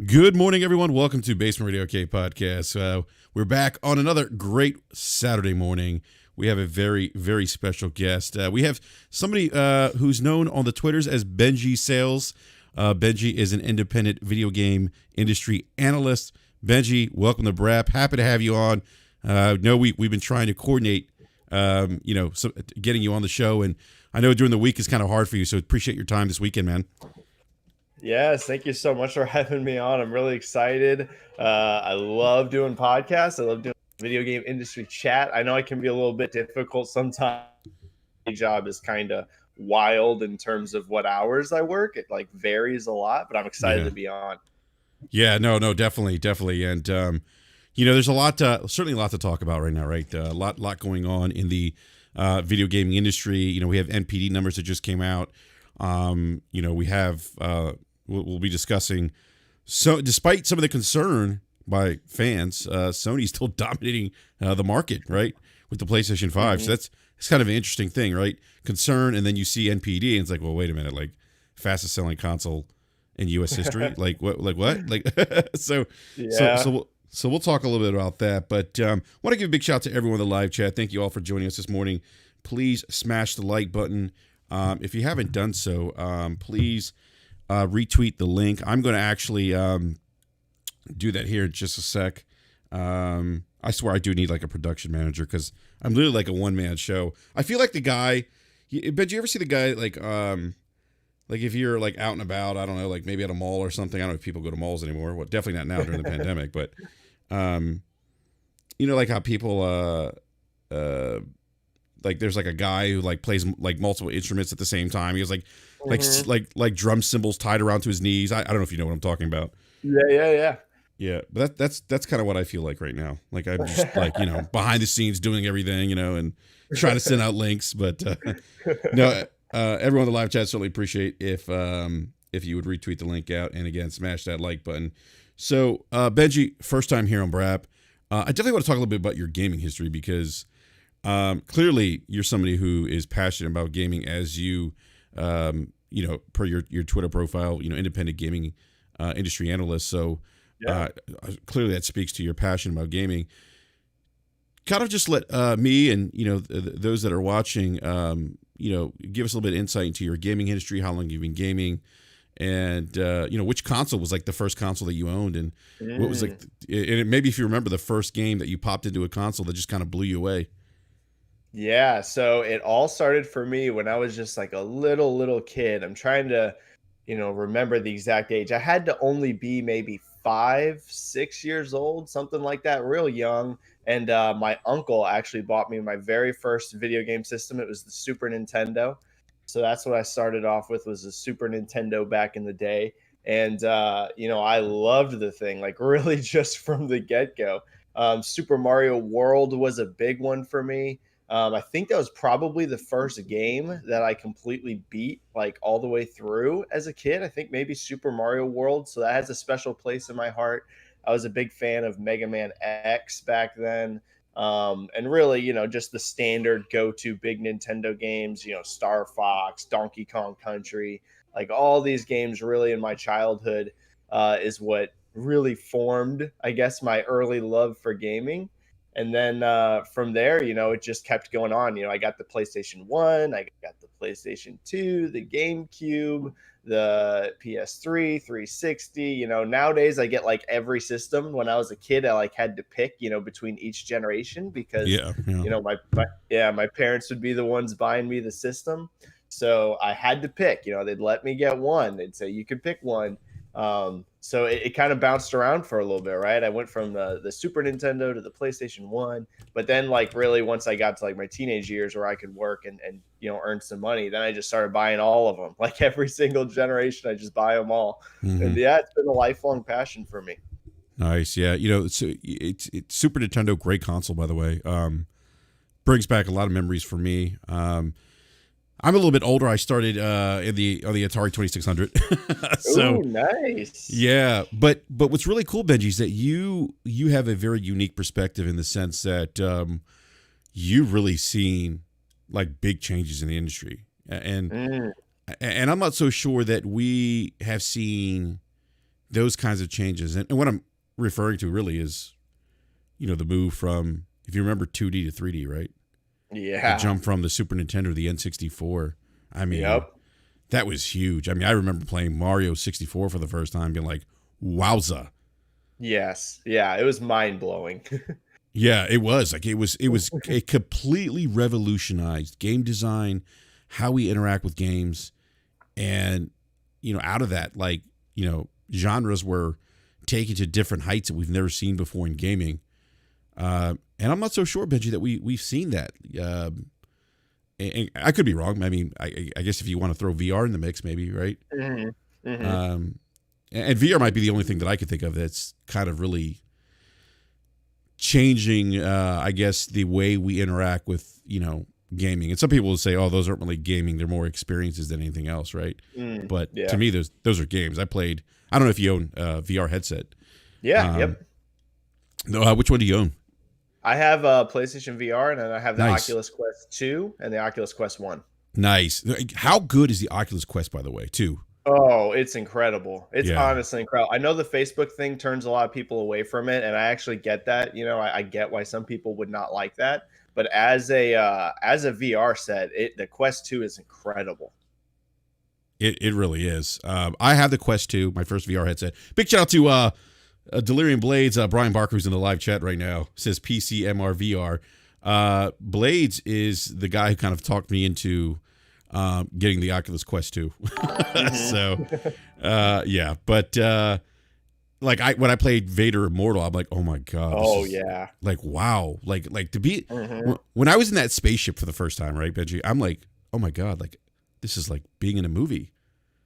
Good morning, everyone. Welcome to Basement Radio K Podcast. We're back on another great Saturday morning. We have a very, very special guest. We have somebody who's known on the Twitters as Benji Sales. Benji is an independent video game industry analyst. Benji, welcome to BRAP. Happy to have you on. No, we've been trying to coordinate, getting you on the show, and I know during the week is kind of hard for you, so appreciate your time this weekend, man. Yes, thank you so much for having me on. I'm really excited. I love doing podcasts. I love doing video game industry chat. I know it can be a little bit difficult sometimes. My job is kind of wild in terms of what hours I work. It like varies a lot, but I'm excited to be on. Yeah, no, definitely. And, there's certainly a lot to talk about right now, right? A lot going on in the video gaming industry. We have NPD numbers that just came out. We have... We'll be discussing. So, despite some of the concern by fans, Sony's still dominating the market, right, with the PlayStation 5. Mm-hmm. So it's kind of an interesting thing, right? Concern, and then you see NPD, and it's like, well, wait a minute, like fastest selling console in U.S. history, like what, so we'll talk a little bit about that. But want to give a big shout out to everyone in the live chat. Thank you all for joining us this morning. Please smash the like button if you haven't done so. Please. Retweet the link. I'm going to actually do that here in just a sec. I swear I do need like a production manager because I'm literally like a one-man show. I feel like the guy, but you ever see the guy like if you're like out and about, I don't know, like maybe at a mall or something. I don't know if people go to malls anymore. Well, definitely not now during the pandemic, but like how people like there's like a guy who like plays like multiple instruments at the same time. He has like drum cymbals tied around to his knees. I don't know if you know what I'm talking about. Yeah, but that's kind of what I feel like right now. Like I'm just like behind the scenes doing everything, and trying to send out links. But no, everyone in the live chat certainly appreciate if you would retweet the link out, and again smash that like button. So Benji, first time here on BRAP. I definitely want to talk a little bit about your gaming history because clearly you're somebody who is passionate about gaming, as you per your Twitter profile, independent gaming industry analyst. So clearly that speaks to your passion about gaming. Kind of just let me and those that are watching give us a little bit of insight into your gaming history, how long you've been gaming, and which console was like the first console that you owned, and what was like, and maybe if you remember the first game that you popped into a console that just kind of blew you away. Yeah, so it all started for me when I was just like a little kid. I'm trying to, remember the exact age. I had to only be maybe 5, 6 years old, something like that, real young. And my uncle actually bought me my very first video game system. It was the Super Nintendo. So that's what I started off with, was the Super Nintendo back in the day. And I loved the thing, like really just from the get-go. Super Mario World was a big one for me. I think that was probably the first game that I completely beat, like all the way through as a kid. I think maybe Super Mario World. So that has a special place in my heart. I was a big fan of Mega Man X back then. And really, just the standard go-to big Nintendo games, Star Fox, Donkey Kong Country, like all these games really in my childhood is what really formed, I guess, my early love for gaming. And then from there, it just kept going on. I got the PlayStation 1, I got the PlayStation 2, the GameCube, the PS3, 360. Nowadays I get like every system. When I was a kid, I like had to pick, between each generation because, my parents would be the ones buying me the system. So I had to pick, they'd let me get one. They'd say, you can pick one. So it kind of bounced around for a little bit, right? I went from the Super Nintendo to the PlayStation 1, but then like really once I got to like my teenage years where I could work and earn some money, then I just started buying all of them. Like every single generation, I just buy them all. Mm-hmm. And it's been a lifelong passion for me. Nice. Yeah. it's Super Nintendo, great console, by the way. Brings back a lot of memories for me. I'm a little bit older. I started on the Atari 2600. So ooh, nice. Yeah, but what's really cool, Benji, is that you have a very unique perspective in the sense that you've really seen like big changes in the industry, and I'm not so sure that we have seen those kinds of changes. And what I'm referring to really is, the move from, if you remember, 2D to 3D, right? The Yeah. jump from the Super Nintendo to the N64. I mean, Yep. that was huge. I mean, I remember playing Mario 64 for the first time, being like, wowza. Yes. Yeah. It was mind blowing. Yeah, it was. Like it completely revolutionized game design, how we interact with games. And, out of that, like, genres were taken to different heights that we've never seen before in gaming. And I'm not so sure, Benji, that we've seen that. And I could be wrong. I mean, I guess if you want to throw VR in the mix, maybe, right? Mm-hmm. Mm-hmm. And VR might be the only thing that I could think of that's kind of really changing, I guess, the way we interact with, gaming. And some people will say, oh, those aren't really gaming. They're more experiences than anything else, right? But Yeah. to me, those are games. I don't know if you own a VR headset. Yeah. Yep. No, which one do you own? I have a PlayStation VR, and then I have the Nice. Oculus Quest 2 and the Oculus Quest 1. Nice. How good is the Oculus Quest, by the way, too? Oh, it's incredible. It's Yeah. honestly incredible. I know the Facebook thing turns a lot of people away from it, and I actually get that. I get why some people would not like that. But as a VR set, the Quest 2 is incredible. It really is. I have the Quest 2, my first VR headset. Big shout out to Delirium Blades. Brian Barker, who's in the live chat right now, says PCMR VR. Blades is the guy who kind of talked me into getting the Oculus Quest 2. So, yeah. But like when I played Vader Immortal, I'm like, oh my god. Oh yeah. Like wow. Like to be when I was in that spaceship for the first time, right, Benji? I'm like, oh my god. Like this is like being in a movie.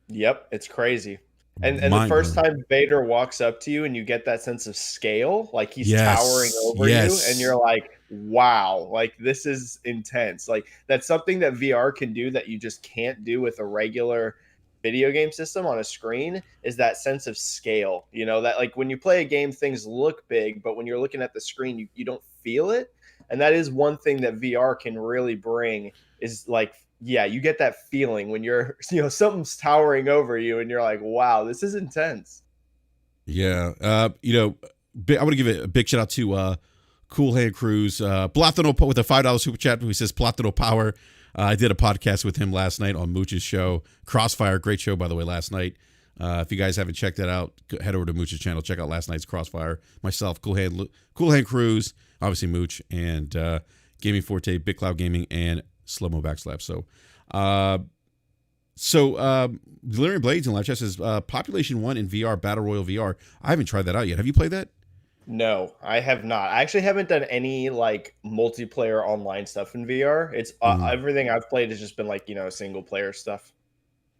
Yep, it's crazy. And the first time Vader walks up to you and you get that sense of scale, like he's towering over you, and you're like, wow, like this is intense. Like that's something that VR can do that you just can't do with a regular video game system on a screen, is that sense of scale. That like when you play a game, things look big, but when you're looking at the screen, you don't feel it. And that is one thing that VR can really bring, is like, yeah, you get that feeling when you're, something's towering over you and you're like, wow, this is intense. Yeah. I want to give a big shout out to Cool Hand Cruz, Platano with a $5 super chat who says Platano Power. I did a podcast with him last night on Mooch's show. Crossfire, great show, by the way, last night. If you guys haven't checked that out, head over to Mooch's channel. Check out last night's Crossfire. Myself, Cool Hand Cruz, obviously Mooch, and Gaming Forte, Big Cloud Gaming, and Slow Mo Backslap. Delirium Blades in live chat says Population 1 in VR, Battle Royale VR. I haven't tried that out yet. Have you played that? No, I have not. I actually haven't done any like multiplayer online stuff in VR. It's everything I've played has just been like, single player stuff.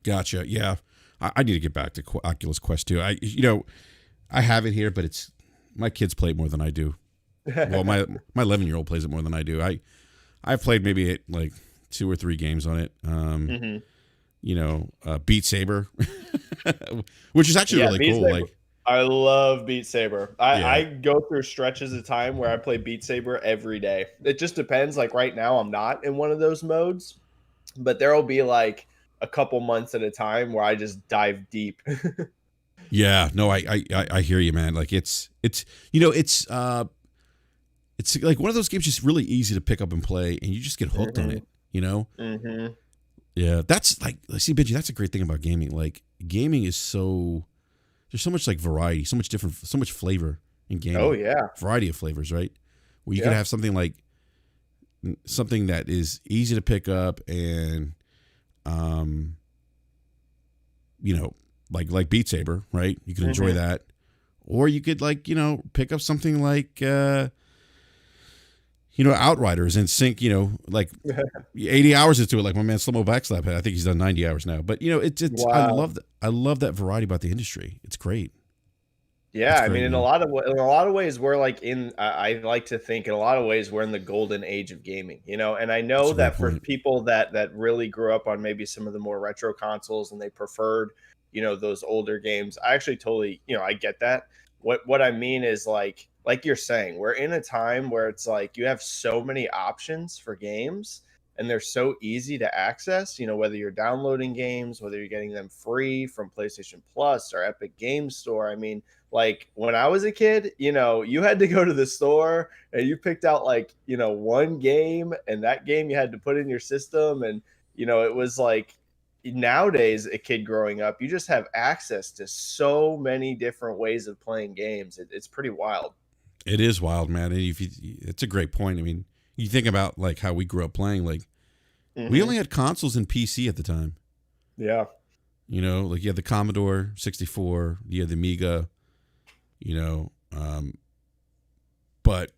Gotcha. Yeah. I need to get back to Oculus Quest 2. I have it here, but my kids play it more than I do. Well, my 11-year-old plays it more than I do. I've played maybe like 2 or 3 games on it. Beat Saber, which is actually really cool. Saber. Like, I love Beat Saber. I go through stretches of time where I play Beat Saber every day. It just depends. Like right now, I'm not in one of those modes, but there will be like a couple months at a time where I just dive deep. Yeah, no, I hear you, man. Like it's like one of those games just really easy to pick up and play, and you just get hooked on it. Yeah, that's like, see, Benji, that's a great thing about gaming. Like gaming is there's so much like variety, so much different, so much flavor in gaming. Oh yeah, variety of flavors, right? Where you can have something that is easy to pick up and, like Beat Saber, right? You can enjoy that, or you could pick up something like Outriders and sink, like 80 hours into it, like my man Slow Mo Backslap had. I think he's done 90 hours now. But it's wow. I love that variety about the industry. It's great. Yeah, I mean, in a lot of ways, we're like I like to think in a lot of ways we're in the golden age of gaming, and I know that for people that really grew up on maybe some of the more retro consoles and they preferred, those older games. I actually totally, I get that. What I mean is like you're saying, we're in a time where it's like you have so many options for games and they're so easy to access, whether you're downloading games, whether you're getting them free from PlayStation Plus or Epic Games Store. I mean, like when I was a kid, you had to go to the store and you picked out like, one game, and that game you had to put in your system. And, it was like, nowadays a kid growing up, you just have access to so many different ways of playing games. It's pretty wild. It is wild, man. And it's a great point. I mean, you think about like how we grew up playing, like we only had consoles and PC at the time. Yeah. Like you had the Commodore 64, you had the Amiga, and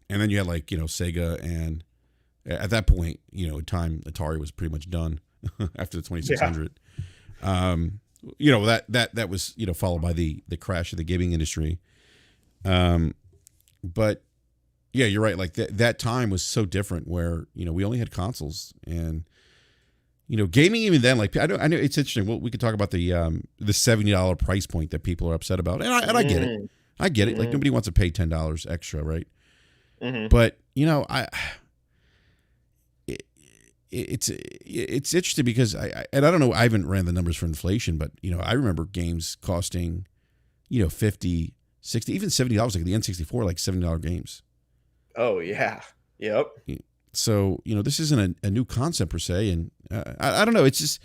then you had like, Sega, and at that point, time Atari was pretty much done after the 2600. Yeah. That was, followed by the crash of the gaming industry. But yeah, you're right. Like that time was so different where, we only had consoles, and, gaming even then, like I know it's interesting. Well, we could talk about the $70 price point that people are upset about. And I get it. I get it. Like nobody wants to pay $10 extra. Right. But it's interesting because I don't know. I haven't ran the numbers for inflation, but I remember games costing, 50, 60, even $70, like the N64, like $70 games. Oh yeah. Yep. So, this isn't a new concept per se. And I don't know. It's just,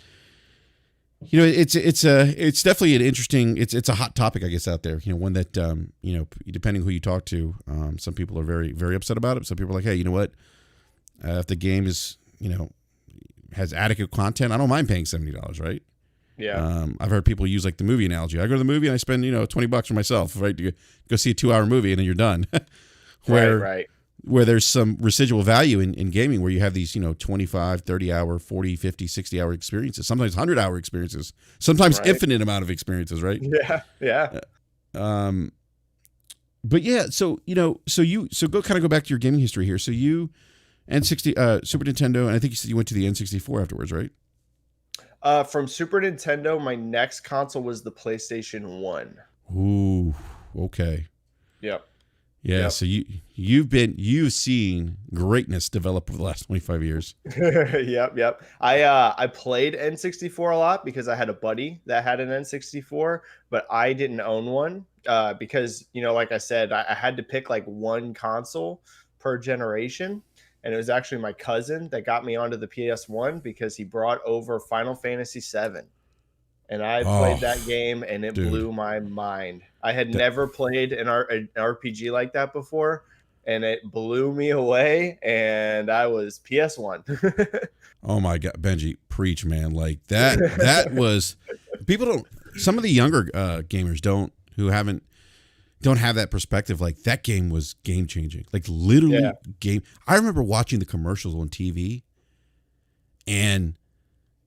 it's definitely an interesting, it's a hot topic, I guess, out there, one that, depending who you talk to, some people are very, very upset about it. Some people are like, hey, you know what? If the game is, has adequate content, I don't mind paying $70, right? Yeah. I've heard people use like the movie analogy. I go to the movie and I spend, $20 for myself, right? To go see a 2-hour movie and then you're done. Right. Where there's some residual value in gaming, where you have these, 25, 30 hour, 40, 50, 60 hour experiences, sometimes 100-hour experiences, sometimes infinite amount of experiences, right? Yeah. But yeah, so go back to your gaming history here. So you N60, Super Nintendo, and I think you said you went to the N64 afterwards, right? From Super Nintendo, my next console was the PlayStation 1. Ooh, okay. Yep. Yeah, yep. So you've seen greatness develop over the last 25 years. Yep. I played N64 a lot because I had a buddy that had an N64, but I didn't own one because, like I said, I had to pick like one console per generation. And it was actually my cousin that got me onto the PS1 because he brought over Final Fantasy VII. And I played that game, and it blew my mind. I had never played an RPG like that before, and it blew me away, and I was PS1. Oh my God, Benji, preach, man. Like that was, some of the younger gamers don't have that perspective. Like that game was game changing, like literally game. I remember watching the commercials on TV, and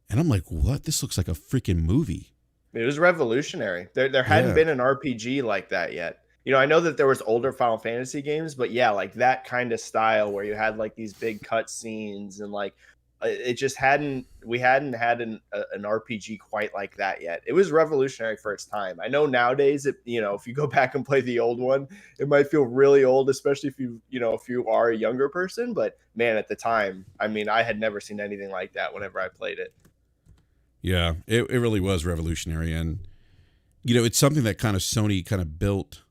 I'm like, what? This looks like a freaking movie. It was revolutionary. There hadn't been an RPG like that yet. I know that there was older Final Fantasy games, but yeah, like that kind of style where you had like these big cut scenes and like we hadn't had an RPG quite like that yet. It was revolutionary for its time. I know nowadays, if you go back and play the old one, it might feel really old, especially if if you are a younger person. But man, at the time, I mean, I had never seen anything like that whenever I played it. Yeah, it really was revolutionary. And, it's something that kind of Sony kind of built,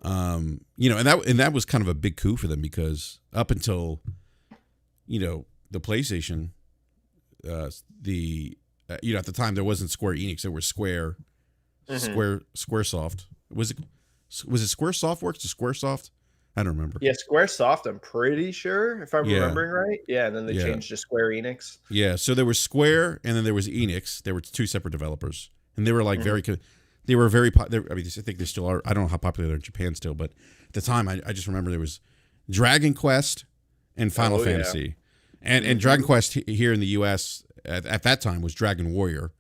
and that was kind of a big coup for them because up until, the PlayStation, at the time there wasn't Square Enix, there was Squaresoft. Was it SquareSoftWorks or Squaresoft? I don't remember. Yeah, Squaresoft, I'm pretty sure, if I'm remembering right. Yeah, and then they changed to Square Enix. Yeah, so there was Square, and then there was Enix. There were two separate developers, and they were like I mean, I think they still are. I don't know how popular they are in Japan still, but at the time, I just remember there was Dragon Quest and Final Fantasy. And Dragon Quest here in the U.S. At that time was Dragon Warrior,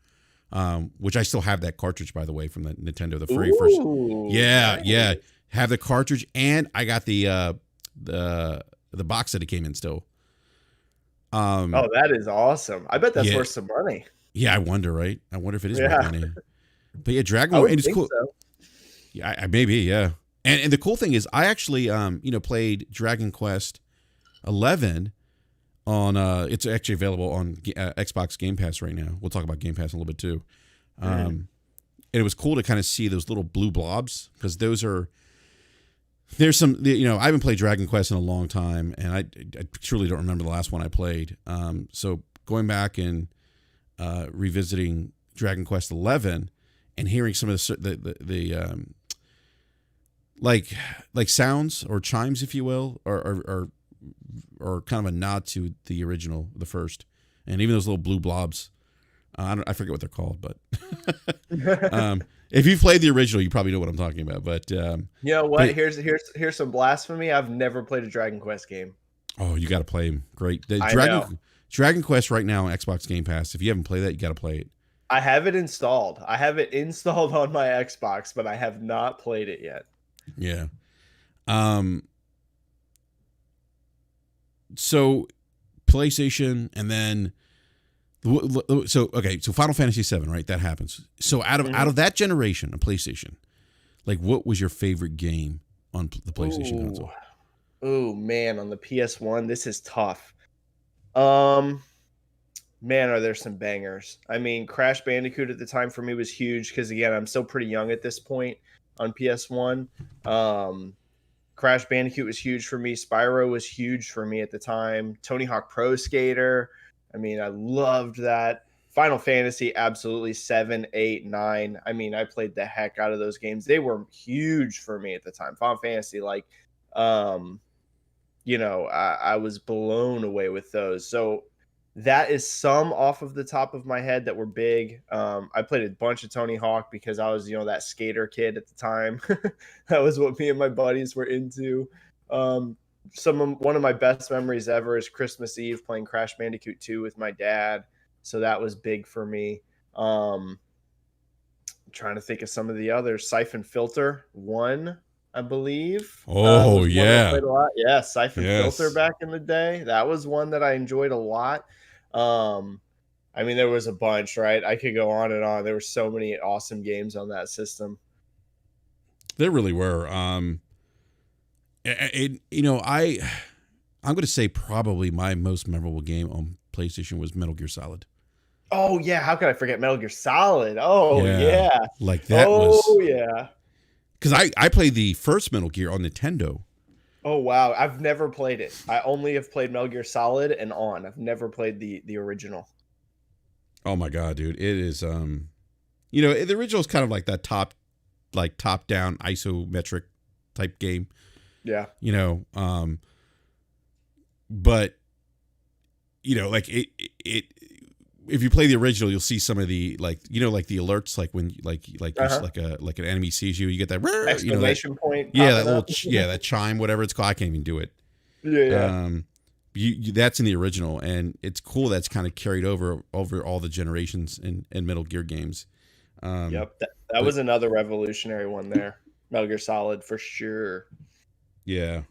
which I still have that cartridge, by the way, from the Nintendo, the very first. Yeah. Have the cartridge, and I got the box that it came in still. That is awesome. I bet that's worth some money. Yeah, I wonder, right? I wonder if it is worth money. But yeah, Dragon Warrior, and it's cool. So. Yeah, maybe, yeah. And the cool thing is, I actually, played Dragon Quest 11 on it's actually available on Xbox Game Pass right now. We'll talk about Game Pass in a little bit too. And it was cool to kind of see those little blue blobs, because there's some, I haven't played Dragon Quest in a long time, and I truly don't remember the last one I played. So going back and revisiting Dragon Quest 11 and hearing some of the like sounds or chimes, if you will, or kind of a nod to the original, the first, and even those little blue blobs. I forget what they're called, but if you've played the original, you probably know what I'm talking about. But you know what? Here's some blasphemy. I've never played a Dragon Quest game. Oh, you got to play them. Great. Dragon Quest right now on Xbox Game Pass. If you haven't played that, you got to play it. I have it installed. I have it installed on my Xbox, but I have not played it yet. Yeah. So PlayStation, and then so Final Fantasy VII, right? That happens. So out of that generation of PlayStation, like, what was your favorite game on the PlayStation console? Oh man, on the PS1, this is tough. Man, are there some bangers? I mean, Crash Bandicoot at the time for me was huge, because again, I'm still pretty young at this point on PS1. Crash Bandicoot was huge for me. Spyro was huge for me at the time. Tony Hawk Pro Skater. I mean, I loved that. Final Fantasy, absolutely. 7, 8, 9. I mean, I played the heck out of those games. They were huge for me at the time. Final Fantasy, I was blown away with those. So that is some off of the top of my head that were big. I played a bunch of Tony Hawk because I was, that skater kid at the time. That was what me and my buddies were into. One of my best memories ever is Christmas Eve playing Crash Bandicoot 2 with my dad. So that was big for me. I'm trying to think of some of the others. Siphon Filter 1, I believe. Oh, yeah. Played a lot. Yeah, Siphon Filter back in the day. That was one that I enjoyed a lot. I mean, there was a bunch, right? I could go on and on. There were so many awesome games on that system. There really were. I'm going to say probably my most memorable game on PlayStation was Metal Gear Solid. Oh yeah, how could I forget Metal Gear Solid? Oh yeah. Like that was. Oh yeah. Because I played the first Metal Gear on Nintendo. Oh wow, I've never played it. I only have played Metal Gear Solid and on. I've never played the original. Oh my god, dude! It is the original is kind of like that top down isometric type game. Yeah. But like it if you play the original, you'll see some of the the alerts, like when like an enemy sees you, you get that exclamation point. Yeah, that little that chime, whatever it's called. I can't even do it. Yeah. That's in the original, and it's cool. That's kind of carried over all the generations in Metal Gear games. Yep, that was another revolutionary one there. Metal Gear Solid for sure. Yeah.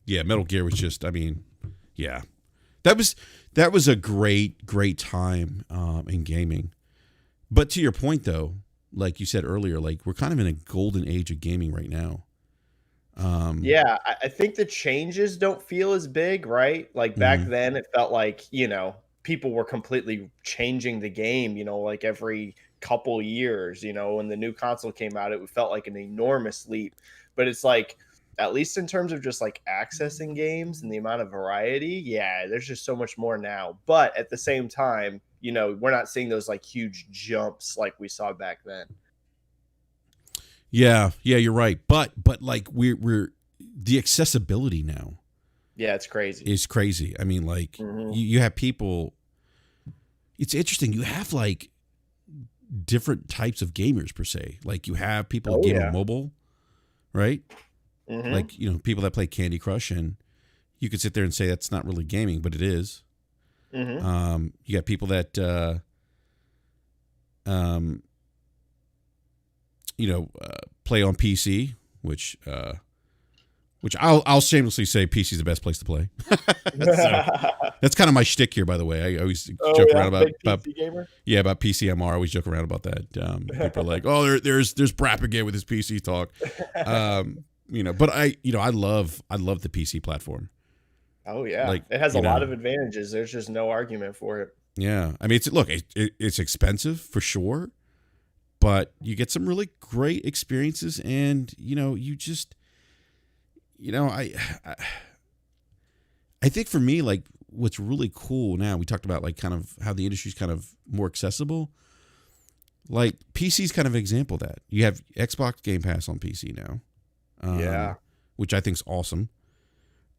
Yeah, Metal Gear was just, that was a great time in gaming. But to your point though, like you said earlier, like we're kind of in a golden age of gaming right now. Yeah, I think the changes don't feel as big, right? Like back then it felt like, people were completely changing the game, like every couple years, when the new console came out, it felt like an enormous leap. But it's like, at least in terms of just like accessing games and the amount of variety, yeah, there's just so much more now. But at the same time, we're not seeing those like huge jumps like we saw back then. Yeah, you're right. But like we're the accessibility now. Yeah, it's crazy. It's crazy. I mean, like you have people. It's interesting. You have like different types of gamers per se. Like you have people who game on mobile, right? Like, people that play Candy Crush, and you could sit there and say that's not really gaming, but it is. You got people that, play on PC, which I'll shamelessly say PC is the best place to play. So, that's kind of my shtick here, by the way. I always joke around about PC gamer? Yeah, about PCMR. I always joke around about that. People are like, "Oh, there's BRAP again with his PC talk." But I love the PC platform. Oh yeah, Like, it has a you lot know, of advantages. There's just no argument for it. yeah. I mean, it's expensive for sure, but you get some really great experiences, and you just, I I think for me, like, what's really cool now, we talked about like kind of how the industry's kind of more accessible. Like PC's kind of an example of that. You have Xbox Game Pass on PC now, Yeah. which I think's awesome.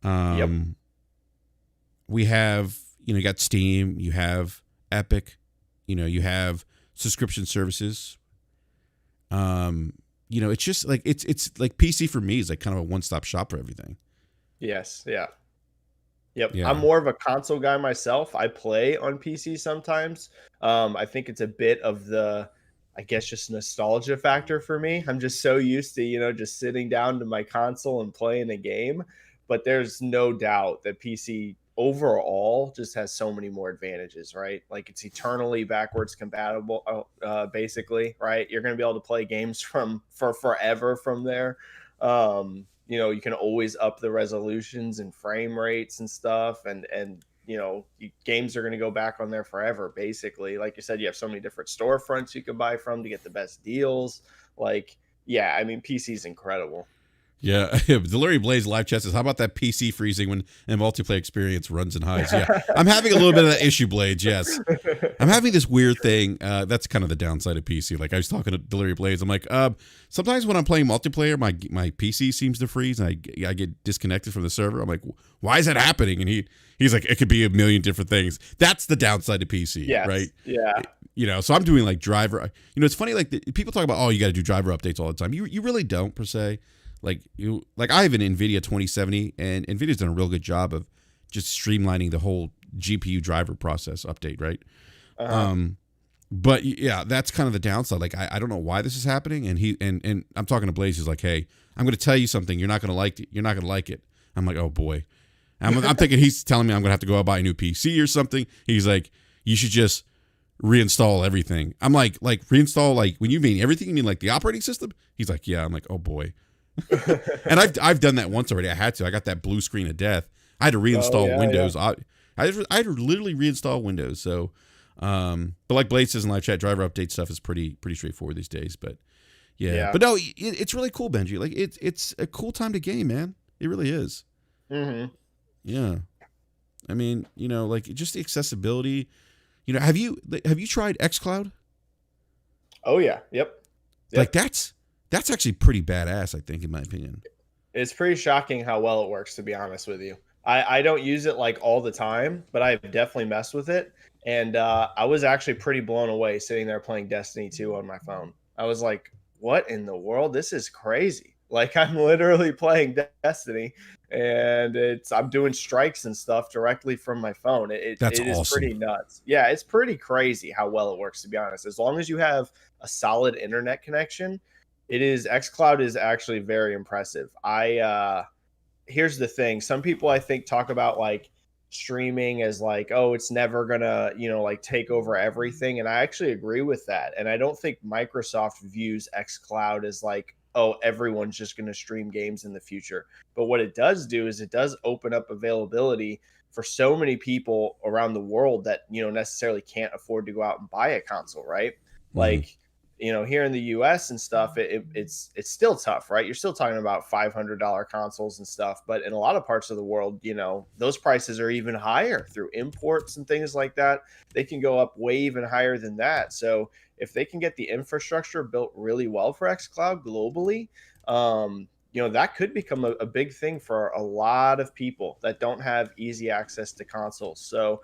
Yep. We have, you got Steam, you have Epic, you have subscription services. It's just like it's like PC for me is like kind of a one-stop shop for everything. Yes. Yeah. Yep. I'm Yeah. more of a console guy myself. I play on PC sometimes. I think it's a bit of the, I guess, just nostalgia factor for me. I'm just so used to, just sitting down to my console and playing a game. But there's no doubt that PC overall just has so many more advantages, right? Like it's eternally backwards compatible, basically, right? You're going to be able to play games for forever from there. You can always up the resolutions and frame rates and stuff, and games are going to go back on there forever, basically. Like you said, you have so many different storefronts you can buy from to get the best deals. Like, yeah, I mean, PC is incredible. Yeah. Delirium Blaze live chat says, how about that PC freezing when a multiplayer experience runs and hides? Yeah. I'm having a little bit of that issue, Blades. Yes. I'm having this weird thing. That's kind of the downside of PC. Like I was talking to Delirium Blaze. I'm like, sometimes when I'm playing multiplayer, my PC seems to freeze and I get disconnected from the server. I'm like, why is that happening? And he's like, it could be a million different things. That's the downside of PC, Yes. right? Yeah. So I'm doing like driver. It's funny, like people talk about, oh, you got to do driver updates all the time. You really don't per se. Like I have an NVIDIA 2070, and NVIDIA's done a real good job of just streamlining the whole GPU driver process update, right? Uh-huh. But yeah, that's kind of the downside. Like I don't know why this is happening, and I'm talking to Blaze. He's like, hey, I'm going to tell you something. You're not going to like it. You're not going to like it. I'm like, oh boy. I'm thinking he's telling me I'm going to have to go out buy a new PC or something. He's like, you should just reinstall everything. I'm like reinstall, like when you mean everything, you mean like the operating system? He's like, yeah. I'm like, oh boy. And I've done that once already. I had to. I got that blue screen of death. I had to reinstall Windows. Yeah. I had to literally reinstall Windows. So, but like Blade says in live chat, driver update stuff is pretty straightforward these days. But yeah. But no, it's really cool, Benji. Like it's a cool time to game, man. It really is. Mm-hmm. Yeah. I mean, like just the accessibility. Have you tried XCloud? Oh yeah. Yep. Like that's actually pretty badass, I think, in my opinion. It's pretty shocking how well it works, to be honest with you. I don't use it like all the time, but I've definitely messed with it. And I was actually pretty blown away sitting there playing Destiny 2 on my phone. I was like, what in the world? This is crazy. Like I'm literally playing Destiny and I'm doing strikes and stuff directly from my phone. It is awesome. Pretty nuts. Yeah, it's pretty crazy how well it works, to be honest. As long as you have a solid internet connection, XCloud is actually very impressive. Here's the thing. Some people I think talk about like streaming as like, oh, it's never gonna, like take over everything. And I actually agree with that. And I don't think Microsoft views XCloud as like, oh, everyone's just gonna stream games in the future. But what it does do is it does open up availability for so many people around the world that, necessarily can't afford to go out and buy a console, right? Mm-hmm. Like, here in the US and stuff, it's still tough, right? You're still talking about $500 consoles and stuff, but in a lot of parts of the world, those prices are even higher through imports and things like that. They can go up way even higher than that. So if they can get the infrastructure built really well for xCloud globally, that could become a big thing for a lot of people that don't have easy access to consoles. So,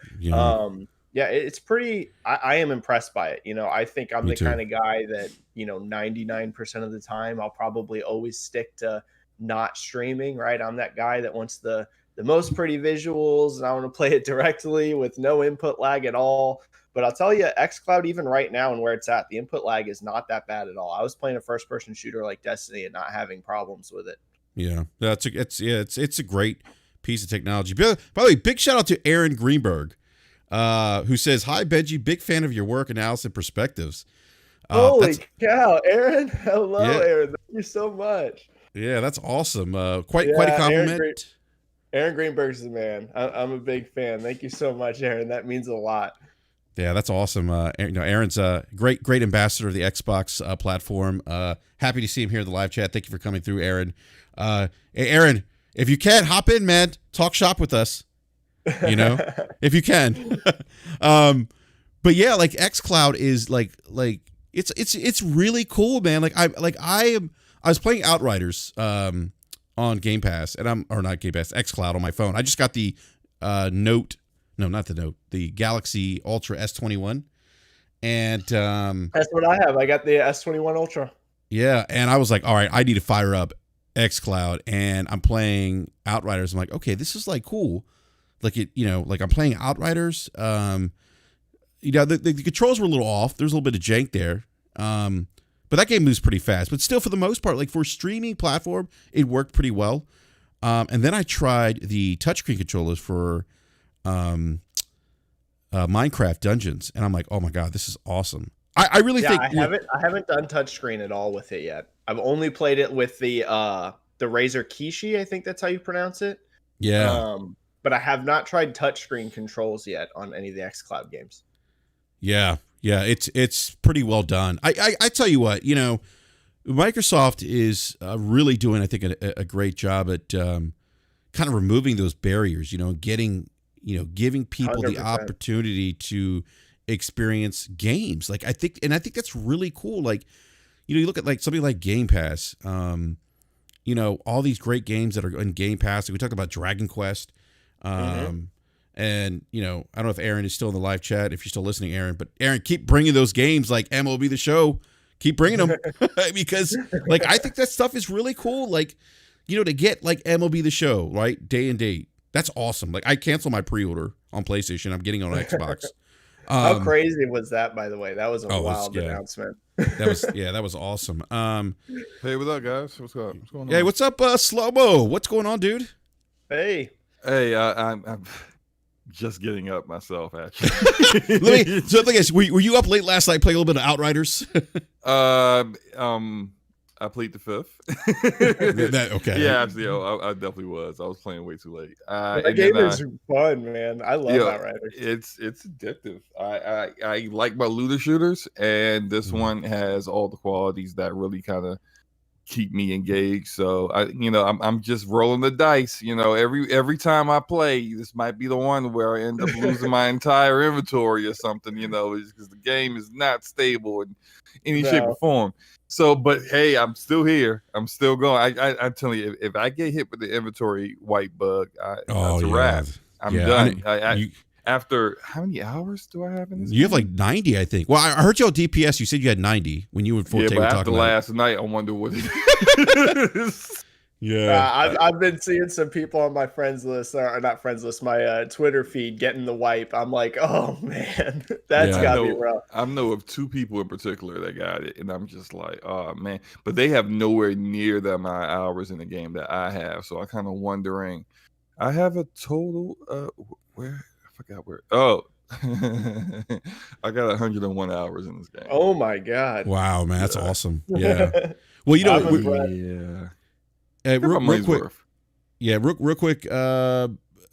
yeah, it's pretty. I am impressed by it. I think I'm the kind of guy that 99% of the time I'll probably always stick to not streaming. Right, I'm that guy that wants the most pretty visuals, and I want to play it directly with no input lag at all. But I'll tell you, XCloud, even right now and where it's at, the input lag is not that bad at all. I was playing a first-person shooter like Destiny and not having problems with it. Yeah, it's a great piece of technology. By the way, big shout out to Aaron Greenberg. Who says, hi, Benji, big fan of your work, analysis, and perspectives. Holy cow, Aaron. Hello, Aaron. Thank you so much. Yeah, that's awesome. Quite a compliment. Aaron Greenberg's the man. I'm a big fan. Thank you so much, Aaron. That means a lot. Yeah, that's awesome. Aaron's a great ambassador of the Xbox platform. Happy to see him here in the live chat. Thank you for coming through, Aaron. Hey, Aaron, if you can, hop in, man. Talk shop with us. If you can. But yeah, like XCloud is like it's really cool, man. I was playing Outriders on Game Pass, and not Game Pass, XCloud on my phone. I just got the the Galaxy Ultra S21, and that's what I have. I got the S21 Ultra. Yeah, and I was like, all right, I need to fire up XCloud, and I'm playing Outriders. I'm like, okay, this is like cool. Like I'm playing Outriders. The controls were a little off. There's a little bit of jank there. But that game moves pretty fast. But still, for the most part, like for a streaming platform, it worked pretty well. And then I tried the touchscreen controllers for Minecraft Dungeons, and I'm like, oh my god, this is awesome. I really think I haven't done touchscreen at all with it yet. I've only played it with the Razer Kishi. I think that's how you pronounce it. Yeah. But I have not tried touchscreen controls yet on any of the XCloud games. Yeah, it's pretty well done. I tell you what, Microsoft is really doing, I think, a great job at kind of removing those barriers. Giving people 100%. the opportunity to experience games. I think that's really cool. Like, you look at like something like Game Pass. All these great games that are in Game Pass. Like we talked about Dragon Quest. And I don't know if Aaron is still in the live chat, if you're still listening, Aaron, but Aaron, keep bringing those games like MLB The Show. Keep bringing them because like I think that stuff is really cool. Like, to get like MLB The Show, right? Day and date. That's awesome. Like I canceled my pre-order on PlayStation. I'm getting it on Xbox. How crazy was that, by the way? That was a wild announcement. That was awesome. Hey, what's up, guys? What's going on? Hey, what's up, Slow-Mo? What's going on, dude? Hey, I'm just getting up myself, actually. Were you up late last night playing a little bit of Outriders? I plead the fifth. Okay. Yeah, actually, I definitely was. I was playing way too late. that game is fun, man. I love Outriders. It's addictive. I like my looter shooters, and this one has all the qualities that really kind of keep me engaged. So I'm just rolling the dice. Every time I play, this might be the one where I end up losing my entire inventory or something. Because the game is not stable in any shape or form. So, but hey, I'm still here. I'm still going. I'm telling you, if I get hit with the inventory white bug, that's a wrap. I'm done. After how many hours do I have in this? You have like 90, I think. Well, I heard you on DPS. You said you had 90 when you were full. Yeah, but after last night, I wonder what it is. Yeah, I've been seeing some people on my friends list, or not friends list, my Twitter feed getting the wipe. I'm like, oh man, that's gotta be rough. I know of two people in particular that got it, and I'm just like, oh man. But they have nowhere near the amount of hours in the game that I have, so I'm kind of wondering. I have a total where I forgot where. Oh. I got 101 hours in this game. Oh my god! Wow, man, that's awesome. Yeah. Well, real quick. Yeah, real quick.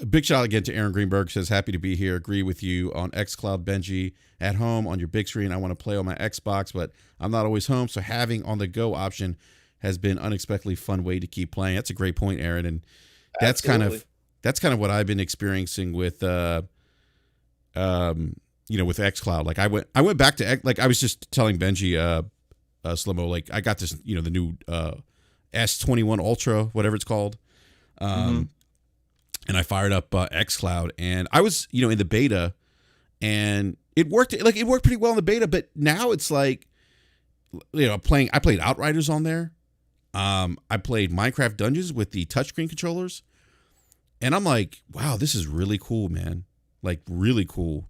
Big shout out again to Aaron Greenberg. Says happy to be here. Agree with you on XCloud, Benji. At home on your big screen, I want to play on my Xbox, but I'm not always home. So having on the go option has been unexpectedly fun way to keep playing. That's a great point, Aaron, and that's kind of what I've been experiencing with with XCloud. Like I went back to, like I was just telling Benji Slow-Mo, like I got this the new S21 Ultra, whatever it's called, and I fired up XCloud, and I was in the beta, and it worked pretty well in the beta, but now it's like I played Outriders on there. I played Minecraft Dungeons with the touchscreen controllers, and I'm like, wow, this is really cool, man. Like really cool.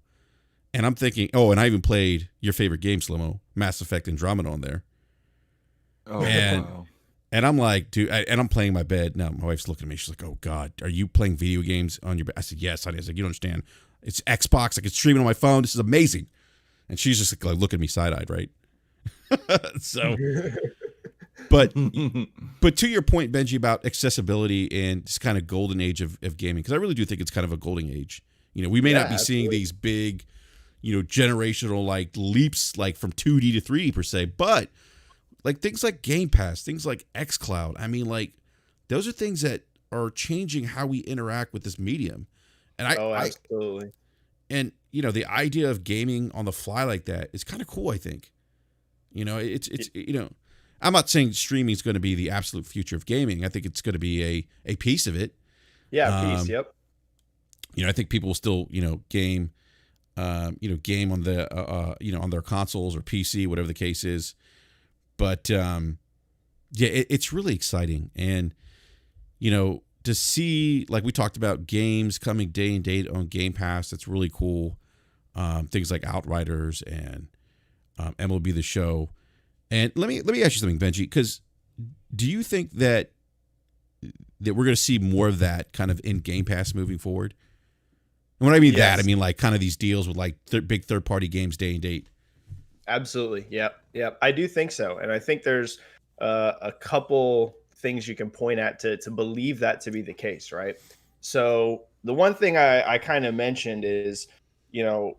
And I'm thinking, and I even played your favorite game, Slow-Mo, Mass Effect Andromeda on there. Oh, wow. And I'm like, dude, and I'm playing my bed. Now my wife's looking at me. She's like, oh God, are you playing video games on your bed? I said, yes, honey. I was like, you don't understand. It's Xbox. I can stream it on my phone. This is amazing. And she's just like looking at me side-eyed, right? So But but to your point, Benji, about accessibility and this kind of golden age of gaming, because I really do think it's kind of a golden age. You know, we may not be seeing these big, you know, generational like leaps like from 2D to 3D per se, but like things like Game Pass, things like XCloud. I mean, like those are things that are changing how we interact with this medium. And absolutely. And you know, the idea of gaming on the fly like that is kind of cool, I think. You know, it's you know, I'm not saying streaming is going to be the absolute future of gaming. I think it's going to be a piece of it. Yeah, piece. Yep. You know, I think people will still, you know, game on the you know, on their consoles or PC, whatever the case is. But yeah, it's really exciting, and you know, to see, like we talked about, games coming day and date on Game Pass. That's really cool. Things like Outriders and MLB The Show. And let me ask you something, Benji, because do you think that we're going to see more of that kind of in Game Pass moving forward? And when I mean that, I mean like kind of these deals with like big third-party games day and date. Absolutely. Yep. I do think so. And I think there's a couple things you can point at to believe that to be the case, right? So the one thing I kind of mentioned is, you know,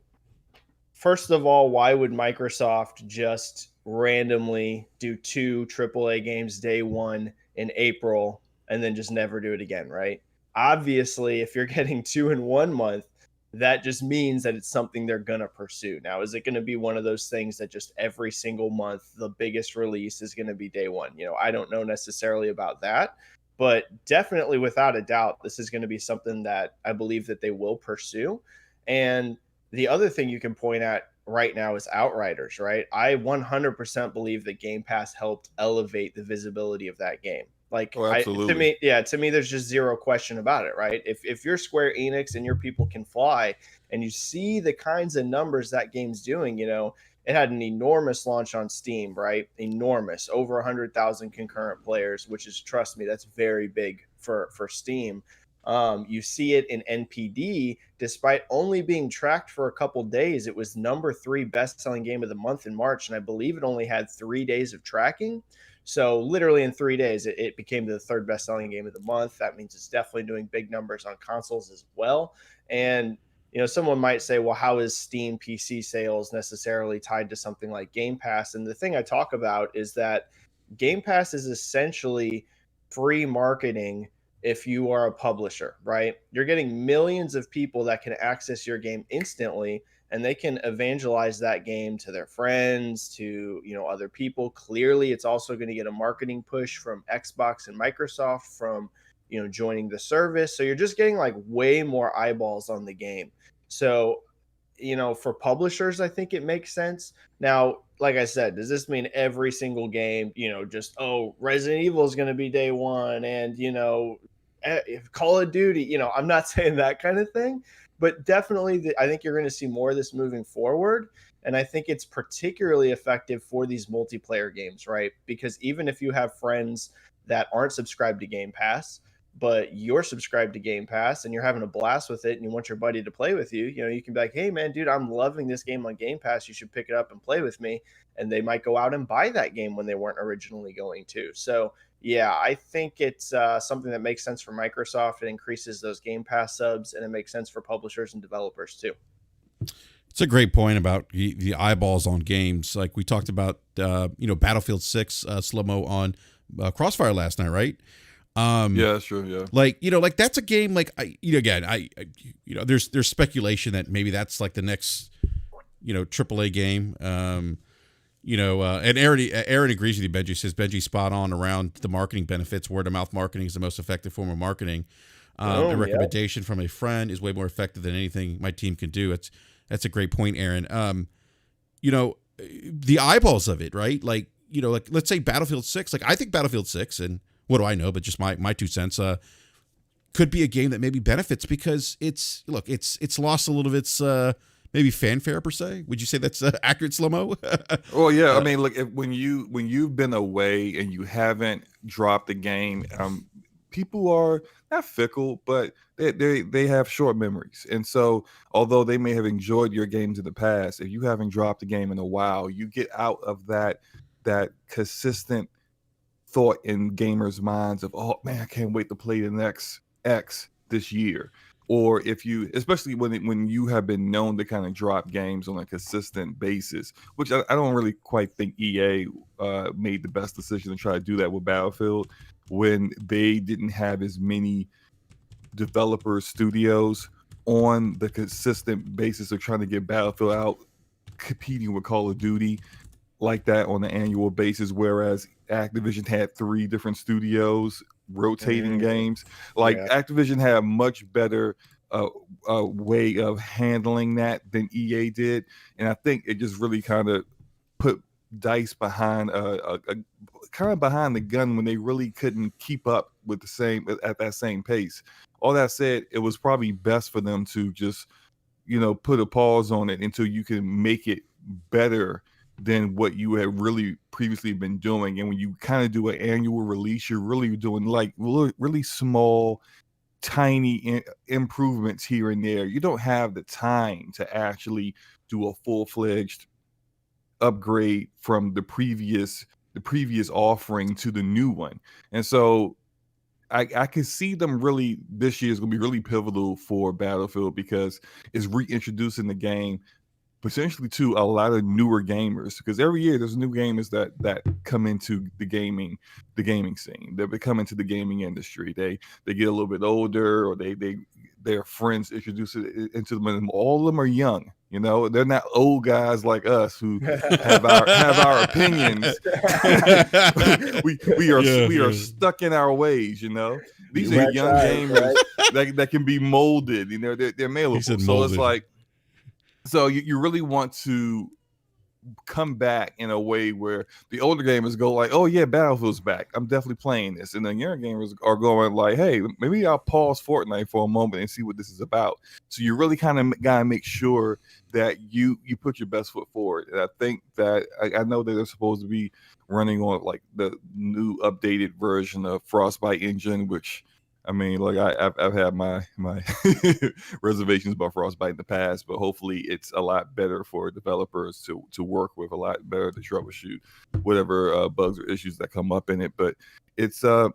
first of all, why would Microsoft just randomly do 2 AAA games day one in April and then just never do it again, right? Obviously, if you're getting 2 in 1 month, that just means that it's something they're going to pursue. Now, is it going to be one of those things that just every single month, the biggest release is going to be day one? You know, I don't know necessarily about that, but definitely without a doubt, this is going to be something that I believe that they will pursue. And the other thing you can point at right now is Outriders, right? I 100% believe that Game Pass helped elevate the visibility of that game. Like, absolutely. to me, there's just zero question about it, right? If you're Square Enix and your people can fly, and you see the kinds of numbers that game's doing, you know, it had an enormous launch on Steam, right? Enormous, over 100,000 concurrent players, which is, trust me, that's very big for Steam. You see it in NPD, despite only being tracked for a couple days. It was number 3 best-selling game of the month in March, and I believe it only had 3 days of tracking. So literally in 3 days, it became the 3rd best-selling game of the month. That means it's definitely doing big numbers on consoles as well. And you know, someone might say, well, how is Steam PC sales necessarily tied to something like Game Pass? And the thing I talk about is that Game Pass is essentially free marketing if you are a publisher, right? You're getting millions of people that can access your game instantly, and they can evangelize that game to their friends, to, you know, other people. Clearly, it's also going to get a marketing push from Xbox and Microsoft from, you know, joining the service. So you're just getting like way more eyeballs on the game. So, you know, for publishers, I think it makes sense. Now, like I said, does this mean every single game, you know, just, oh, Resident Evil is going to be day one, and, you know, Call of Duty, you know, I'm not saying that kind of thing, but definitely I think you're going to see more of this moving forward. And I think it's particularly effective for these multiplayer games, right? Because even if you have friends that aren't subscribed to Game Pass, but you're subscribed to Game Pass and you're having a blast with it and you want your buddy to play with you, you know, you can be like, hey man, dude, I'm loving this game on Game Pass. You should pick it up and play with me. And they might go out and buy that game when they weren't originally going to. So yeah, I think it's something that makes sense for Microsoft. It increases those Game Pass subs, and it makes sense for publishers and developers too. It's a great point about the eyeballs on games. Like we talked about, you know, Battlefield 6 slow-mo on Crossfire last night, right? Yeah, sure. Yeah. Like, you know, like that's a game like, you know, again, you know, there's speculation that maybe that's like the next, you know, AAA game. You know, and Aaron agrees with you, Benji. Says Benji spot on around the marketing benefits. Word of mouth marketing is the most effective form of marketing. A recommendation from a friend is way more effective than anything my team can do. That's a great point, Aaron. You know, the eyeballs of it, right? Like, you know, like let's say Battlefield 6. Like I think Battlefield 6, and what do I know? But just my 2 cents. Could be a game that maybe benefits because it's lost a little of its maybe fanfare per se. Would you say that's accurate, slow-mo? Well, yeah. I mean, look, when you've been away and you haven't dropped the game, people are not fickle, but they have short memories. And so, although they may have enjoyed your games in the past, if you haven't dropped a game in a while, you get out of that consistent thought in gamers' minds of, oh man, I can't wait to play the next X this year. Or if you, especially when you have been known to kind of drop games on a consistent basis, which I don't really quite think EA made the best decision to try to do that with Battlefield, when they didn't have as many developer studios on the consistent basis of trying to get Battlefield out, competing with Call of Duty like that on an annual basis, whereas Activision had 3 different studios rotating games. Like Activision had a much better way of handling that than EA did, and I think it just really kind of put DICE behind a kind of behind the gun when they really couldn't keep up with at that same pace. All that said, it was probably best for them to just put a pause on it until you can make it better than what you had really previously been doing. And when you kind of do an annual release, you're really doing like really small, tiny improvements here and there. You don't have the time to actually do a full-fledged upgrade from the previous offering to the new one. And so I can see them really, this year is going to be really pivotal for Battlefield because it's reintroducing the game potentially to a lot of newer gamers, because every year there's new gamers that come into the gaming scene. They come into the gaming industry. They get a little bit older, or their friends introduce it into them, and all of them are young. They're not old guys like us who have our opinions. we are stuck in our ways. These are young gamers that can be molded. They're malleable. So it's like, so you really want to come back in a way where the older gamers go like, oh yeah, Battlefield's back, I'm definitely playing this, and then younger gamers are going like, hey, maybe I'll pause Fortnite for a moment and see what this is about. So you really kind of gotta make sure that you put your best foot forward. And I think that I know that they're supposed to be running on like the new updated version of Frostbite engine, which I mean, like I've had my reservations about Frostbite in the past, but hopefully it's a lot better for developers to work with, a lot better to troubleshoot whatever bugs or issues that come up in it. But it's I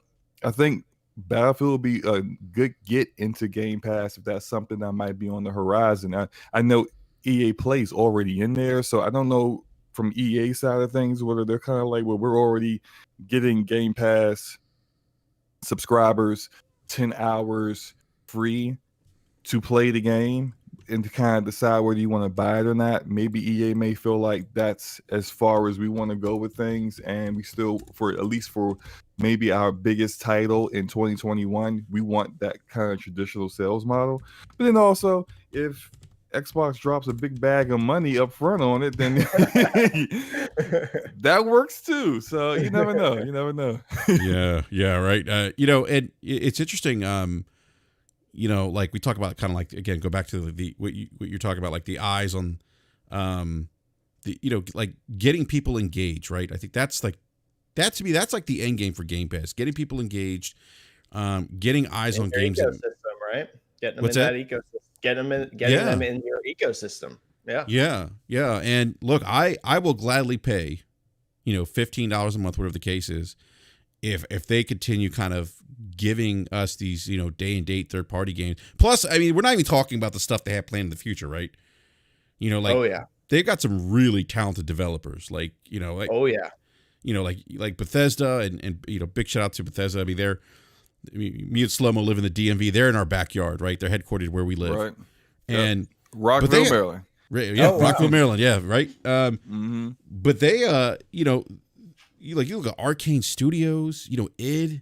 think Battlefield will be a good get into Game Pass if that's something that might be on the horizon. I know EA Play's already in there, so I don't know from EA side of things whether they're kind of like, well, we're already getting Game Pass subscribers 10 hours free to play the game, and to kind of decide whether you want to buy it or not. Maybe EA may feel like that's as far as we want to go with things, and we still, for at least for maybe our biggest title in 2021, we want that kind of traditional sales model. But then also, if Xbox drops a big bag of money up front on it, then that works too. So you never know. yeah, right. And it's interesting. Like we talk about, kind of like, again, go back to what you're talking about, like the eyes on, like getting people engaged, right? I think that's like, to me, that's like the end game for Game Pass, getting people engaged, getting eyes on games. Ecosystem, right? Getting them in that ecosystem. Getting them in your ecosystem. Yeah. And look, I will gladly pay, $15 a month, whatever the case is, if they continue kind of giving us these, day and date third party games. Plus, I mean, we're not even talking about the stuff they have planned in the future, right? They've got some really talented developers, like Bethesda and big shout out to Bethesda. I mean, me and Slow-Mo live in the DMV. They're in our backyard, right? They're headquartered where we live. Right. And Rockville, Maryland. Yeah, Rockville, Maryland. Yeah, right. But they, you look at Arcane Studios, id.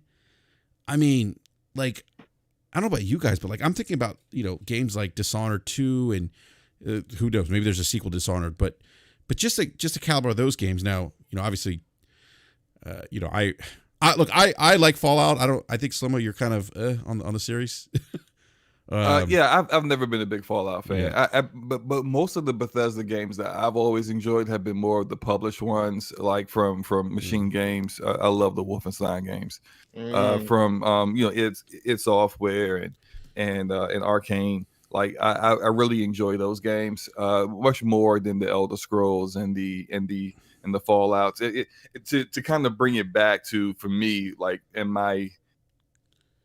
I mean, like, I don't know about you guys, but like, I'm thinking about, games like Dishonored 2 and who knows, maybe there's a sequel to Dishonored, but just the caliber of those games. Now, obviously, I like Fallout. I think Slow-Mo, you're kind of on the series. I've never been a big Fallout fan. Yeah. But most of the Bethesda games that I've always enjoyed have been more of the published ones, like from Machine Games. I love the Wolfenstein games. From its Software and Arcane. Like I really enjoy those games much more than the Elder Scrolls and the and the Fallouts. To kind of bring it back to, for me, like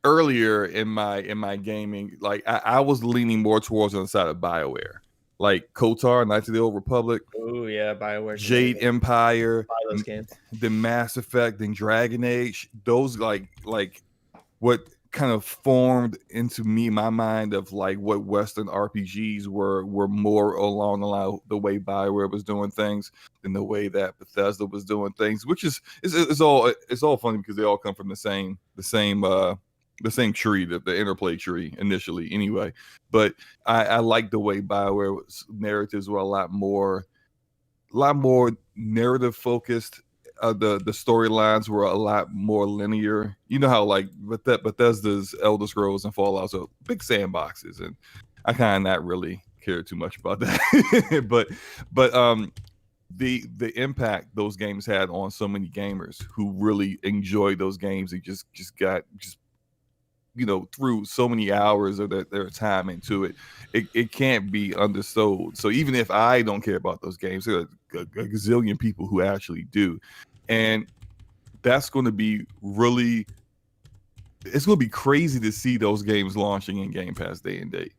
earlier in my gaming, like I was leaning more towards on the side of BioWare, like KOTOR, Knights of the Old Republic. Oh yeah, BioWare, Jade Empire, those games. the Mass Effect, then Dragon Age. Those like what kind of formed into my mind of like what Western RPGs were more along the way BioWare was doing things than the way that Bethesda was doing things, which is all funny because they all come from the same tree, the interplay tree initially anyway. But I like the way BioWare's narratives were a lot more narrative focused. The storylines were a lot more linear. You know how like Bethesda's Elder Scrolls and Fallout are big sandboxes, and I kind of not really care too much about that. but the impact those games had on so many gamers who really enjoyed those games and just through so many hours of their time into it can't be undersold. So even if I don't care about those games, there are a gazillion people who actually do. And that's going to be it's going to be crazy to see those games launching in Game Pass day and date.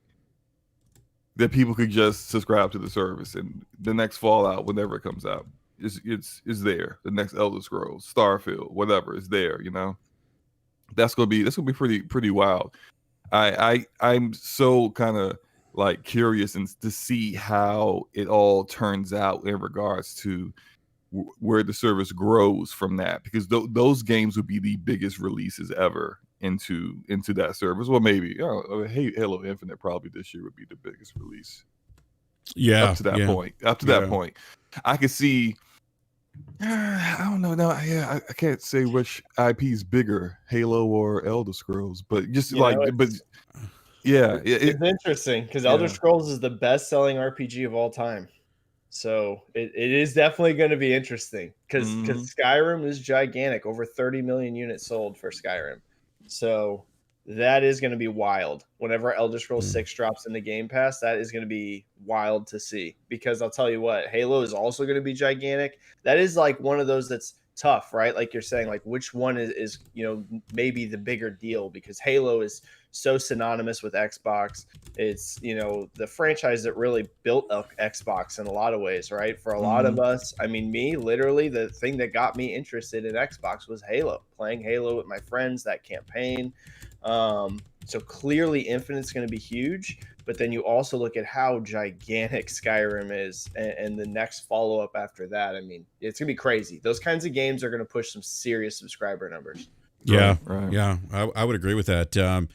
That people could just subscribe to the service, and the next Fallout, whenever it comes out, is there. The next Elder Scrolls, Starfield, whatever is there. That's gonna be pretty wild. I'm so kind of like curious to see how it all turns out in regards to where the service grows from that, because those games would be the biggest releases ever into that service. Well, maybe Halo Infinite probably this year would be the biggest release. Yeah, up to that point. Up to that point, I could see. I don't know. No, I can't say which IP is bigger, Halo or Elder Scrolls, but just it's interesting because Elder Scrolls is the best-selling RPG of all time. So it is definitely going to be interesting because Skyrim is gigantic, over 30 million units sold for Skyrim. So that is going to be wild. Whenever Elder Scrolls 6 drops into Game Pass, that is going to be wild to see, because I'll tell you what, Halo is also going to be gigantic. That is like one of those that's tough, right? Like you're saying, like which one is maybe the bigger deal, because Halo is so synonymous with Xbox. It's the franchise that really built up Xbox in a lot of ways, right? For a lot of us, I mean, me, literally the thing that got me interested in Xbox was Halo, playing Halo with my friends, that campaign. So clearly Infinite's going to be huge, but then you also look at how gigantic Skyrim is, and the next follow-up after that. I mean, it's going to be crazy. Those kinds of games are going to push some serious subscriber numbers. Yeah, right. Yeah, I would agree with that. And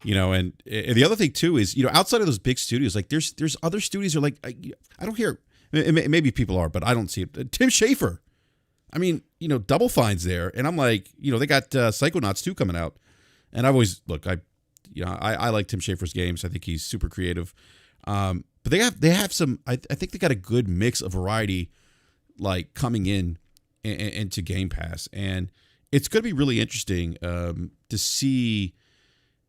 the other thing too is, outside of those big studios, like there's other studios are like, I don't hear, maybe people are, but I don't see it. Tim Schafer. I mean, Double Fine's there, and I'm like, they got Psychonauts 2 coming out, and I've always I like Tim Schafer's games. I think he's super creative. But they have some. I think they got a good mix of variety, like coming into Game Pass, and it's going to be really interesting to see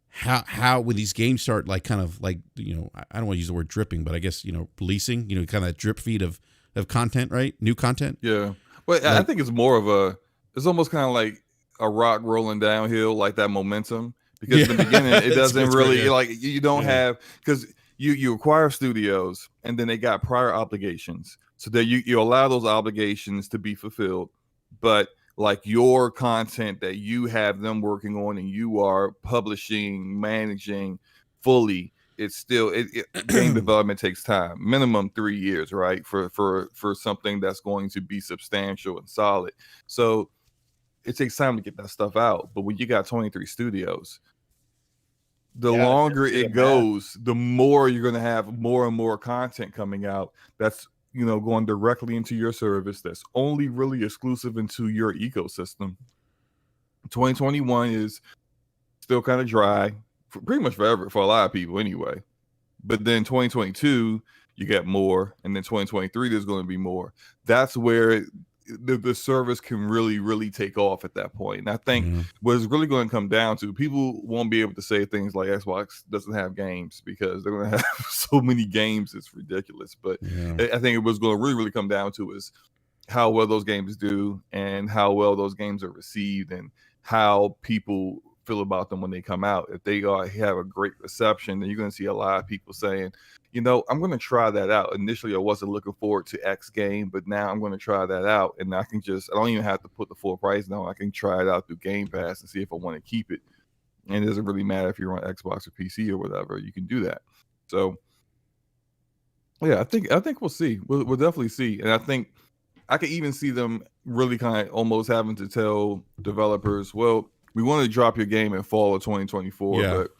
how when these games start, like kind of like I don't want to use the word dripping, but I guess releasing kind of that drip feed of content, right? New content. Yeah. Well, I think it's more of it's almost kind of like a rock rolling downhill, like that momentum. Because in the beginning, it doesn't really like you don't have, because you acquire studios and then they got prior obligations, so that you allow those obligations to be fulfilled, but like your content that you have them working on and you are publishing, managing fully, it's still game development takes time, minimum 3 years, right? For something that's going to be substantial and solid. So it takes time to get that stuff out. But when you got 23 studios, the longer it goes, the more you're going to have more and more content coming out that's going directly into your service, that's only really exclusive into your ecosystem. 2021 is still kind of dry, pretty much forever for a lot of people anyway. But then 2022, you get more, and then 2023, there's going to be more. That's where the service can really, really take off at that point. And I think what it's really going to come down to, people won't be able to say things like Xbox doesn't have games because they're going to have so many games. It's ridiculous. But I think it was going to really, really come down to is how well those games do and how well those games are received and how people feel about them when they come out. If they have a great reception, then you're going to see a lot of people saying, I'm going to try that out. Initially, I wasn't looking forward to X game, but now I'm going to try that out. And I don't even have to put the full price down. I can try it out through Game Pass and see if I want to keep it. And it doesn't really matter if you're on Xbox or PC or whatever, you can do that. So yeah, I think we'll see. We'll definitely see. And I think I could even see them really kind of almost having to tell developers, well, we want to drop your game in fall of 2024, but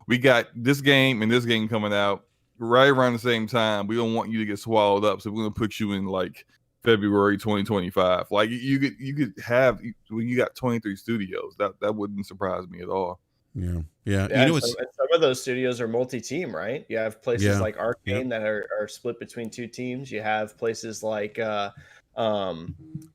we got this game and this game coming out right around the same time. We don't want you to get swallowed up, so we're going to put you in like February 2025. Like you could have, when you got 23 studios, that wouldn't surprise me at all. Yeah. And some of those studios are multi-team, right? You have places like Arcane that are split between two teams. You have places like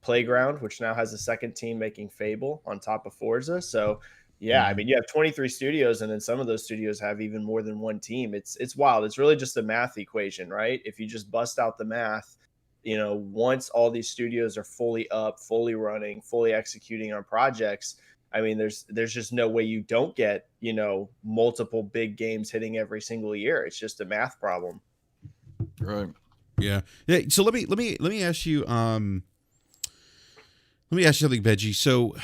Playground, which now has a second team making Fable on top of Forza. So yeah, I mean, you have 23 studios, and then some of those studios have even more than one team. It's wild. It's really just a math equation, right? If you just bust out the math, once all these studios are fully up, fully running, fully executing on projects, I mean, there's just no way you don't get, multiple big games hitting every single year. It's just a math problem. Right. Yeah. So let me ask you, something, Benji. So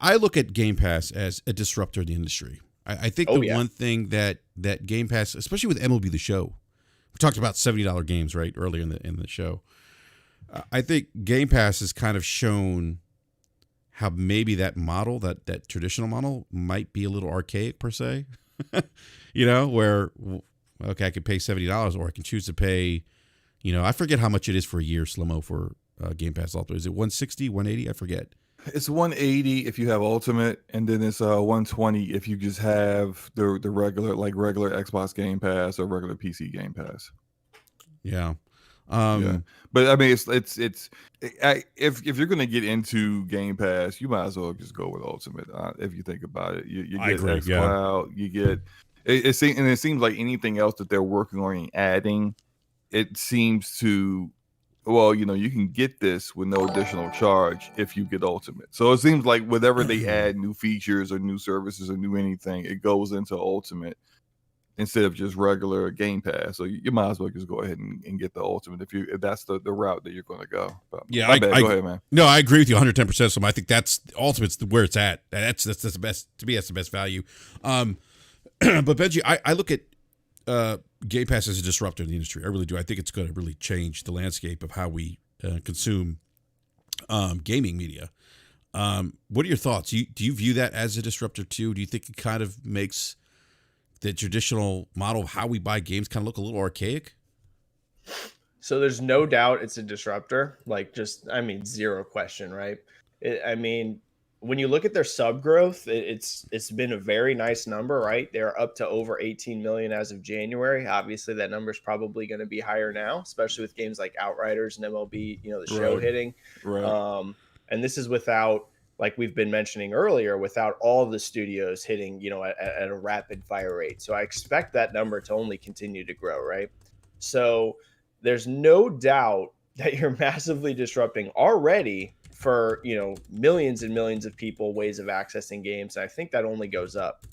I look at Game Pass as a disruptor in the industry. I think one thing that Game Pass, especially with MLB The Show, we talked about $70 games right earlier in the show. I think Game Pass has kind of shown how maybe that model, that traditional model, might be a little archaic per se. Where okay, I could pay $70 or I can choose to pay, I forget how much it is for a year, Slow-Mo, for Game Pass Ultimate. Is it 160, 180? I forget. It's 180 if you have Ultimate, and then it's 120 if you just have the regular Xbox Game Pass or regular PC Game Pass. Yeah. But I mean, if you're going to get into Game Pass, you might as well just go with Ultimate. If you think about it, you get XCloud, you get it seems like anything else that they're working on and adding, it seems to, well, you can get this with no additional charge if you get Ultimate. So it seems like whatever they add, new features or new services or new anything, it goes into Ultimate instead of just regular Game Pass. So you might as well just go ahead and get the Ultimate if that's the route that you're going to go. But yeah, go ahead, man. No, I agree with you 110%. So I think that's Ultimate's where it's at. That's the best, to me. That's the best value. But Benji, I look at Game Pass as a disruptor in the industry. I really do. I think it's going to really change the landscape of how we consume gaming media. What are your thoughts? Do you view that as a disruptor too? Do you think it kind of makes the traditional model of how we buy games kind of look a little archaic? So there's no doubt it's a disruptor. Zero question, right? When you look at their sub growth, it's been a very nice number, right? They're up to over 18 million as of January. Obviously, that number is probably going to be higher now, especially with games like Outriders and MLB, the show hitting. Right. And this is without, like we've been mentioning earlier, without all the studios hitting, at a rapid fire rate. So I expect that number to only continue to grow, right? So there's no doubt that you're massively disrupting already for, millions and millions of people ways of accessing games. And I think that only goes up.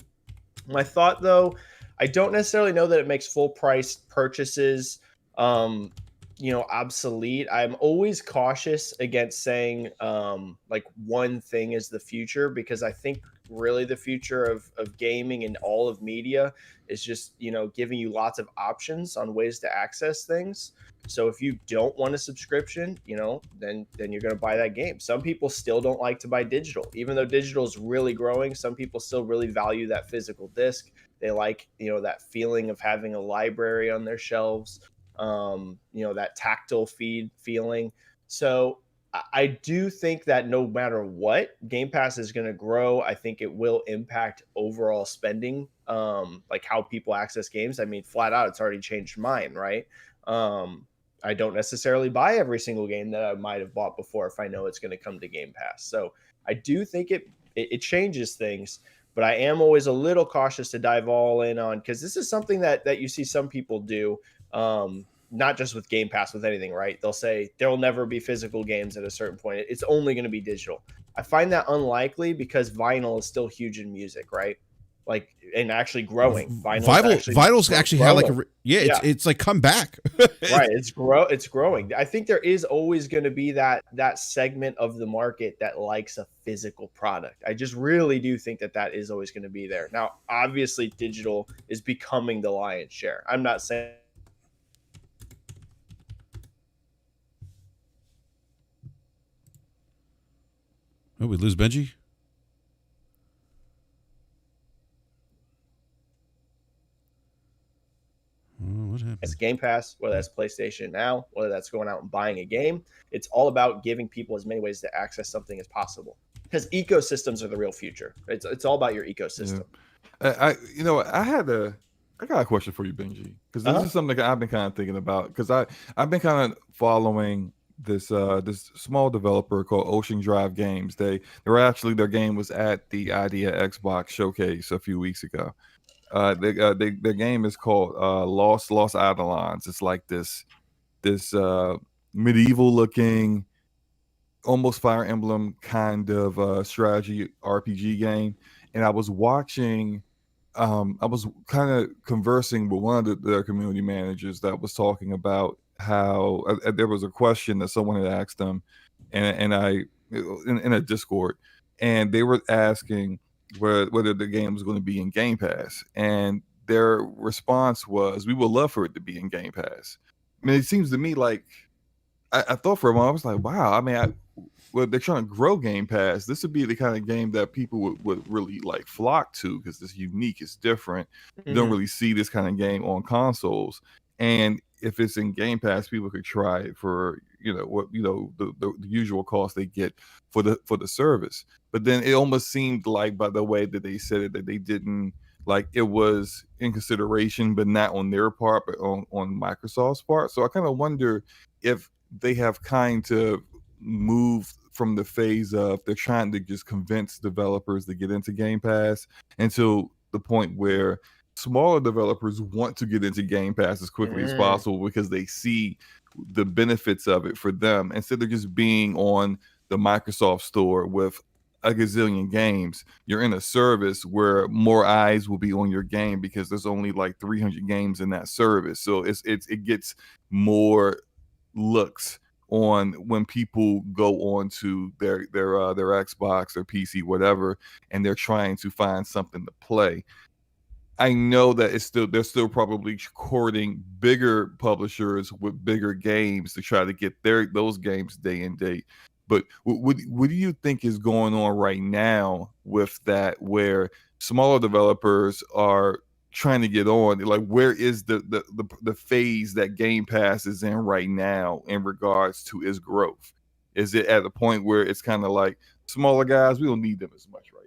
My thought, though, I don't necessarily know that it makes full price purchases obsolete. I'm always cautious against saying one thing is the future, because I think really the future of gaming and all of media is just, giving you lots of options on ways to access things. So if you don't want a subscription, then you're going to buy that game. Some people still don't like to buy digital, even though digital is really growing. Some people still really value that physical disc. They like, that feeling of having a library on their shelves. That tactile feeling. So I do think that no matter what, Game Pass is going to grow. I think it will impact overall spending, like how people access games. I mean, flat out, it's already changed mine, right? I don't necessarily buy every single game that I might have bought before if I know it's going to come to Game Pass. So I do think it changes things, but I am always a little cautious to dive all in on, because this is something that you see some people do. not just with Game Pass, with anything, right? They'll say there will never be physical games at a certain point. It's only going to be digital. I find that unlikely because vinyl is still huge in music, right? Like, and actually growing. Vinyl's actually had like it's like come back. Right. It's growing. I think there is always going to be that segment of the market that likes a physical product. I just really do think that is always going to be there. Now, obviously, digital is becoming the lion's share. I'm not saying. Oh, we lose Benji? Oh, what happened? It's Game Pass, whether that's PlayStation Now, whether that's going out and buying a game. It's all about giving people as many ways to access something as possible. Because ecosystems are the real future. It's all about your ecosystem. Yeah. I got a question for you, Benji, because this is something that I've been kind of thinking about. Because I've been kind of following this small developer called Ocean Drive Games. Their game was at the Idea Xbox showcase a few weeks ago. Their game is called Lost Eidolons. It's like this medieval looking, almost Fire Emblem kind of strategy RPG game. And I was watching. I was kind of conversing with one of their community managers that was talking about how there was a question that someone had asked them, and I in a Discord, and they were asking whether the game was going to be in Game Pass, and their response was, "We would love for it to be in Game Pass." I mean, it seems to me like I thought for a moment, I was like, "Wow!" I mean, they're trying to grow Game Pass. This would be the kind of game that people would really like flock to because it's unique, it's different. You don't really see this kind of game on consoles, and if it's in Game Pass, people could try it for the usual cost they get for the service. But then it almost seemed like, by the way that they said it, that they didn't like it was in consideration, but not on their part, but on Microsoft's part. So I kind of wonder if they have kind of moved from the phase of they're trying to just convince developers to get into Game Pass until the point where smaller developers want to get into Game Pass as quickly as possible because they see the benefits of it for them, instead of just being on the Microsoft store with a gazillion games. You're in a service where more eyes will be on your game because there's only like 300 games in that service, so it gets more looks on when people go on to their Xbox or PC, whatever, and they're trying to find something to play. I know that they're still probably courting bigger publishers with bigger games to try to get those games day and date. But what do you think is going on right now with that, where smaller developers are trying to get on? Like, where is the phase that Game Pass is in right now in regards to its growth? Is it at a point where it's kind of like smaller guys, we don't need them as much right now?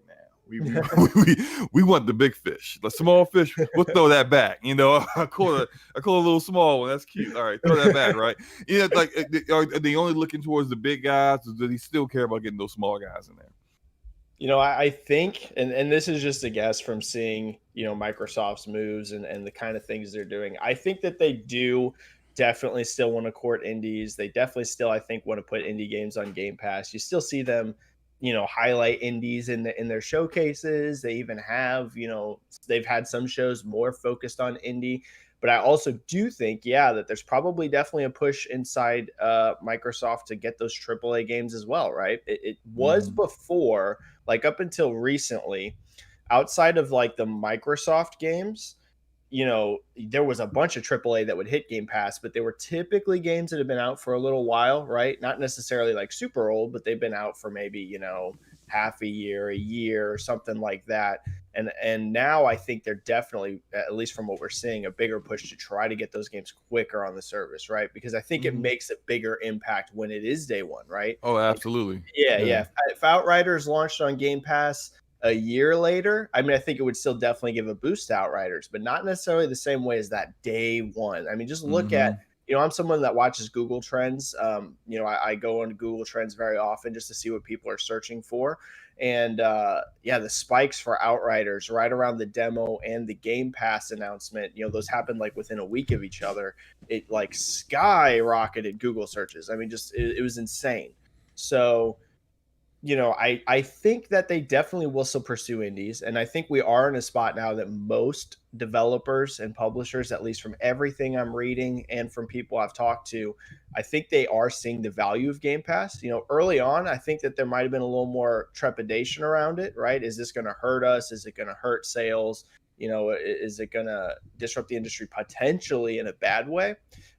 We want the big fish. The small fish, we'll throw that back. I call a little small one. That's cute. All right, throw that back, right? Like, are they only looking towards the big guys, or do they still care about getting those small guys in there? I think, and this is just a guess from seeing, Microsoft's moves and the kind of things they're doing. I think that they do definitely still want to court indies. They definitely still, I think, want to put indie games on Game Pass. You still see them, highlight indies in their showcases. They even have, they've had some shows more focused on indie. But I also do think, that there's probably definitely a push inside Microsoft to get those AAA games as well, right? It was before, like up until recently, outside of like the Microsoft games, there was a bunch of AAA that would hit Game Pass, but they were typically games that have been out for a little while, right? Not necessarily like super old, but they've been out for maybe, half a year, or something like that. And now I think they're definitely, at least from what we're seeing, a bigger push to try to get those games quicker on the service, right? Because I think it makes a bigger impact when it is day one, right? Oh, absolutely. Yeah. If Outriders launched on Game Pass a year later, I mean, I think it would still definitely give a boost to Outriders, but not necessarily the same way as that day one. I mean, just look at, I'm someone that watches Google Trends. I go on Google Trends very often just to see what people are searching for. And the spikes for Outriders right around the demo and the Game Pass announcement, those happened like within a week of each other. It like skyrocketed Google searches. I mean, just it was insane. So, I think that they definitely will still pursue indies. And I think we are in a spot now that most developers and publishers, at least from everything I'm reading and from people I've talked to, I think they are seeing the value of Game Pass. Early on, I think that there might have been a little more trepidation around it, right? Is this going to hurt us? Is it going to hurt sales? Is it going to disrupt the industry potentially in a bad way?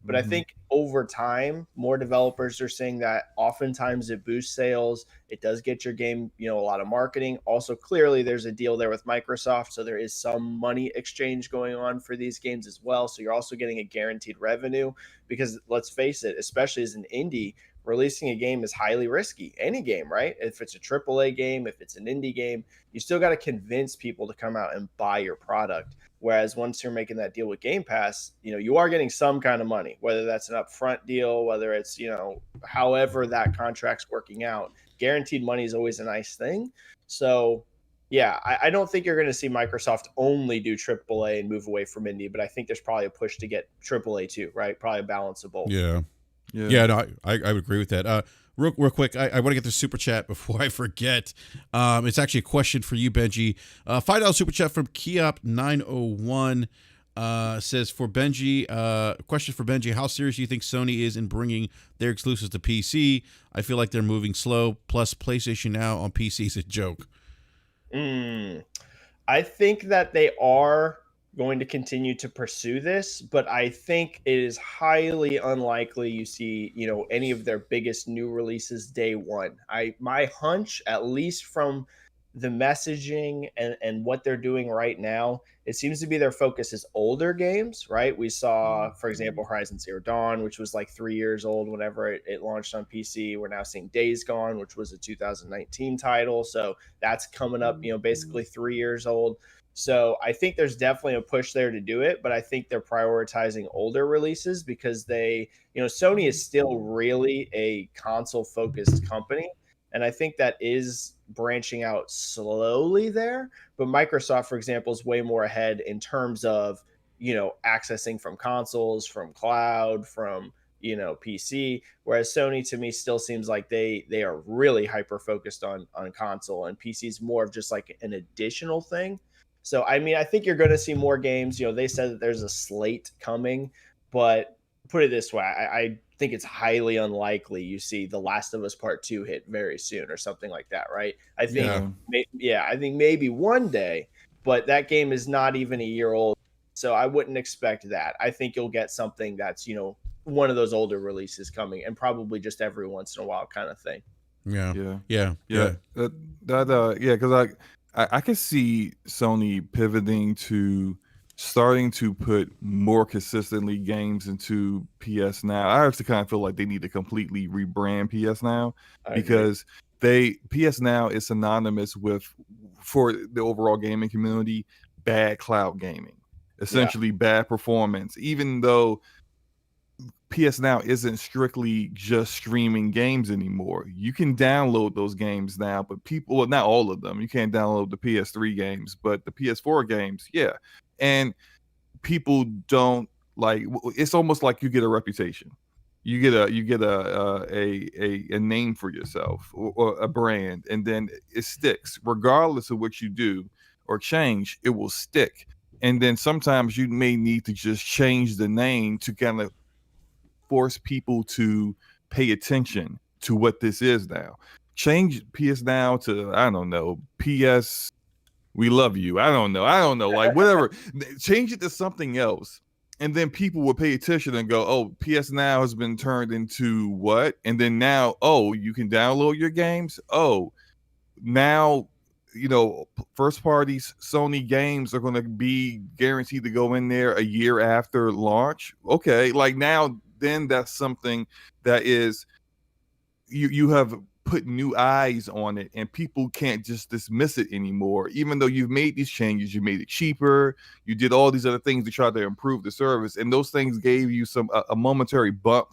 But I think over time, more developers are saying that oftentimes it boosts sales. It does get your game, a lot of marketing. Also, clearly, there's a deal there with Microsoft. So there is some money exchange going on for these games as well. So you're also getting a guaranteed revenue because let's face it, especially as an indie, releasing a game is highly risky. Any game, right? If it's a AAA game, if it's an indie game, you still got to convince people to come out and buy your product. Whereas once you're making that deal with Game Pass, you are getting some kind of money, whether that's an upfront deal, whether it's, however that contract's working out. Guaranteed money is always a nice thing. So, yeah, I don't think you're going to see Microsoft only do AAA and move away from indie, but I think there's probably a push to get AAA too, right? Probably a balance of both. Yeah, no, I would agree with that. Real quick, I want to get the super chat before I forget. It's actually a question for you, Benji. $5 super chat from Kiop901 says for Benji, question for Benji: how serious do you think Sony is in bringing their exclusives to PC? I feel like they're moving slow. Plus, PlayStation Now on PC is a joke. I think that they are going to continue to pursue this, but I think it is highly unlikely you see, any of their biggest new releases day one. My hunch, at least from the messaging and what they're doing right now, it seems to be their focus is older games, right? We saw, for example, Horizon Zero Dawn, which was like 3 years old whenever it launched on PC. We're now seeing Days Gone, which was a 2019 title. So that's coming up, basically 3 years old. So I think there's definitely a push there to do it, but I think they're prioritizing older releases because Sony is still really a console focused company. And I think that is branching out slowly there. But Microsoft, for example, is way more ahead in terms of, accessing from consoles, from cloud, from, PC. Whereas Sony to me still seems like they are really hyper focused on console, and PC is more of just like an additional thing. So, I mean, I think you're going to see more games. They said that there's a slate coming, but put it this way, I think it's highly unlikely you see The Last of Us Part 2 hit very soon or something like that, right? I think, I think maybe one day, but that game is not even a year old. So I wouldn't expect that. I think you'll get something that's, one of those older releases coming, and probably just every once in a while kind of thing. Because I can see Sony pivoting to starting to put more consistently games into PS Now. I actually kind of feel like they need to completely rebrand PS Now because PS Now is synonymous with, for the overall gaming community, bad cloud gaming, essentially bad performance, even though PS Now isn't strictly just streaming games anymore. You can download those games now, but well, not all of them. You can't download the PS3 games, but the PS4 games, yeah. And people don't like. It's almost like you get a reputation. You get a name for yourself or a brand, and then it sticks. Regardless of what you do or change, it will stick. And then sometimes you may need to just change the name to kind of force people to pay attention to what this is now. Change PS Now to, I don't know, PS We Love You. I don't know. Like whatever. Change it to something else. And then people will pay attention and go, oh, PS Now has been turned into what? And then now, oh, you can download your games. Oh, now, first parties, Sony games are going to be guaranteed to go in there a year after launch. Okay. Like now, then that's something that is, you have put new eyes on it, and people can't just dismiss it anymore. Even though you've made these changes, you made it cheaper, you did all these other things to try to improve the service, and those things gave you a momentary bump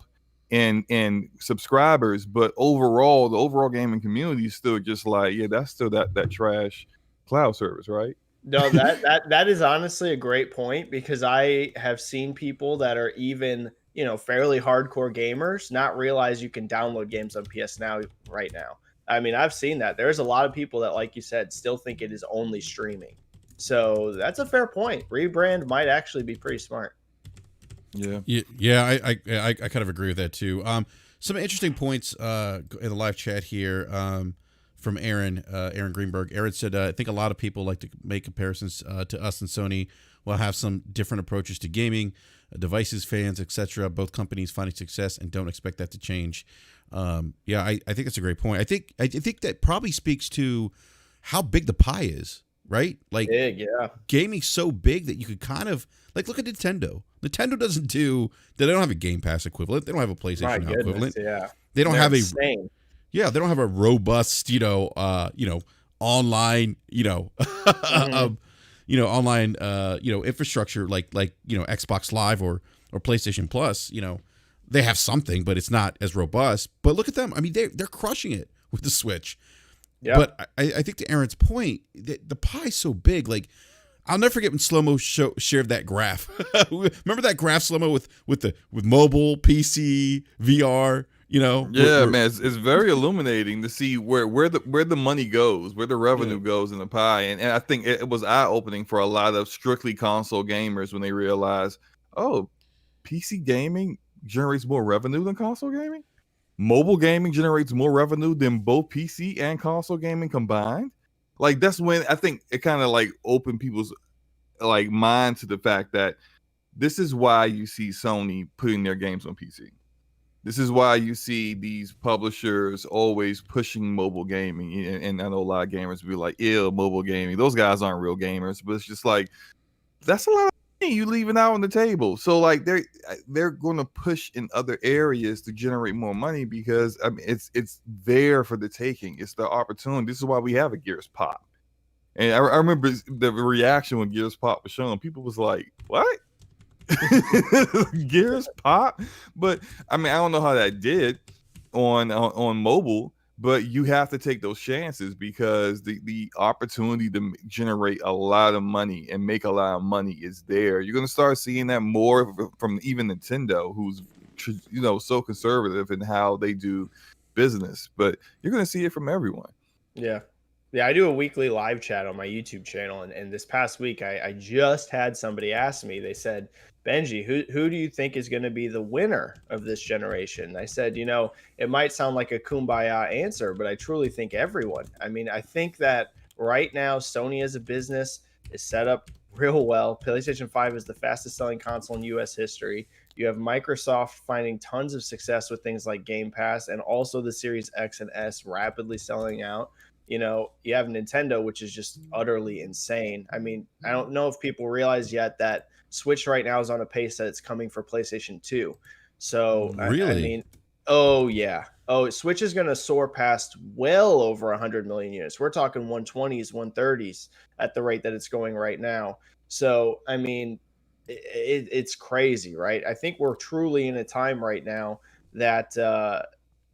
in subscribers. But overall, the overall gaming community is still just like, yeah, that's still that trash cloud service, right? No, that is honestly a great point, because I have seen people that are even, fairly hardcore gamers not realize you can download games on PS Now right now. I mean, I've seen that. There's a lot of people that, like you said, still think it is only streaming. So that's a fair point. Rebrand might actually be pretty smart. Yeah. I kind of agree with that too. Some interesting points in the live chat here from Aaron Greenberg. Aaron said, I think a lot of people like to make comparisons to us and Sony. We'll have some different approaches to gaming, devices, fans, etc. Both companies finding success and don't expect that to change. I think that's a great point. I think that probably speaks to how big the pie is, right? Like, big, yeah. Gaming's so big that you could kind of look at Nintendo. Nintendo they don't have a Game Pass equivalent. They don't have a PlayStation Now equivalent. Yeah. They don't have insane. they don't have a robust, online, online, infrastructure like Xbox Live or PlayStation Plus. They have something, but it's not as robust. But look at them. I mean, they're crushing it with the Switch. Yeah. But I think to Aaron's point, the pie's so big. Like, I'll never forget when Slow-Mo shared that graph. Remember that graph, Slow-Mo, with mobile, PC, VR. Yeah, man, it's very illuminating to see where the money goes, where the revenue goes in the pie, and I think it was eye opening for a lot of strictly console gamers when they realized, oh, PC gaming generates more revenue than console gaming. Mobile gaming generates more revenue than both PC and console gaming combined. Like, that's when I think it kind of opened people's mind to the fact that this is why you see Sony putting their games on PC. This is why you see these publishers always pushing mobile gaming. And I know a lot of gamers be like, ew, mobile gaming. Those guys aren't real gamers. But it's just like, that's a lot of money you leaving out on the table. So they're going to push in other areas to generate more money, because I mean it's there for the taking. It's the opportunity. This is why we have a Gears Pop. And I remember the reaction when Gears Pop was shown. People was like, what? Gears Pop? But I mean, I don't know how that did on mobile, but you have to take those chances, because the opportunity to generate a lot of money and make a lot of money is there. You're going to start seeing that more from even Nintendo, who's so conservative in how they do business, but you're going to see it from everyone. Yeah, I do a weekly live chat on my YouTube channel, and this past week I just had somebody ask me. They said, Benji, who do you think is going to be the winner of this generation? I said, it might sound like a kumbaya answer, but I truly think everyone. I mean, I think that right now Sony as a business is set up real well. PlayStation 5 is the fastest selling console in US history. You have Microsoft finding tons of success with things like Game Pass, and also the Series X and S rapidly selling out. You have Nintendo, which is just utterly insane. I mean, I don't know if people realize yet that Switch right now is on a pace that it's coming for PlayStation 2. So, really? I mean, oh, yeah. Oh, Switch is going to soar past well over 100 million units. We're talking 120s, 130s at the rate that it's going right now. So, I mean, it's crazy, right? I think we're truly in a time right now that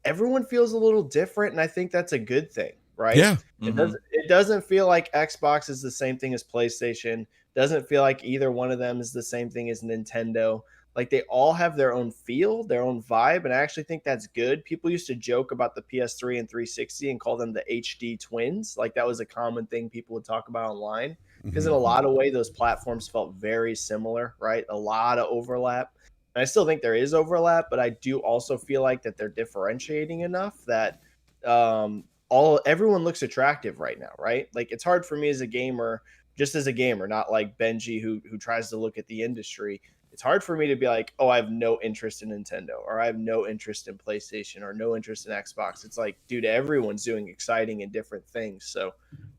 everyone feels a little different, and I think that's a good thing, right? Yeah. It doesn't feel like Xbox is the same thing as PlayStation. Doesn't feel like either one of them is the same thing as Nintendo. Like, they all have their own feel, their own vibe, and I actually think that's good. People used to joke about the PS3 and 360 and call them the HD twins. Like, that was a common thing people would talk about online, because in a lot of ways those platforms felt very similar, right? A lot of overlap. And I still think there is overlap, but I do also feel like that they're differentiating enough that everyone looks attractive right now, right? Like, it's hard for me as a gamer, just as a gamer, not like Benji who tries to look at the industry. It's hard for me to be like, oh, I have no interest in Nintendo, or I have no interest in PlayStation, or no interest in Xbox. It's like, dude, everyone's doing exciting and different things. So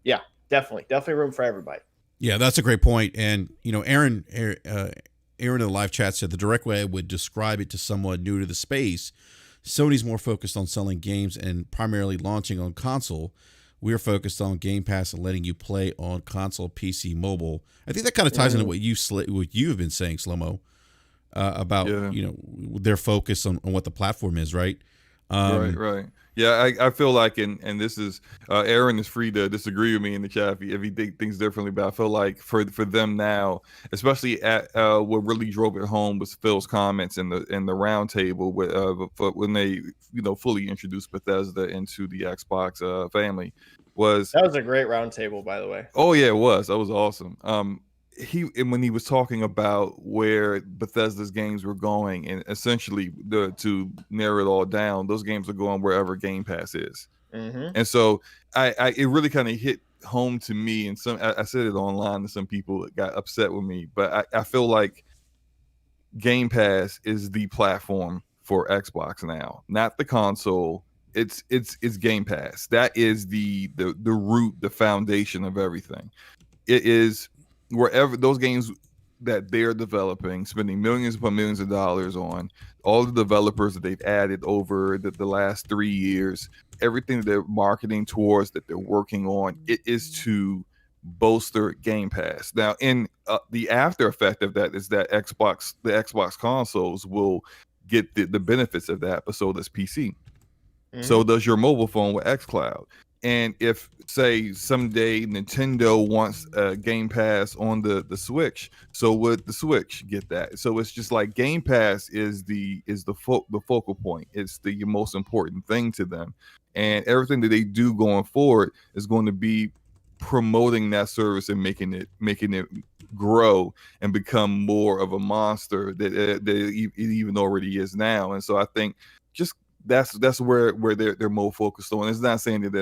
yeah, definitely room for everybody. Yeah, that's a great point. And, Aaron in the live chat said the direct way I would describe it to someone new to the space, Sony's more focused on selling games and primarily launching on console. We're focused on Game Pass and letting you play on console, PC, mobile. I think that kind of ties into what you have been saying, Slow-Mo, about their focus on what the platform is, right? Right. Yeah, I feel like, and this is Aaron is free to disagree with me in the chat if he thinks differently, but I feel like for them now, especially at what really drove it home was Phil's comments in the round table when they fully introduced Bethesda into the Xbox family. That was a great round table, by the way. Oh yeah, it was. That was awesome. When he was talking about where Bethesda's games were going, and essentially to narrow it all down, those games are going wherever Game Pass is. And so it really kind of hit home to me, and I said it online and some people got upset with me, but I feel like Game Pass is the platform for Xbox now, not the console. It's Game Pass. That is the root, the foundation of everything. It is wherever those games that they're developing, spending millions upon millions of dollars on, all the developers that they've added over the last 3 years, everything that they're marketing towards, that they're working on, it is to bolster Game Pass. Now, in the after effect of that is that the Xbox consoles will get the benefits of that, but so does PC. So does your mobile phone with XCloud. And if, say, someday Nintendo wants a Game Pass on the Switch, so would the Switch get that? So it's just like Game Pass is the focal point. It's the most important thing to them, and everything that they do going forward is going to be promoting that service and making it grow and become more of a monster that it even already is now. And so I think just that's where they're more focused on. It's not saying that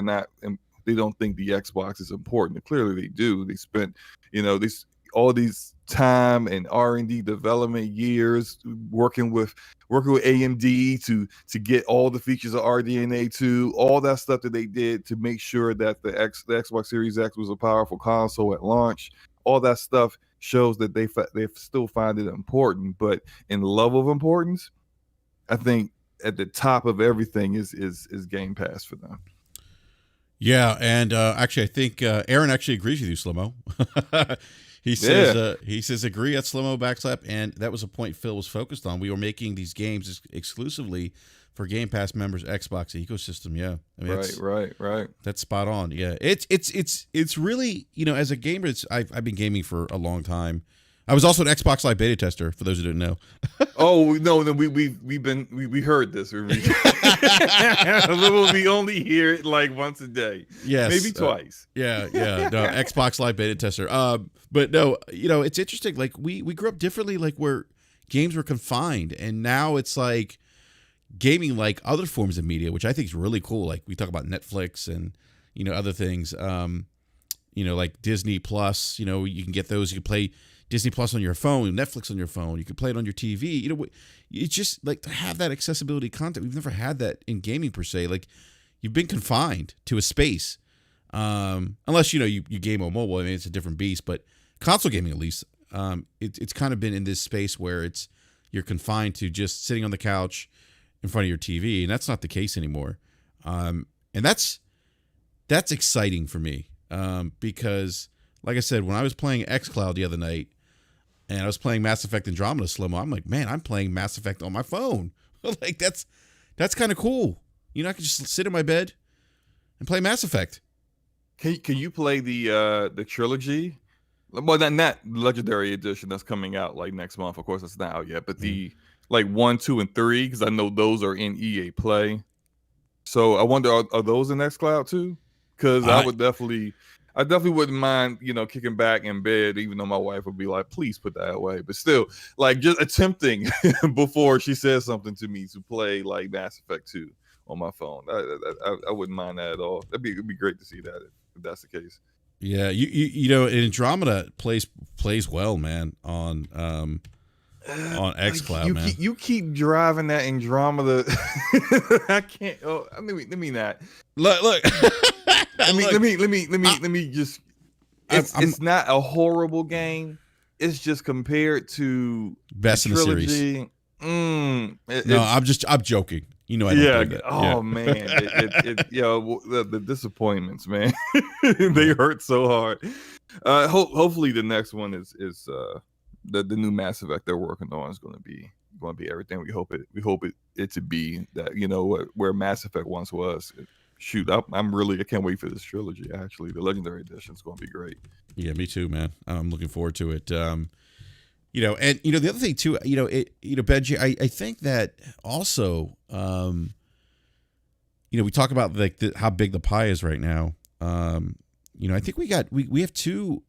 they don't think the Xbox is important. Clearly they do. They spent all these time and R&D development years working with AMD to get all the features of RDNA 2, all that stuff that they did to make sure that the Xbox Series X was a powerful console at launch. All that stuff shows that they still find it important, but in level of importance, I think at the top of everything is Game Pass for them. Yeah, and actually, I think Aaron actually agrees with you, Slow-Mo. He says agree at Slow-Mo backslap, and that was a point Phil was focused on. We were making these games exclusively for Game Pass members, Xbox ecosystem. Yeah, I mean, right. That's spot on. Yeah, it's really, as a gamer, I've been gaming for a long time. I was also an Xbox Live beta tester, for those who didn't know. Oh no, we heard this. We only hear it like once a day. Yes, maybe twice. No, Xbox Live beta tester. But no, it's interesting. Like we grew up differently, like where games were confined, and now it's like gaming like other forms of media, which I think is really cool. Like we talk about Netflix and other things. Like Disney Plus. You can get those. You can play Disney Plus on your phone, Netflix on your phone. You can play it on your TV. It's just like to have that accessibility content. We've never had that in gaming per se. Like you've been confined to a space, unless you game on mobile. I mean, it's a different beast. But console gaming, at least, it's kind of been in this space where you're confined to just sitting on the couch in front of your TV, and that's not the case anymore. And that's exciting for me because, like I said, when I was playing XCloud the other night, and I was playing Mass Effect Andromeda Slow-Mo, I'm like, man, I'm playing Mass Effect on my phone. Like that's kind of cool. I can just sit in my bed and play Mass Effect. Can you play the trilogy? Well, not Legendary Edition that's coming out like next month. Of course, that's not out yet. But the like 1, 2, and 3, because I know those are in EA Play. So I wonder, are those in XCloud too? Because I definitely wouldn't mind, kicking back in bed, even though my wife would be like, please put that away. But still, like just attempting before she says something to me to play like Mass Effect 2 on my phone. I wouldn't mind that at all. It'd be great to see that if that's the case. Yeah, Andromeda plays well, man, on XCloud, man. You keep driving that Andromeda. I can't. Oh, let me not. Look. Let me just. It's not a horrible game. It's just compared to best in the series. I'm I'm joking. You know I don't believe that. Oh man, the disappointments, man, they hurt so hard. Hopefully the next one is the new Mass Effect they're working on is going to be everything we hope it to be. That where Mass Effect once was. Shoot, I can't wait for this trilogy. Actually, the Legendary Edition is going to be great. Yeah, me too, man. I'm looking forward to it. And the other thing too, Benji, I think that also, we talk about like how big the pie is right now. I think we have two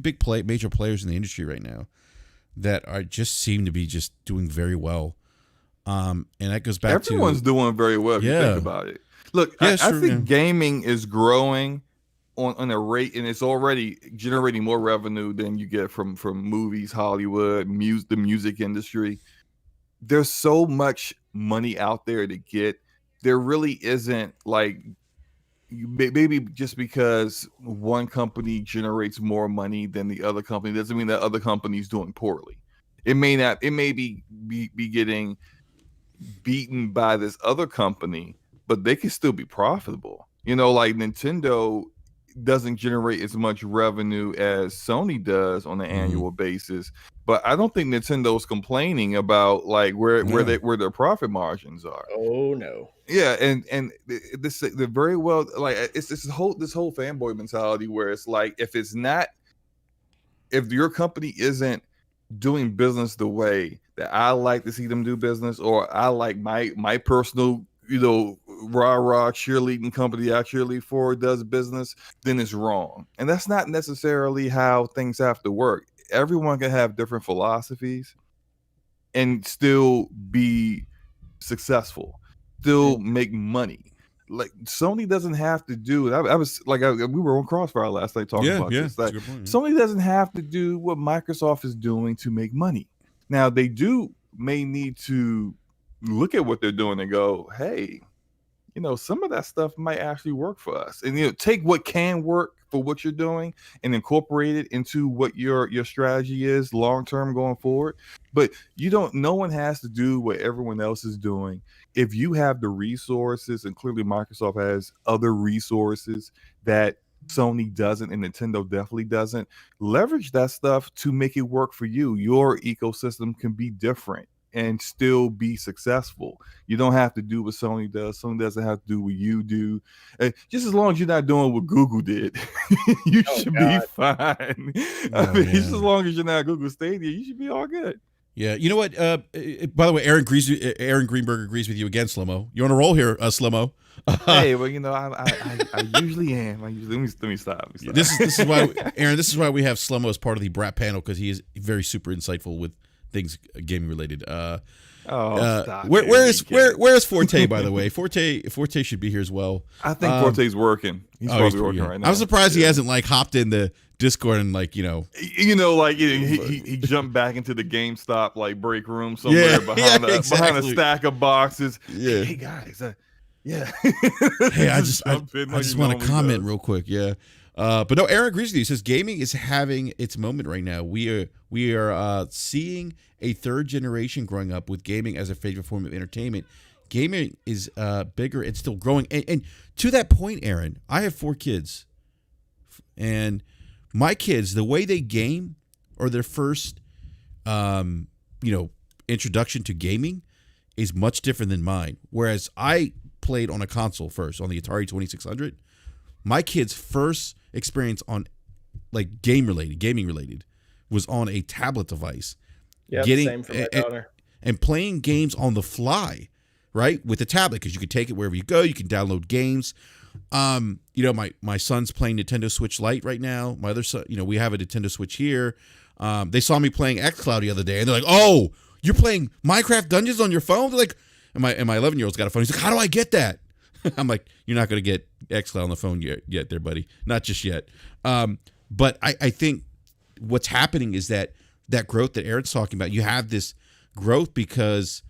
big major players in the industry right now that seem to be just doing very well. And that goes back to everyone's doing very well if you think about it. Look, I think gaming is growing on a rate, and it's already generating more revenue than you get from movies, Hollywood, the music industry. There's so much money out there to get. There really isn't like maybe just because one company generates more money than the other company doesn't mean that other company's doing poorly. It may be getting beaten by this other company, but they can still be profitable. Like Nintendo doesn't generate as much revenue as Sony does on an annual basis, but I don't think Nintendo's complaining about like where their profit margins are. Oh no. Yeah, and they're very well, like it's this whole fanboy mentality where it's like if your company isn't doing business the way that I like to see them do business, or I like my personal, rah cheerleading company I cheerlead for does business, then it's wrong. And that's not necessarily how things have to work. Everyone can have different philosophies and still be successful, still make money. Like Sony doesn't have to do. I was like, we were on Crossfire last night talking about this. Like, Sony doesn't have to do what Microsoft is doing to make money. Now they may need to look at what they're doing and go, hey, some of that stuff might actually work for us, and take what can work for what you're doing and incorporate it into what your strategy is long term going forward. But no one has to do what everyone else is doing. If you have the resources, and clearly Microsoft has other resources that Sony doesn't and Nintendo definitely doesn't, leverage that stuff to make it work for you. Your ecosystem can be different and still be successful. You don't have to do what Sony does. Sony doesn't have to do what you do. Just as long as you're not doing what Google did, you should be fine. Just as long as you're not Google Stadia, you should be all good. Yeah, you know what? By the way, Aaron Greenberg agrees with you again, Slow-Mo. You're on a roll here, Slow-Mo. Hey, well, I usually am. Let me stop. This is why, Aaron. This is why we have Slow-Mo as part of the BRAP panel, because he is very super insightful with things gaming related. Stop. Where is Forte, by the way? Forte should be here as well. I think Forte's working. He's probably working right now. I'm surprised he hasn't like hopped in the Discord and like he jumped back into the GameStop like break room somewhere behind a stack of boxes. Yeah. Hey guys, Hey, I just want to comment real quick. Yeah. But no, Aaron agrees with you. He says gaming is having its moment right now. We are seeing a third generation growing up with gaming as a favorite form of entertainment. Gaming is bigger and still growing. And to that point, Aaron, I have 4 kids, and my kids, the way they game or their first, introduction to gaming is much different than mine. Whereas I played on a console first, on the Atari 2600. My kids' first experience on like gaming related was on a tablet device. Yeah, same for my daughter. And playing games on the fly, right, with the tablet, because you can take it wherever you go. You can download games. My son's playing Nintendo Switch Lite right now. My other son, we have a Nintendo Switch here. They saw me playing XCloud the other day, and they're like, "Oh, you're playing Minecraft Dungeons on your phone?" They're like, and my 11-year-old's got a phone. He's like, "How do I get that?" I'm like, "You're not going to get XCloud on the phone yet there, buddy. Not just yet." But I think what's happening is that growth that Aaron's talking about, you have this growth because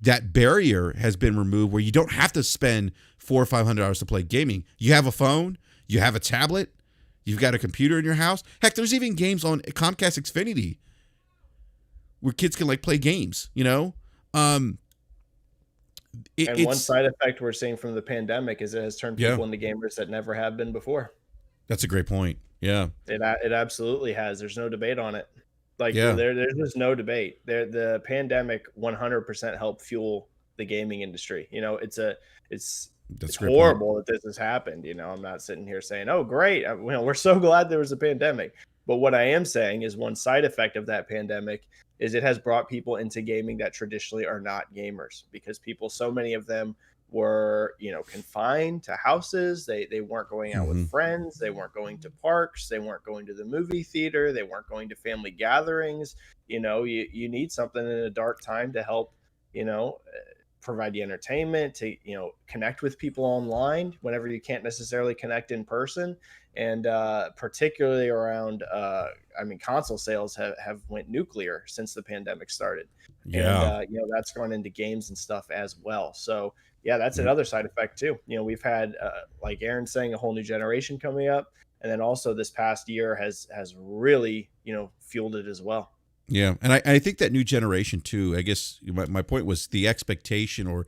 that barrier has been removed where you don't have to spend $400 or $500 to play gaming. You have a phone, you have a tablet, you've got a computer in your house. Heck, there's even games on Comcast Xfinity where kids can like play games, Um, And one it's side effect we're seeing from the pandemic is it has turned yeah, people into gamers that never have been before. that's a great point. Yeah, It absolutely has. There's no debate on it. Like yeah, there's just no debate. The pandemic 100% helped fuel the gaming industry. It's that's it's a great point. horrible that this has happened. I'm not sitting here saying, "Oh, great." We're so glad there was a pandemic. But what I am saying is one side effect of that pandemic is it has brought people into gaming that traditionally are not gamers because so many of them were confined to houses. They weren't going out with Hmm. friends, they weren't going to parks, they weren't going to the movie theater, they weren't going to family gatherings. You need something in a dark time to help provide the entertainment, to connect with people online whenever you can't necessarily connect in person. And particularly around console sales have went nuclear since the pandemic started. And Yeah. that's gone into games and stuff as well. So yeah, that's Yep. another side effect too. We've had like Aaron saying, a whole new generation coming up, and then also this past year has really fueled it as well. Yeah, and I think that new generation too. I guess my point was the expectation or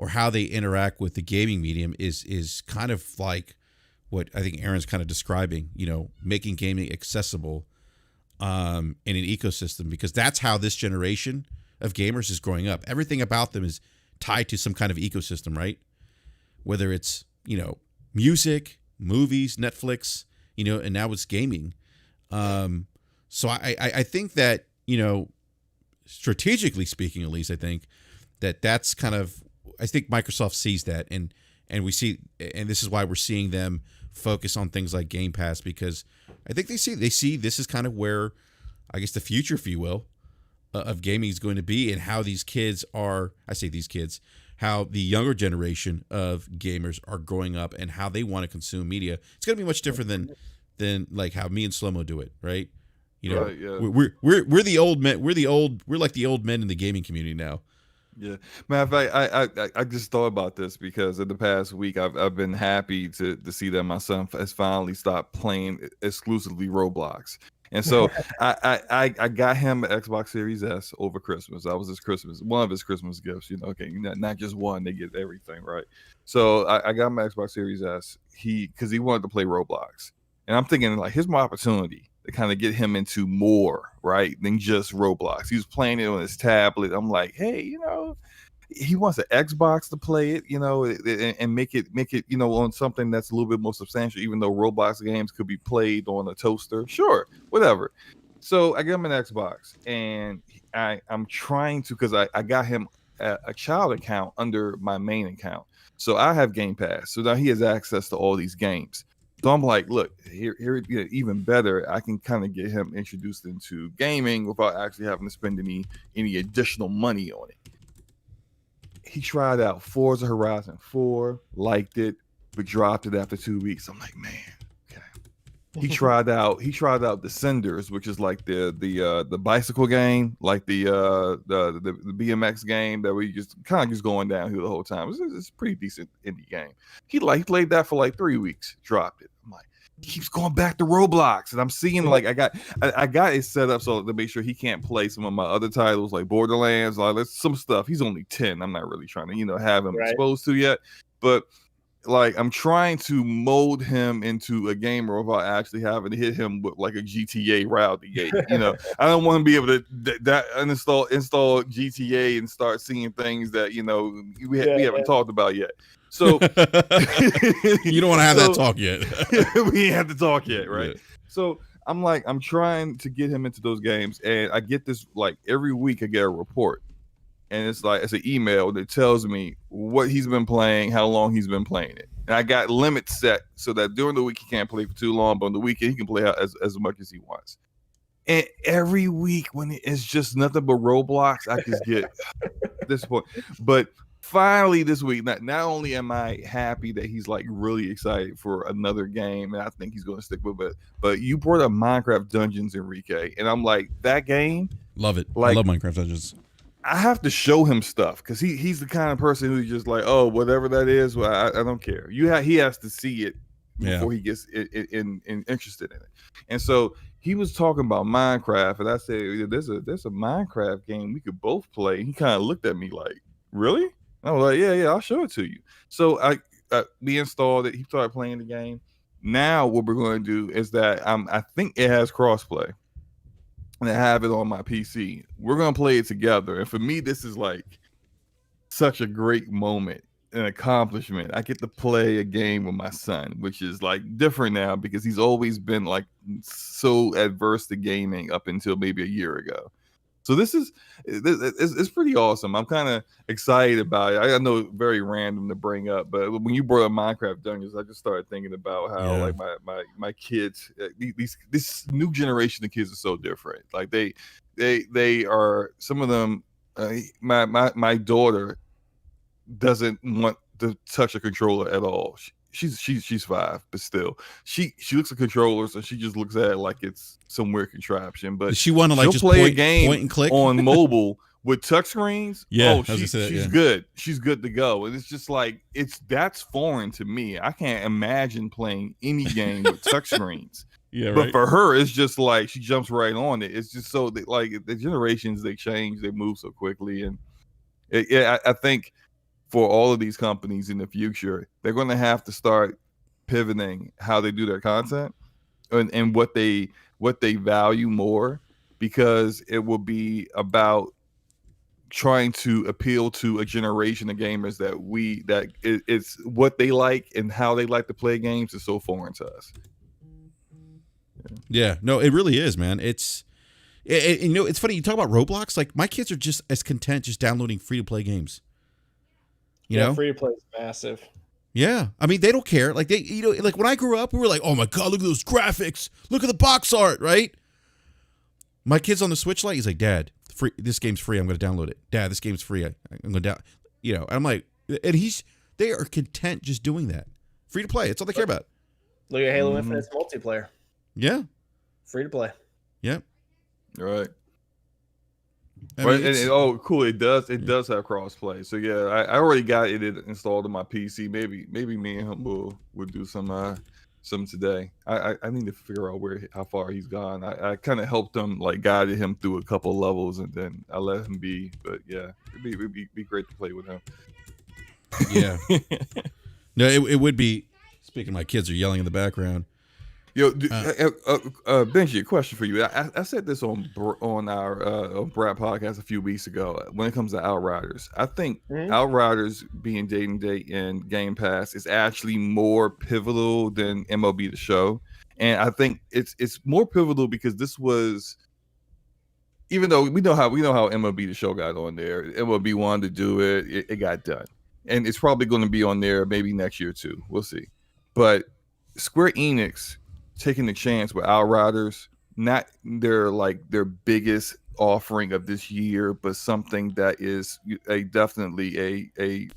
how they interact with the gaming medium is kind of like what I think Aaron's kind of describing. Making gaming accessible in an ecosystem, because that's how this generation of gamers is growing up. Everything about them is tied to some kind of ecosystem, right? Whether it's music, movies, Netflix, and now it's gaming. So I think that strategically speaking, at least, I think that's kind of, I think Microsoft sees that, and we see, and this is why we're seeing them focus on things like Game Pass, because I think they see this is kind of where, I guess, the future, if you will, of gaming is going to be, and how these kids are. I say these kids, how the younger generation of gamers are growing up, and how they want to consume media. It's going to be much different than like how me and Slomo do it, right? Right, yeah. We're the old men. We're like the old men in the gaming community now. Yeah, matter of fact, I just thought about this because in the past week I've been happy to see that my son has finally stopped playing exclusively Roblox, and so I got him an Xbox Series S over Christmas. That was one of his Christmas gifts. Okay, not just one; they get everything, right? So I got him an Xbox Series S. Because he wanted to play Roblox, and I'm thinking like, here's my opportunity to kind of get him into more, right, than just Roblox. He was playing it on his tablet. I'm like, hey, he wants an Xbox to play it, and make it, on something that's a little bit more substantial, even though Roblox games could be played on a toaster. Sure, whatever. So I got him an Xbox, and I'm trying to, because I got him a child account under my main account. So I have Game Pass. So now he has access to all these games. So I'm like, look, here even better. I can kind of get him introduced into gaming without actually having to spend any additional money on it. He tried out Forza Horizon 4, liked it, but dropped it after 2 weeks. I'm like, man, okay. He tried out Descenders, which is like the bicycle game, like the BMX game that we just kind of just going downhill the whole time. It's a pretty decent indie game. He played that for like 3 weeks, dropped it. I'm like, he keeps going back to Roblox, and I'm seeing like I got it set up so to make sure he can't play some of my other titles like Borderlands. Like, there's some stuff. He's only 10. I'm not really trying to have him exposed to yet, but like, I'm trying to mold him into a gamer without actually having to hit him with like a GTA route to gate. I don't want to be able to install GTA and start seeing things that we haven't talked about yet. So you don't want to have that talk yet. We ain't have to talk yet, right? Yeah. So I'm trying to get him into those games, and I get this like every week I get a report. And it's an email that tells me what he's been playing, how long he's been playing it. And I got limits set so that during the week he can't play for too long, but on the weekend he can play as much as he wants. And every week when it's just nothing but Roblox, I just get disappointed. But finally this week, not only am I happy that he's like really excited for another game, and I think he's going to stick with it, but you brought up Minecraft Dungeons, Enrique, and I'm like, that game, love it. Like, I love Minecraft Dungeons. I have to show him stuff because he's the kind of person who's just like, oh, whatever that is, well, I don't care. He has to see it before he gets interested in it. And so he was talking about Minecraft, and I said, there's a Minecraft game we could both play. He kind of looked at me like, really? And I was like, yeah, I'll show it to you. So we installed it. He started playing the game. Now what we're going to do is that I think it has crossplay, and I have it on my PC. We're going to play it together. And for me, this is like such a great moment, an accomplishment. I get to play a game with my son, which is like different now because he's always been like so adverse to gaming up until maybe a year ago. So it's pretty awesome. I'm kind of excited about it. I know very random to bring up, but when you brought up Minecraft Dungeons, I just started thinking about how like my kids, this new generation of kids are so different. Like they are, some of them. My daughter doesn't want to touch a controller at all. She's 5, but still, she looks at controllers and she just looks at it like it's some weird contraption. But does she want to like just play point, a game point and click on mobile with touchscreens. Yeah, she's good. She's good to go. And it's just like that's foreign to me. I can't imagine playing any game with touchscreens. Yeah, but right. for her, it's just like she jumps right on it. It's just so that, like, the generations, they change, they move so quickly, and I think for all of these companies in the future, they're going to have to start pivoting how they do their content and what they value more, because it will be about trying to appeal to a generation of gamers that it's what they like and how they like to play games is so foreign to us. Yeah, no, it really is, man. It's funny you talk about Roblox. Like, my kids are just as content just downloading free to play games. You know, free to play is massive. Yeah, I mean, they don't care. Like, like when I grew up, we were like, oh my god, look at those graphics, look at the box art, right? My kid's on the Switch Lite. He's like, Dad, this game's free. I'm going to download it. Dad, this game's free. I'm going to down. And I'm like, and they are content just doing that, free to play. It's all they care about. Look at Halo Infinite's multiplayer. Yeah, free to play. Yep. All right. I mean, cool! It does have crossplay. So yeah, I already got it installed on my PC. Maybe me and him will do some today. I need to figure out how far he's gone. I kind of helped him, like guided him through a couple levels, and then I let him be. But yeah, it'd be great to play with him. Yeah. No, it would be. Speaking of, my kids are yelling in the background. Yo, Benji, a question for you. I said this on our BRAP podcast a few weeks ago. When it comes to Outriders, I think Outriders being day and date in Game Pass is actually more pivotal than MLB The Show, and I think it's more pivotal because this was, even though we know how MLB The Show got on there, MLB wanted to do it got done, and it's probably going to be on there maybe next year too. We'll see, but Square Enix taking the chance with Outriders, not their biggest offering of this year, but something that is definitely a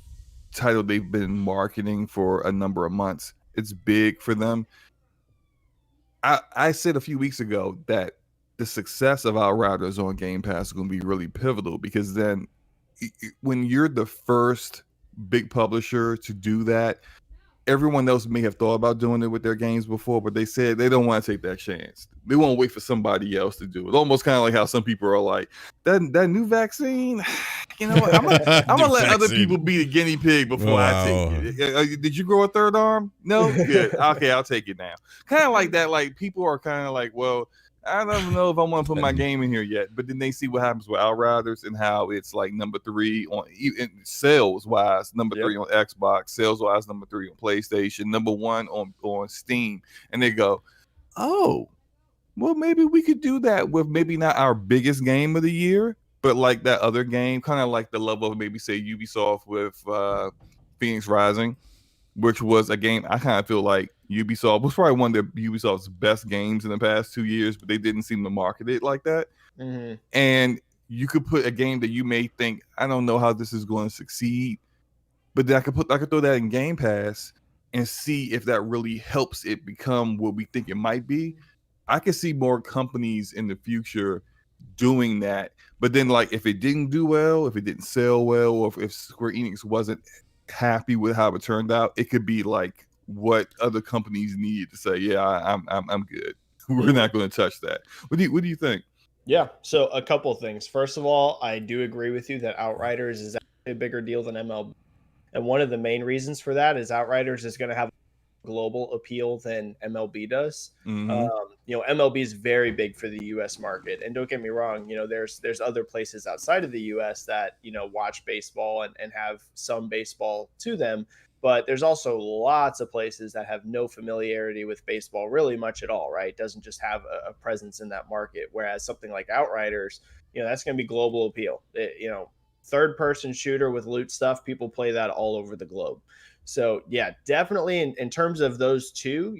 title they've been marketing for a number of months. It's big for them. I said a few weeks ago that the success of Outriders on Game Pass is going to be really pivotal, because then when you're the first big publisher to do that, everyone else may have thought about doing it with their games before, but they said they don't want to take that chance. They won't wait for somebody else to do it. Almost kind of like how some people are like, that new vaccine, you know what? I'm gonna let other people be the guinea pig before I take it. Did you grow a third arm? No? Good. Okay, I'll take it now. Kind of like that. Like, people are kind of like, well, I don't know if I want to put my game in here yet. But then they see what happens with Outriders and how it's like number 3 on sales wise, number 3 on Xbox, sales wise, number 3 on PlayStation, number 1 on Steam, and they go, oh, well, maybe we could do that with maybe not our biggest game of the year, but like that other game, kind of like the level of maybe say Ubisoft with Phoenix Rising, which was a game I kind of feel like Ubisoft was probably one of Ubisoft's best games in the past 2 years, but they didn't seem to market it like that. Mm-hmm. And you could put a game that you may think, I don't know how this is going to succeed, but then I could throw that in Game Pass and see if that really helps it become what we think it might be. I could see more companies in the future doing that. But then, like, if it didn't do well, if it didn't sell well, or if Square Enix wasn't happy with how it turned out, it could be like what other companies need to say, yeah, I'm good. we're not going to touch that. What do you think? Yeah. So a couple of things. First of all, I do agree with you that Outriders is actually a bigger deal than MLB. And one of the main reasons for that is Outriders is going to have global appeal than MLB does. Mm-hmm. MLB is very big for the U.S. market, and don't get me wrong, there's other places outside of the U.S. that watch baseball and have some baseball to them, but there's also lots of places that have no familiarity with baseball really much at all, right? It doesn't just have a presence in that market. Whereas something like Outriders, that's going to be global appeal. Third person shooter with loot stuff, people play that all over the globe. So yeah, definitely in terms of those two,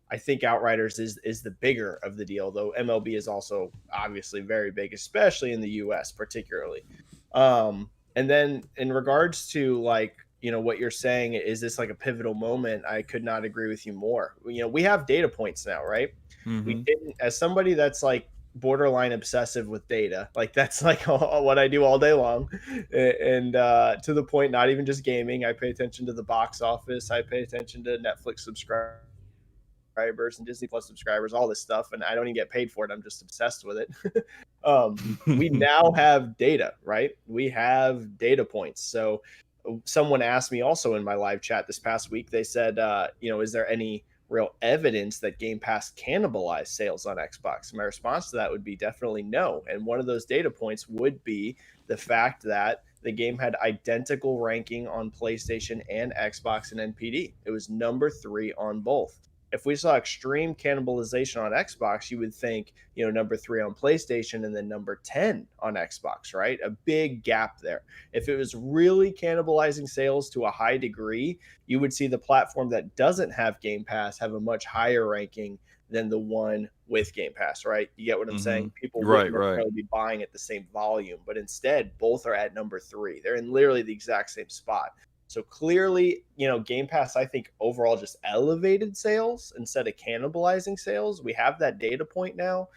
I think Outriders is the bigger of the deal, though MLB is also obviously very big, especially in the US particularly. And then in regards to what you're saying, is this like a pivotal moment? I could not agree with you more. We have data points now, right? Mm-hmm. We didn't, as somebody that's like borderline obsessive with data, like that's like what I do all day long, and to the point, not even just gaming, I pay attention to the box office, I pay attention to Netflix subscribers and Disney Plus subscribers, all this stuff, and I don't even get paid for it. I'm just obsessed with it. We now have data, right? We have data points. So someone asked me also in my live chat this past week, they said, is there any real evidence that Game Pass cannibalized sales on Xbox? My response to that would be definitely no. And one of those data points would be the fact that the game had identical ranking on PlayStation and Xbox and NPD. It was number 3 on both. If we saw extreme cannibalization on Xbox, you would think, number 3 on PlayStation and then number 10 on Xbox, right? A big gap there. If it was really cannibalizing sales to a high degree, you would see the platform that doesn't have Game Pass have a much higher ranking than the one with Game Pass, right? You get what I'm saying? People wouldn't necessarily be buying at the same volume, but instead both are at number 3. They're in literally the exact same spot. So clearly, Game Pass, I think overall just elevated sales instead of cannibalizing sales. We have that data point now.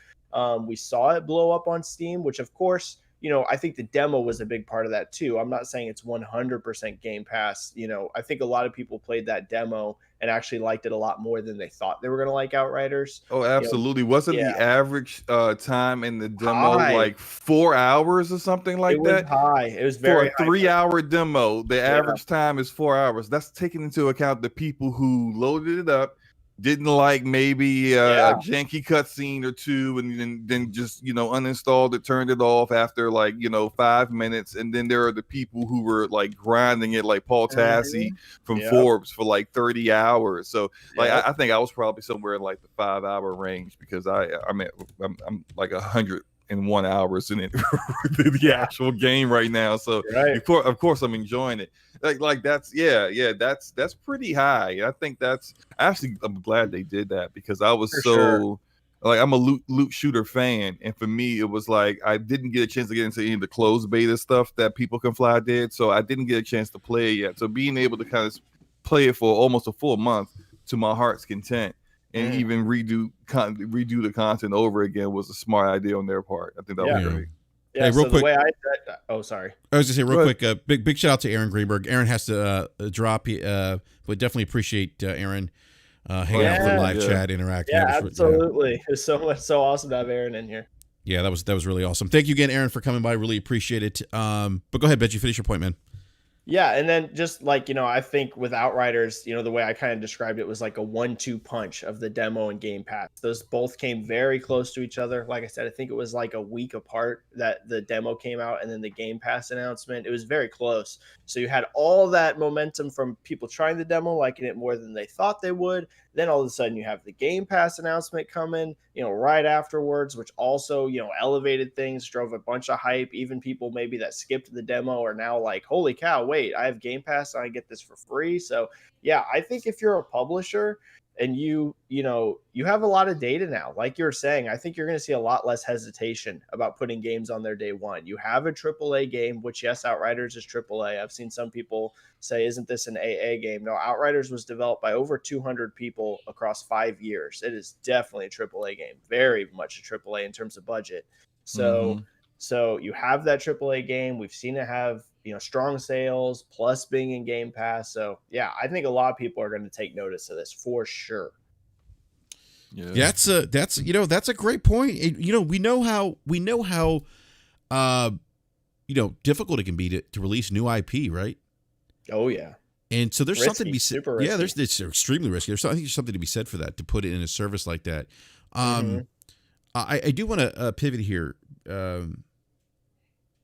We saw it blow up on Steam, which of course, I think the demo was a big part of that too. I'm not saying it's 100% Game Pass. I think a lot of people played that demo and actually liked it a lot more than they thought they were going to like Outriders. Oh, absolutely. Wasn't the average time in the demo high, like 4 hours or something like that? It was high. It was very for a 3-hour demo. The average time is 4 hours. That's taking into account the people who loaded it up, didn't like maybe a janky cutscene or two, and then just uninstalled it, turned it off after 5 minutes, and then there are the people who were like grinding it, like Paul Tassi from Forbes for like 30 hours. So I think I was probably somewhere in like the 5-hour range, because I'm like 101 hours in it the actual game right now. So of course I'm enjoying it. Like that's that's pretty high. I think I'm glad they did that, because I was I'm a loot shooter fan, and for me it was like I didn't get a chance to get into any of the closed beta stuff that People Can Fly did, so I didn't get a chance to play it yet. So being able to kind of play it for almost a full month to my heart's content, and even redo the content over again, was a smart idea on their part. I think that was great. Yeah, hey, real quick. Sorry. I was just gonna say real quick. Big shout out to Aaron Greenberg. Aaron has to drop. But definitely appreciate Aaron hanging out with the live chat, interacting. Yeah, absolutely. It's so awesome to have Aaron in here. Yeah, that was really awesome. Thank you again, Aaron, for coming by. Really appreciate it. But go ahead, Benji, finish your point, man. Yeah, and then just I think with Outriders, the way I kind of described it was like a 1-2 punch of the demo and Game Pass. Those both came very close to each other. Like I said, I think it was like a week apart that the demo came out and then the Game Pass announcement. It was very close. So you had all that momentum from people trying the demo, liking it more than they thought they would. Then all of a sudden you have the Game Pass announcement coming, right afterwards, which also, elevated things, drove a bunch of hype. Even people maybe that skipped the demo are now like, holy cow, wait, I have Game Pass and I get this for free. So yeah, I think if you're a publisher and you have a lot of data now, like you're saying, I think you're going to see a lot less hesitation about putting games on their day one. You have a AAA game, which yes, Outriders is AAA. I've seen some people say, isn't this an AA game? No, Outriders was developed by over 200 people across 5 years. It is definitely a AAA game, very much a AAA in terms of budget. So you have that AAA game. We've seen it have strong sales, plus being in Game Pass. So yeah, I think a lot of people are going to take notice of this for sure. Yeah. That's a great point. We know how difficult it can be to release new IP, right? Oh yeah. And so there's Risky, something to be said. super risky. Yeah, it's extremely risky. I think there's something to be said for that, to put it in a service like that. I do want to pivot here.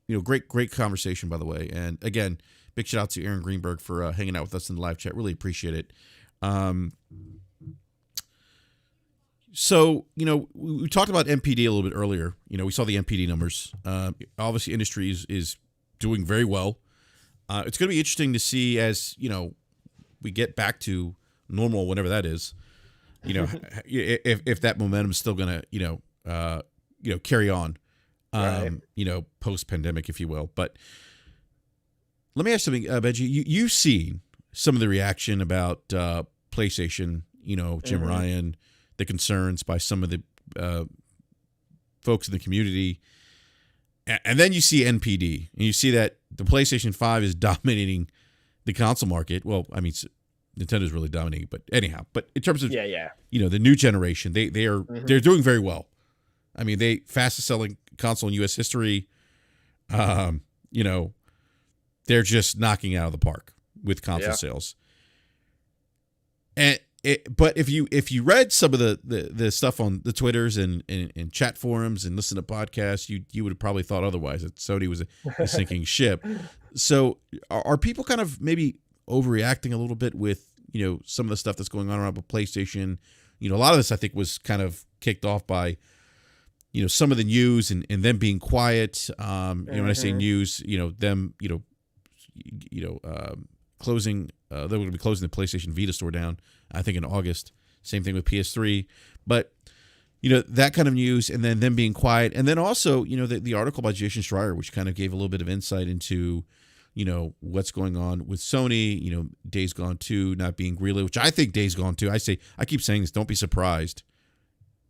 Great conversation, by the way. And again, big shout out to Aaron Greenberg for hanging out with us in the live chat. Really appreciate it. So, we talked about MPD a little bit earlier. We saw the MPD numbers. Obviously, industry is doing very well. It's going to be interesting to see as, we get back to normal, whenever that is, if that momentum is still going to, carry on, Right. Post pandemic, if you will. But let me ask something, Benji. You've seen some of the reaction about PlayStation, Jim Ryan, the concerns by some of the folks in the community. And then you see NPD, and you see that the PlayStation 5 is dominating the console market. Well, I mean, Nintendo's really dominating, but anyhow. But in terms of the new generation, they're doing very well. I mean, fastest selling console in U.S. history. They're just knocking it out of the park with console sales. But if you read some of the stuff on the Twitters and chat forums and listen to podcasts, you would have probably thought otherwise, that Sony was a sinking ship. So are people kind of maybe overreacting a little bit with some of the stuff that's going on around with PlayStation? A lot of this I think was kind of kicked off by some of the news and them being quiet. When I say news, them closing. They're going to be closing the PlayStation Vita store down, I think, in August. Same thing with PS3. But, that kind of news, and then them being quiet. And then also, the article by Jason Schreier, which kind of gave a little bit of insight into, what's going on with Sony, Days Gone 2 not being greenlit, which I think Days Gone 2, I keep saying this, don't be surprised.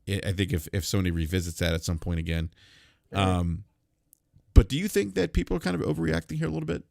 I think if Sony revisits that at some point again. But do you think that people are kind of overreacting here a little bit?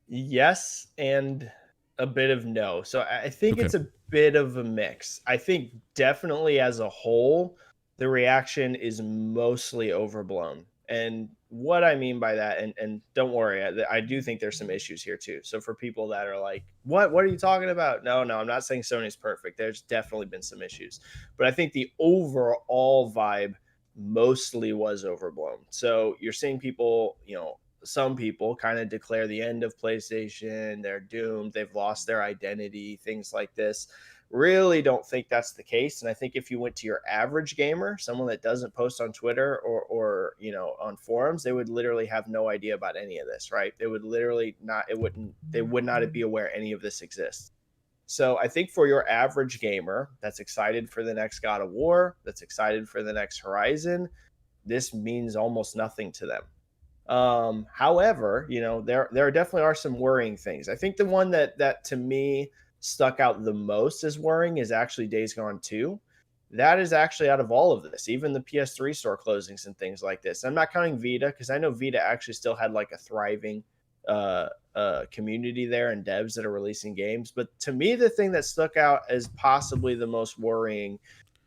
Yes, and a bit of no. So I think it's a bit of a mix. I think definitely as a whole, the reaction is mostly overblown. And what I mean by that, and don't worry, I do think there's some issues here too. So for people that are like, what are you talking about? No, I'm not saying Sony's perfect. There's definitely been some issues. But I think the overall vibe mostly was overblown. So you're seeing people, some people kind of declare the end of PlayStation. They're doomed. They've lost their identity, things like this. Really don't think that's the case. And I think if you went to your average gamer, someone that doesn't post on Twitter or on forums, they would literally have no idea about any of this, right? They would literally they would not be aware any of this exists. So I think for your average gamer that's excited for the next God of War, that's excited for the next Horizon, this means almost nothing to them. However, there definitely are some worrying things. I think the one that to me stuck out the most as worrying is actually Days Gone 2. That is actually out of all of this, even the PS3 store closings and things like this. I'm not counting Vita because I know Vita actually still had like a thriving community there and devs that are releasing games. But to me, the thing that stuck out as possibly the most worrying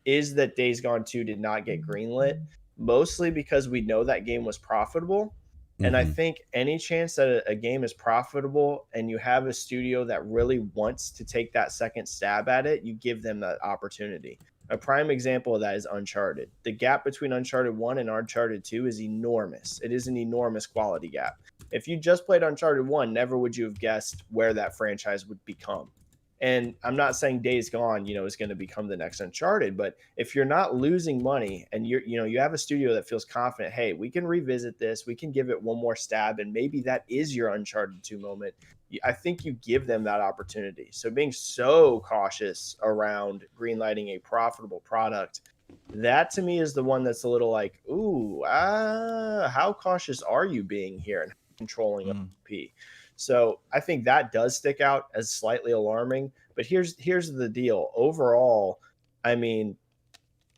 is that Days Gone 2 did not get greenlit, mostly because we know that game was profitable. And I think any chance that a game is profitable and you have a studio that really wants to take that second stab at it, you give them that opportunity. A prime example of that is Uncharted. The gap between Uncharted 1 and Uncharted 2 is enormous. It is an enormous quality gap. If you just played Uncharted 1, never would you have guessed where that franchise would become. And I'm not saying Days Gone, is going to become the next Uncharted, but if you're not losing money and you have a studio that feels confident, hey, we can revisit this, we can give it one more stab, and maybe that is your Uncharted 2 moment, I think you give them that opportunity. So being so cautious around greenlighting a profitable product, that to me is the one that's a little like, ooh, how cautious are you being here and controlling OP? So I think that does stick out as slightly alarming. But here's the deal. Overall, I mean,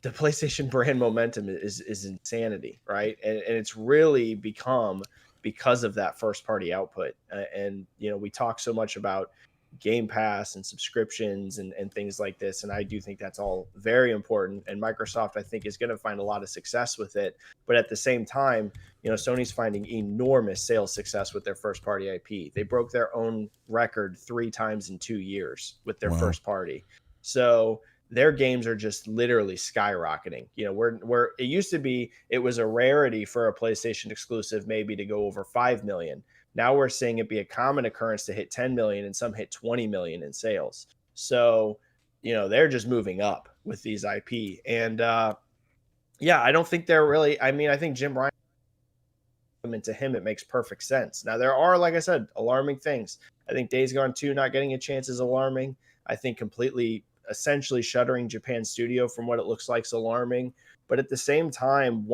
the PlayStation brand momentum is insanity, right? And it's really become because of that first party output. And we talk so much about Game Pass and subscriptions and things like this. And I do think that's all very important. And Microsoft, I think, is going to find a lot of success with it. But at the same time, Sony's finding enormous sales success with their first party IP. They broke their own record 3 times in 2 years with their first party. So their games are just literally skyrocketing. Where it used to be, it was a rarity for a PlayStation exclusive maybe to go over 5 million. Now we're seeing it be a common occurrence to hit 10 million and some hit 20 million in sales. So, they're just moving up with these IP. And I don't think they're really, I think Jim Ryan, and to him, it makes perfect sense. Now, there are, like I said, alarming things. I think Days Gone 2 not getting a chance is alarming. I think completely, essentially shuttering Japan studio from what it looks like is alarming. But at the same time,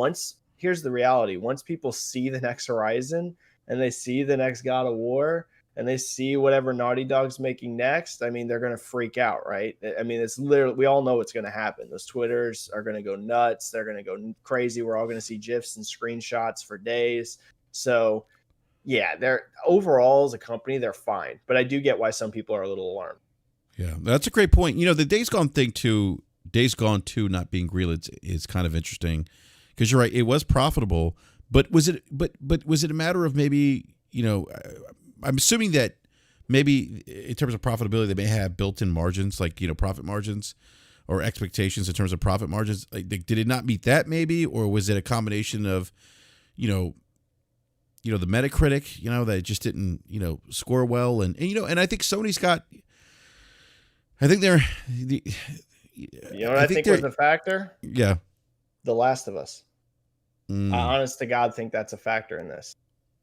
here's the reality. Once people see the next Horizon and they see the next God of War and they see whatever Naughty Dog's making next, they're going to freak out, right? It's literally, we all know what's going to happen. Those Twitters are going to go nuts. They're going to go crazy. We're all going to see GIFs and screenshots for days. So yeah, they're overall as a company, they're fine. But I do get why some people are a little alarmed. Yeah, that's a great point. The Days Gone thing too, Days Gone 2 not being greenlit is kind of interesting because you're right, it was profitable, but was it a matter of maybe, I'm assuming that maybe in terms of profitability they may have built-in margins like, profit margins or expectations in terms of profit margins. Like, did it not meet that maybe, or was it a combination of, the Metacritic, that it just didn't, score well and I think Sony's got. I think they're what I think was a factor? Yeah. The Last of Us. I honest to God think that's a factor in this.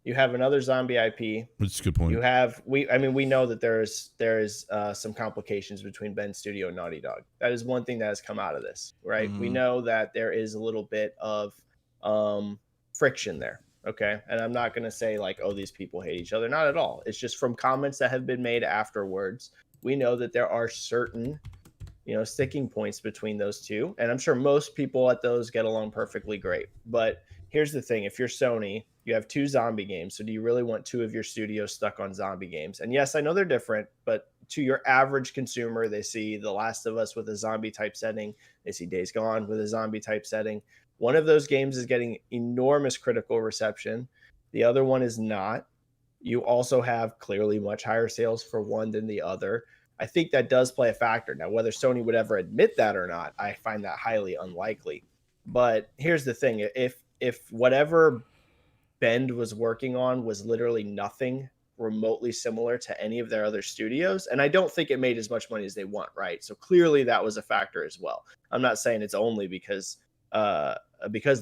You have another zombie IP. That's a good point. You have we know that there's some complications between Ben Studio and Naughty Dog. That is one thing that has come out of this, right? We know that there is a little bit of friction there. Okay. And I'm not going to say like, oh, these people hate each other. Not at all. It's just from comments that have been made afterwards. We know that there are certain, sticking points between those two. And I'm sure most people at those get along perfectly great. But here's the thing. If you're Sony, you have 2 zombie games. So do you really want 2 of your studios stuck on zombie games? And yes, I know they're different, but to your average consumer, they see The Last of Us with a zombie type setting. They see Days Gone with a zombie type setting. One of those games is getting enormous critical reception. The other one is not. You also have clearly much higher sales for one than the other. I think that does play a factor. Now, whether Sony would ever admit that or not, I find that highly unlikely. But here's the thing. If whatever Bend was working on was literally nothing remotely similar to any of their other studios, and I don't think it made as much money as they want, right? So clearly that was a factor as well. I'm not saying it's only because The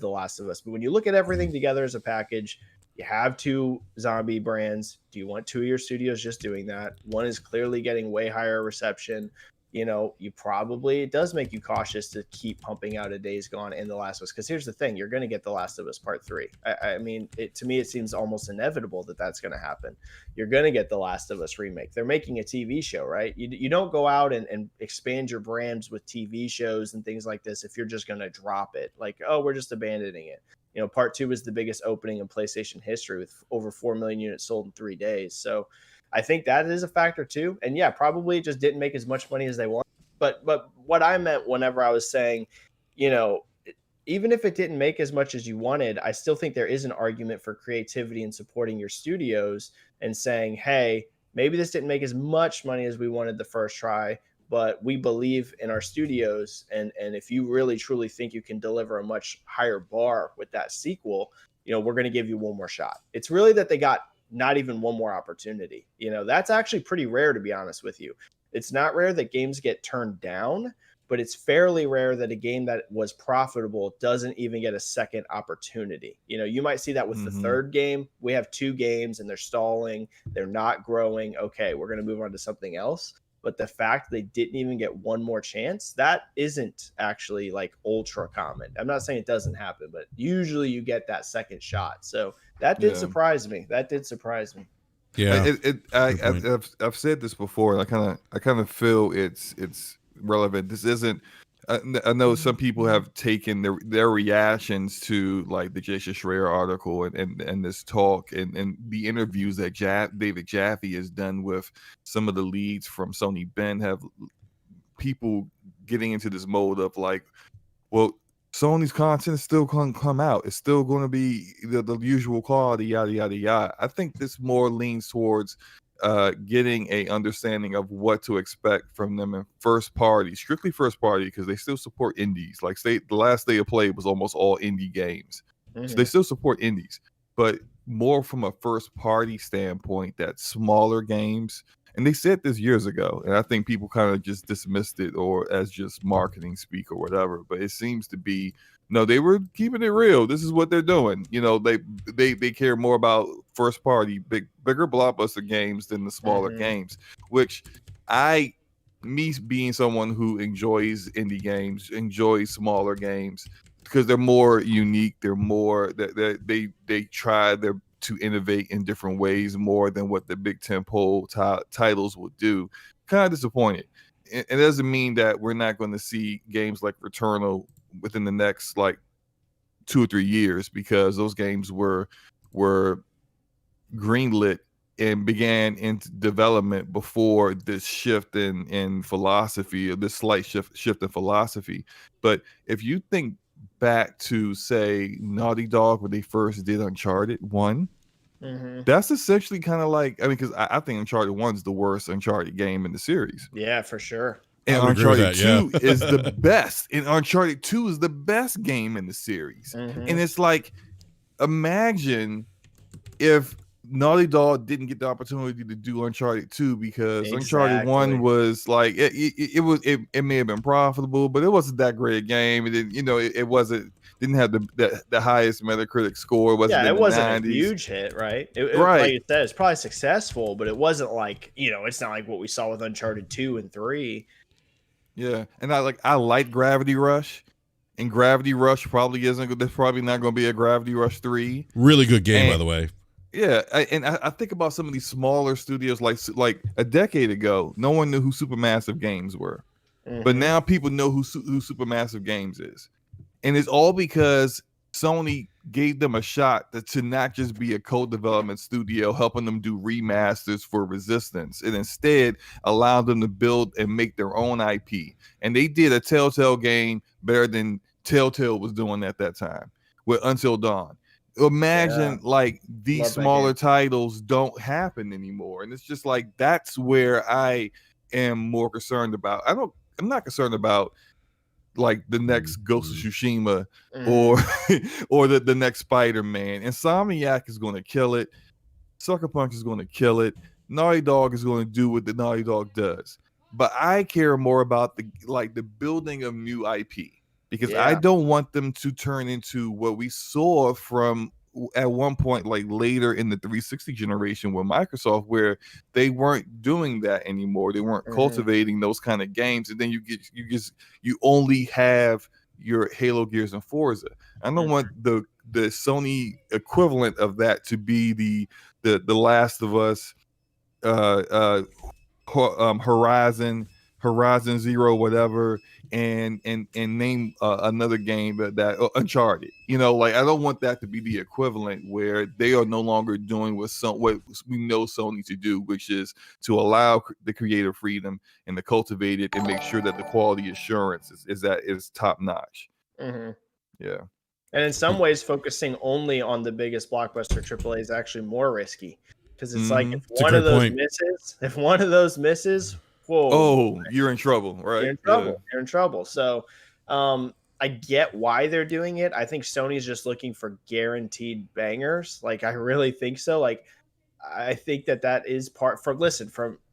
Last of Us, but when you look at everything together as a package, you have 2 zombie brands. Do you want 2 of your studios just doing that? One is clearly getting way higher reception. It does make you cautious to keep pumping out a Days Gone and The Last of Us. Because here's the thing, you're going to get The Last of Us Part 3. To me, it seems almost inevitable that that's going to happen. You're going to get The Last of Us remake. They're making a TV show, right? You don't go out and expand your brands with TV shows and things like this if you're just going to drop it. Like, oh, we're just abandoning it. Part 2 was the biggest opening in PlayStation history with over 4 million units sold in 3 days. So I think that is a factor too. And yeah, probably just didn't make as much money as they wanted. But what I meant whenever I was saying, even if it didn't make as much as you wanted, I still think there is an argument for creativity and supporting your studios and saying, hey, maybe this didn't make as much money as we wanted the first try, but we believe in our studios. And if you really truly think you can deliver a much higher bar with that sequel, we're going to give you one more shot. It's really that they got not even one more opportunity. That's actually pretty rare, to be honest with you. It's not rare that games get turned down, but it's fairly rare that a game that was profitable doesn't even get a second opportunity. You might see that with the third game. We have 2 games and they're stalling. They're not growing. Okay, we're going to move on to something else. But the fact they didn't even get one more chance, that isn't actually like ultra common. I'm not saying it doesn't happen, but usually you get that second shot. So that did surprise me. Yeah, I've said this before. And I kind of feel it's relevant. This isn't I know some people have taken their reactions to like the Jason Schreier article and this talk and the interviews that David Jaffe has done with some of the leads from Sony Ben, have people getting into this mode of like, well, Sony's content is still going to come out. It's still going to be the usual quality, yada, yada, yada. I think this more leans towards getting a understanding of what to expect from them in first party, strictly first party, because they still support indies. Like the last State of Play was almost all indie games. So they still support indies, but more from a first party standpoint, that smaller games. And they said this years ago, and I think people kind of just dismissed it or as just marketing speak or whatever. But it seems to be, no, they were keeping it real. This is what they're doing. You know, they care more about first party, bigger blockbuster games than the smaller games. Which me being someone who enjoys indie games, enjoys smaller games because they're more unique. They're more they try to innovate in different ways more than what the big tentpole titles would do. Kind of disappointed. It doesn't mean that we're not going to see games like Returnal within the next like 2 or 3 years, because those games were greenlit and began into development before this shift in philosophy, or this slight shift in philosophy. But if you think back to, say, Naughty Dog when they first did Uncharted 1, that's essentially kind of like, I mean, because I think Uncharted 1 is the worst Uncharted game in the series. Yeah, for sure. And Uncharted 2 is the best. And Uncharted 2 is the best game in the series. And it's like, imagine if Naughty Dog didn't get the opportunity to do Uncharted 2 because Uncharted 1 was like, it may have been profitable, but it wasn't that great a game. And it didn't have the highest Metacritic score. It wasn't a huge hit, right? Right. Like you said, it's probably successful, but it wasn't like, it's not like what we saw with Uncharted 2 and 3. Yeah. And I like Gravity Rush. And Gravity Rush there's probably not going to be a Gravity Rush 3. Really good game, by the way. Yeah, I think about some of these smaller studios, like a decade ago, no one knew who Supermassive Games were, but now people know who Supermassive Games is, and it's all because Sony gave them a shot to not just be a co-development studio helping them do remasters for Resistance, and instead allowed them to build and make their own IP. And they did a Telltale game better than Telltale was doing at that time with Until Dawn. Imagine like these smaller titles don't happen anymore, and it's just like that's where I am more concerned about. I'm not concerned about like the next Ghost of Tsushima or the next Spider-Man. Insomniac is going to kill it. Sucker Punch is going to kill it. Naughty Dog is going to do what the Naughty Dog does. But I care more about the building of new IP. Because I don't want them to turn into what we saw from at one point, like later in the 360 generation with Microsoft, where they weren't doing that anymore. They weren't cultivating those kind of games, and then you only have your Halo, Gears, and Forza. I don't want the Sony equivalent of that to be the Last of Us, Horizon Zero, whatever, and name another game that Uncharted. I don't want that to be the equivalent where they are no longer doing what we know Sony to do, which is to allow the creative freedom and to cultivate it and make sure that the quality assurance is top notch. Yeah. And in some ways, focusing only on the biggest blockbuster AAA is actually more risky, because it's like if one of those misses, whoa, you're in trouble, right? You're in trouble. So I get why they're doing it. I think Sony's just looking for guaranteed bangers. Like, I really think so. Like, I think that is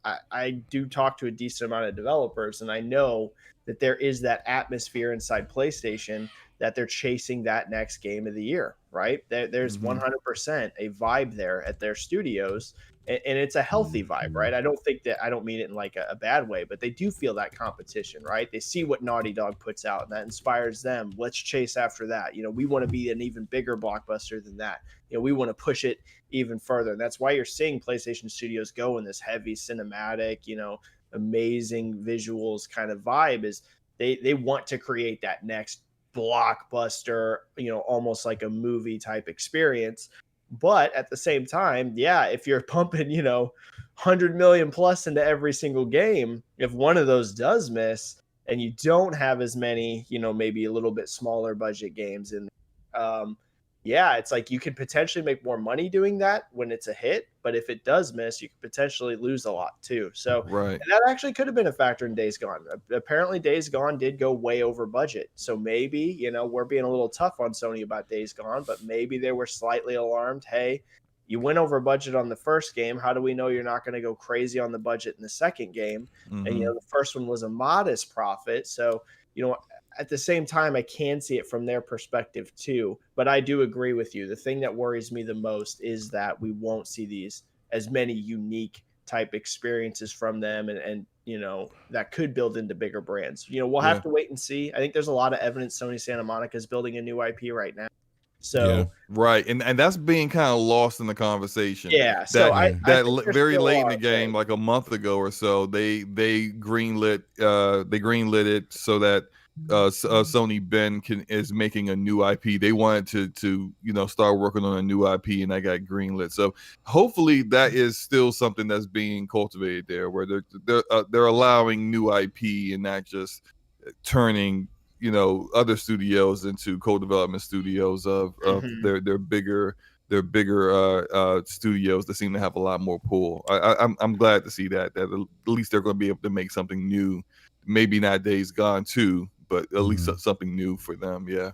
I do talk to a decent amount of developers, and I know that there is that atmosphere inside PlayStation that they're chasing that next game of the year, right? There's 100% a vibe there at their studios, and it's a healthy vibe, right? I don't mean it in like a bad way, but they do feel that competition, right? They see what Naughty Dog puts out, and that inspires them. Let's chase after that. We want to be an even bigger blockbuster than that. We want to push it even further. And that's why you're seeing PlayStation Studios go in this heavy cinematic, amazing visuals kind of vibe, is They want to create that next blockbuster, almost like a movie type experience. But at the same time, yeah, if you're pumping, 100 million plus into every single game, if one of those does miss and you don't have as many, maybe a little bit smaller budget games in, yeah, it's like you could potentially make more money doing that when it's a hit, but if it does miss, you could potentially lose a lot too. So Right. and that actually could have been a factor in Days Gone. Apparently, Days Gone did go way over budget. So maybe, we're being a little tough on Sony about Days Gone, but maybe they were slightly alarmed. Hey, you went over budget on the first game. How do we know you're not going to go crazy on the budget in the second game? And, the first one was a modest profit. So, at the same time, I can see it from their perspective too. But I do agree with you. The thing that worries me the most is that we won't see these as many unique type experiences from them and that could build into bigger brands. We'll have to wait and see. I think there's a lot of evidence Sony Santa Monica is building a new IP right now. So right, and that's being kind of lost in the conversation. Yeah, so I think very late in the are, game, like a month ago or so, they greenlit it so that Sony Ben is making a new IP. They wanted to start working on a new IP, and that got greenlit. So hopefully that is still something that's being cultivated there, where they're allowing new IP and not just turning other studios into co-development studios of their bigger studios that seem to have a lot more pull. I'm glad to see that at least they're going to be able to make something new. Maybe not Days Gone 2, but at least something new for them. Yeah.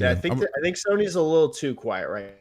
I think Sony's a little too quiet right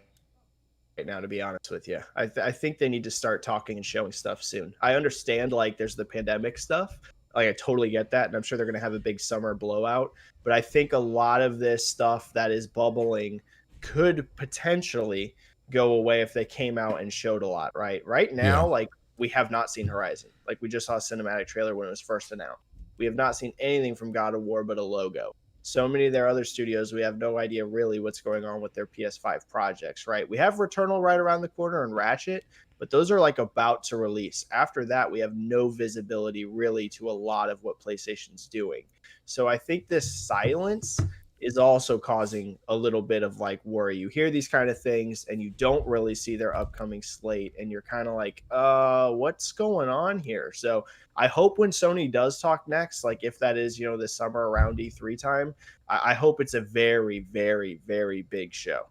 now, to be honest with you. I think they need to start talking and showing stuff soon. I understand like there's the pandemic stuff. Like I totally get that, and I'm sure they're going to have a big summer blowout. But I think a lot of this stuff that is bubbling could potentially go away if they came out and showed a lot. Right now, like we have not seen Horizon. Like we just saw a cinematic trailer when it was first announced. We have not seen anything from God of War but a logo. So many of their other studios, we have no idea really what's going on with their PS5 projects, right? We have Returnal right around the corner and Ratchet, but those are like about to release. After that, we have no visibility really to a lot of what PlayStation's doing. So I think this silence is also causing a little bit of like worry. You hear these kind of things and you don't really see their upcoming slate and you're kind of like, what's going on here? So I hope when Sony does talk next, like if that is, this summer around E3 time, I hope it's a very, very, very big show.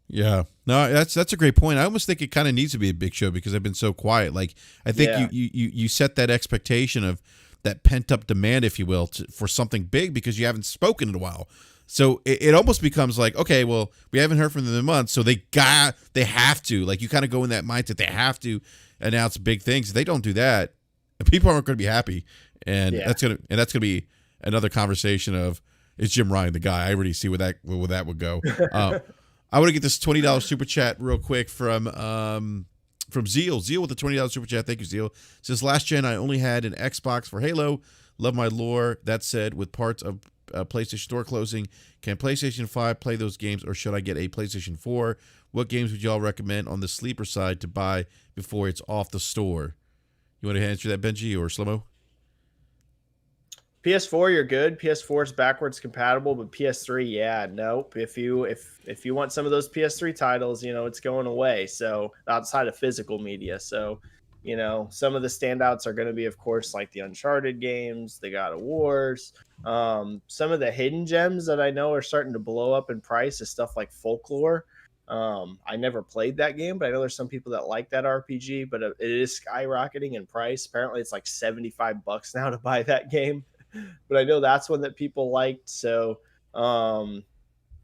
Yeah, no, that's a great point. I almost think it kind of needs to be a big show because I've been so quiet. Like I think you set that expectation of that pent up demand, if you will, for something big because you haven't spoken in a while. So it almost becomes like, okay, well, we haven't heard from them in months, so they have to, like, you kind of go in that mindset, they have to announce big things. If they don't do that, people aren't going to be happy, and that's gonna be another conversation of, is Jim Ryan the guy? I already see where that would go. I want to get this $20 super chat real quick from Zeal. Zeal with the $20 super chat. Thank you, Zeal. Says, last gen I only had an Xbox for Halo. Love my lore. That said, with parts of PlayStation Store closing, can PlayStation 5 play those games, or should I get a PlayStation 4? What games would y'all recommend on the sleeper side to buy before it's off the store? You want to answer that, Benji or Slomo? PS4, you're good. PS4 is backwards compatible, but PS3, nope. If you want some of those PS3 titles, it's going away. So outside of physical media, so some of the standouts are going to be, of course, like the Uncharted games, the God of Wars. Some of the hidden gems that I know are starting to blow up in price is stuff like Folklore. I never played that game, but I know there's some people that like that RPG, but it is skyrocketing in price. Apparently it's like $75 now to buy that game, but I know that's one that people liked. So,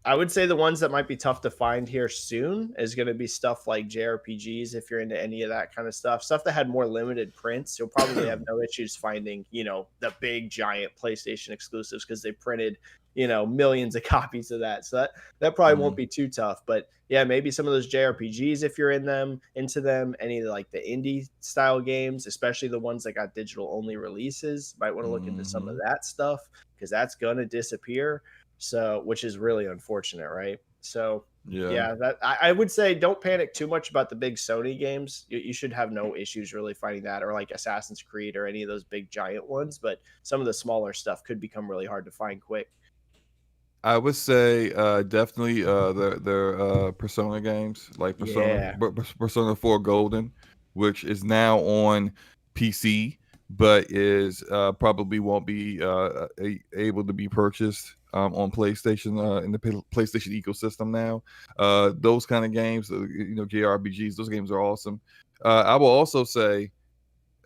I would say the ones that might be tough to find here soon is going to be stuff like JRPGs. If you're into any of that kind of stuff that had more limited prints, you'll probably have no issues finding, the big giant PlayStation exclusives because they printed, millions of copies of that. So that probably won't be too tough. But yeah, maybe some of those JRPGs, if you're into them, any of like the indie style games, especially the ones that got digital only releases, might want to look into some of that stuff because that's going to disappear. So, which is really unfortunate, right? So Yeah. yeah, that I would say don't panic too much about the big Sony games. You should have no issues really finding that, or like Assassin's Creed or any of those big giant ones. But some of the smaller stuff could become really hard to find quick. I would say definitely their Persona games, like Yeah. Persona 4 Golden, which is now on PC, but is probably won't be able to be purchased on PlayStation in the PlayStation ecosystem now. Those kind of games, JRPGs, those games are awesome. I will also say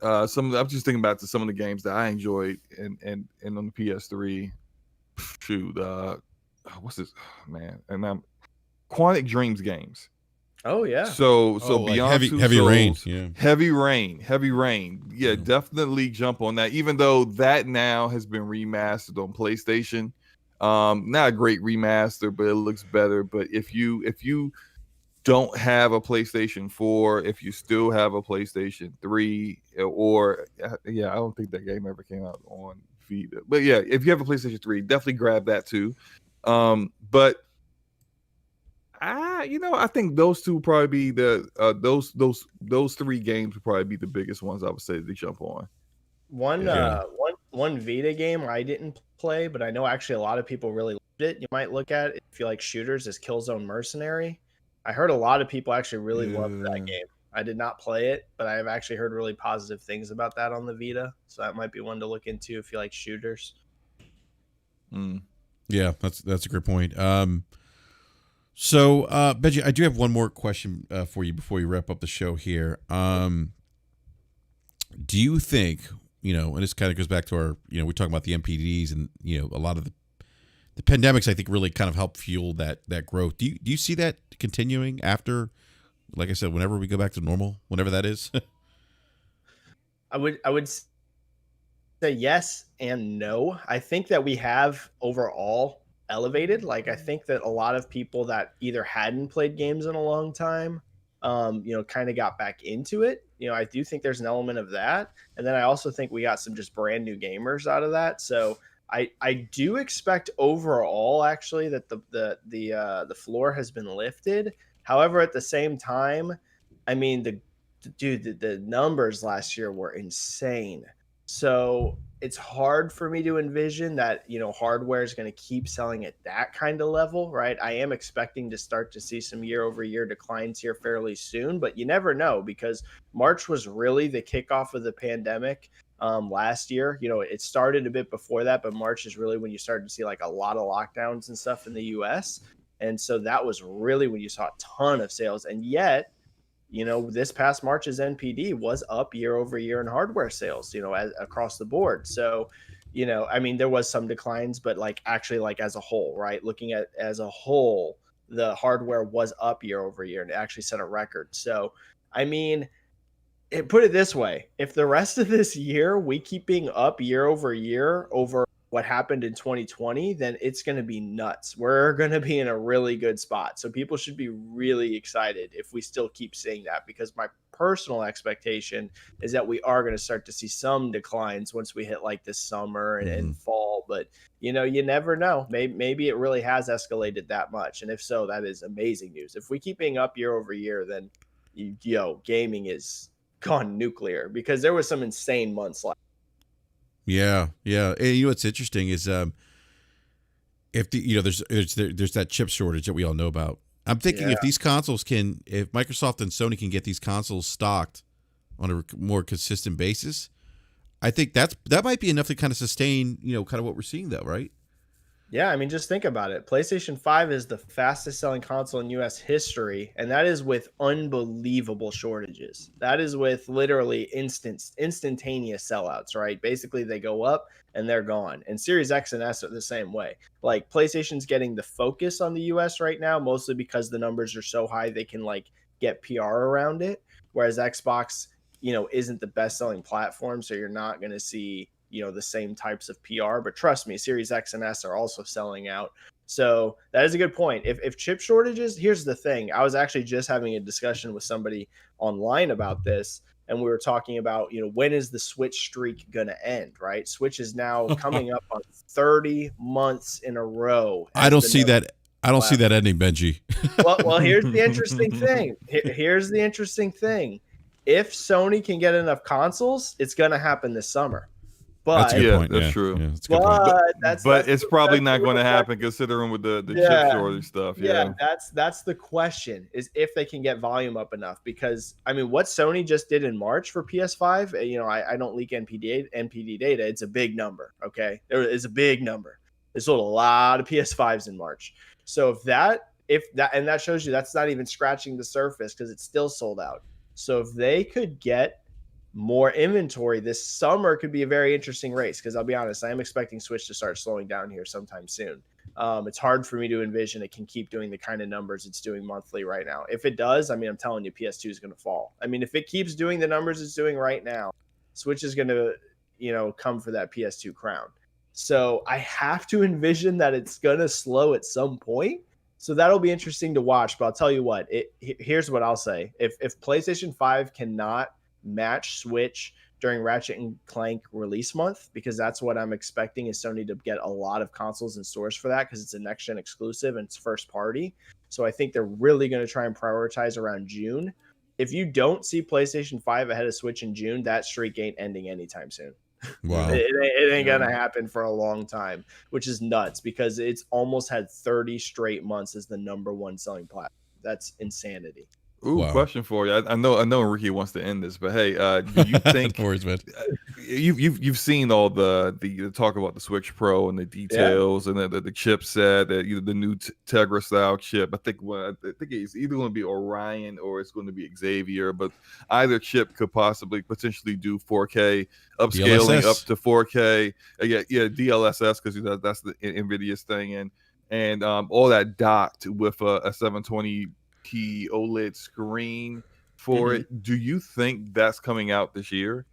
I'm just thinking back to some of the games that I enjoyed and on the PS3. Shoot, what's this, man? And Quantic Dreams games. Oh yeah. So like Beyond Two Heavy Rain. Souls, Yeah. Heavy Rain. Yeah, definitely jump on that. Even though that now has been remastered on PlayStation, not a great remaster, but it looks better. But if you don't have a PlayStation 4, if you still have a PlayStation 3, or I don't think that game ever came out on Vita. But yeah, if you have a PlayStation 3, definitely grab that too. But I think those two probably be the those three games would probably be the biggest ones I would say to jump on. One Yeah. one Vita game I didn't play, but I know actually a lot of people really loved it. You might look at it if you like shooters is Killzone Mercenary. I heard a lot of people actually really loved that game. I did not play it, but I've actually heard really positive things about that on the Vita. So that might be one to look into if you like shooters. Yeah, that's a great point. So Benji, I do have one more question for you before you wrap up the show here. Do you think, and this kind of goes back to our, we're talking about the MPDs and, a lot of the pandemics, I think really kind of helped fuel that growth. Do you see that continuing after, like I said, whenever we go back to normal, whenever that is? I would say yes and no. I think that we have overall elevated. Like I think that a lot of people that either hadn't played games in a long time, kind of got back into it. I do think there's an element of that. And then I also think we got some just brand new gamers out of that. So I do expect overall actually that the floor has been lifted. However, at the same time, I mean the numbers last year were insane. So it's hard for me to envision that, hardware is going to keep selling at that kind of level, right? I am expecting to start to see some year over year declines here fairly soon, but you never know because March was really the kickoff of the pandemic last year. It started a bit before that, but March is really when you started to see like a lot of lockdowns and stuff in the US. And so that was really when you saw a ton of sales. And yet, this past March's NPD was up year over year in hardware sales, across the board. So, there was some declines, but actually as a whole, right? Looking at as a whole, the hardware was up year over year and it actually set a record. So, put it this way, if the rest of this year we keep being up year over year over what happened in 2020, then it's going to be nuts. We're going to be in a really good spot. So people should be really excited if we still keep seeing that, because my personal expectation is that we are going to start to see some declines once we hit like this summer and fall. But, you never know. Maybe it really has escalated that much. And if so, that is amazing news. If we keep being up year over year, then, gaming is gone nuclear, because there was some insane months last. Yeah. And what's interesting is if there's that chip shortage that we all know about. I'm thinking if these consoles if Microsoft and Sony can get these consoles stocked on a more consistent basis, I think that might be enough to kind of sustain, kind of what we're seeing though, right? Yeah, just think about it. PlayStation 5 is the fastest selling console in US history, and that is with unbelievable shortages. That is with literally instantaneous sellouts, right? Basically, they go up and they're gone. And Series X and S are the same way. Like PlayStation's getting the focus on the US right now, mostly because the numbers are so high they can get PR around it, whereas Xbox, isn't the best selling platform, so you're not going to see the same types of PR. But trust me, Series X and S are also selling out. So that is a good point. If chip shortages, here's the thing. I was actually just having a discussion with somebody online about this, and we were talking about, when is the Switch streak going to end, right? Switch is now coming up on 30 months in a row. I don't see that. I don't see that ending, Benji. Well, here's the interesting thing. Here's the interesting thing. If Sony can get enough consoles, it's going to happen this summer. That's a But good point. That's Yeah, true. Yeah, that's a good point. But it's probably that's not the going to real happen considering with the Yeah. chip shortage stuff. Yeah. That's the question, is if they can get volume up enough. Because I mean, what Sony just did in March for PS5, I don't leak NPD data. It's a big number. Okay, there is a big number. They sold a lot of PS5s in March. So if that and that shows you that's not even scratching the surface because it's still sold out. So if they could get more inventory this summer, could be a very interesting race, because I'll be honest, I am expecting Switch to start slowing down here sometime soon. It's hard for me to envision it can keep doing the kind of numbers it's doing monthly right now. If it does, I mean, I'm telling you, PS2 is going to fall. I mean, if it keeps doing the numbers it's doing right now, Switch is going to, come for that PS2 crown. So I have to envision that it's going to slow at some point. So that'll be interesting to watch. But I'll tell you what, here's what I'll say. If PlayStation 5 cannot match Switch during Ratchet and Clank release month, because that's what I'm expecting, is Sony to get a lot of consoles in stores for that, because it's a next gen exclusive and it's first party. So I think they're really going to try and prioritize around June. If you don't see PlayStation 5 ahead of Switch in June, that streak ain't ending anytime soon. Wow. It ain't gonna happen for a long time, which is nuts, because it's almost had 30 straight months as the number one selling platform. That's insanity. Ooh, Wow. Question for you. I know Ricky wants to end this, but hey, do you think No worries, man. you've seen all the talk about the Switch Pro and the details and the chipset, the new Tegra style chip? I think it's either going to be Orion or it's going to be Xavier, but either chip could potentially do 4K upscaling DLSS. up to 4K. DLSS, because that's the Nvidia's thing, and all that docked with a 720p OLED screen for it. Do you think that's coming out this year?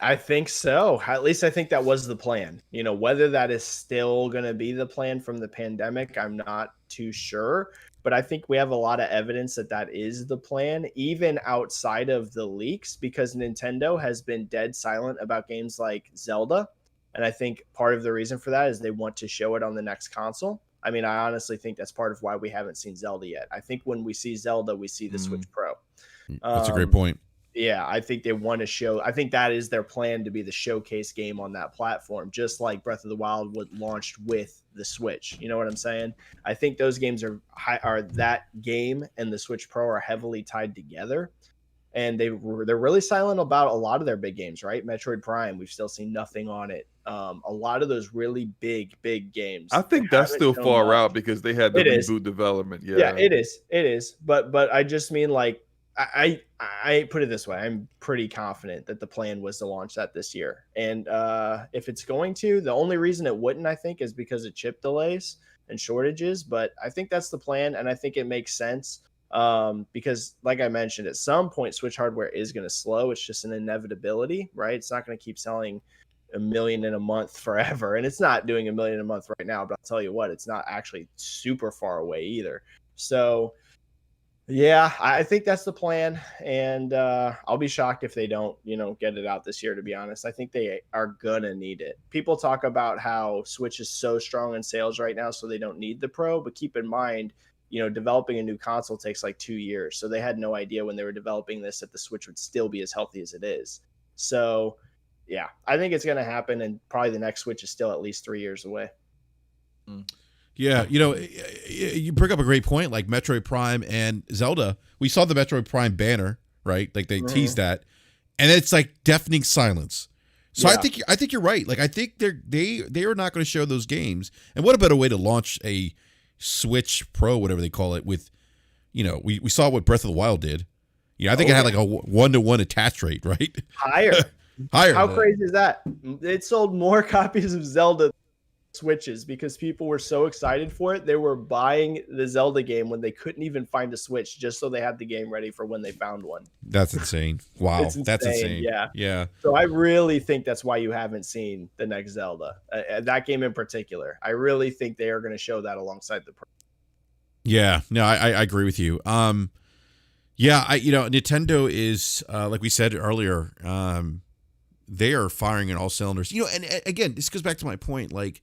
I think so. At least I think that was the plan. Whether that is still going to be the plan from the pandemic, I'm not too sure. But I think we have a lot of evidence that is the plan, even outside of the leaks, because Nintendo has been dead silent about games like Zelda. And I think part of the reason for that is they want to show it on the next console. I mean, I honestly think that's part of why we haven't seen Zelda yet. I think when we see Zelda, we see the Switch Pro. That's a great point. Yeah, I think they want to show. I think that is their plan, to be the showcase game on that platform, just like Breath of the Wild was launched with the Switch. You know what I'm saying? I think those games are that game and the Switch Pro are heavily tied together. And they're really silent about a lot of their big games, right? Metroid Prime, we've still seen nothing on it. A lot of those really big games. I think that's still far out because they had the reboot development. Yeah, it is. But I just mean, like, I put it this way. I'm pretty confident that the plan was to launch that this year. And if it's going to, the only reason it wouldn't, I think, is because of chip delays and shortages. But I think that's the plan, and I think it makes sense. Because like I mentioned, at some point Switch hardware is going to slow. It's just an inevitability, right? It's not going to keep selling 1 million in a month forever. And it's not doing 1 million a month right now, but I'll tell you what, it's not actually super far away either. So yeah, I think that's the plan. And I'll be shocked if they don't, get it out this year, to be honest. I think they are gonna need it. People talk about how Switch is so strong in sales right now, so they don't need the Pro, but keep in mind, developing a new console takes like 2 years. So they had no idea when they were developing this that the Switch would still be as healthy as it is. So yeah, I think it's going to happen. And probably the next Switch is still at least 3 years away. Yeah. You bring up a great point, like Metroid Prime and Zelda. We saw the Metroid Prime banner, right? Like they teased that, and it's like deafening silence. So yeah. I think you're right. Like I think they are not going to show those games. And what a better way to launch a Switch Pro, whatever they call it, with, we saw what Breath of the Wild did. I think it had like a 1-to-1 attach rate, right? Higher. How crazy is that? It sold more copies of Zelda Switches because people were so excited for it. They were buying the Zelda game when they couldn't even find a Switch, just so they had the game ready for when they found one. That's insane. Wow. That's insane. Yeah. So I really think that's why you haven't seen the next Zelda. That game in particular. I really think they are going to show that alongside the Pro. Yeah. No, I agree with you. Nintendo is like we said earlier, they are firing in all cylinders. And again, this goes back to my point. Like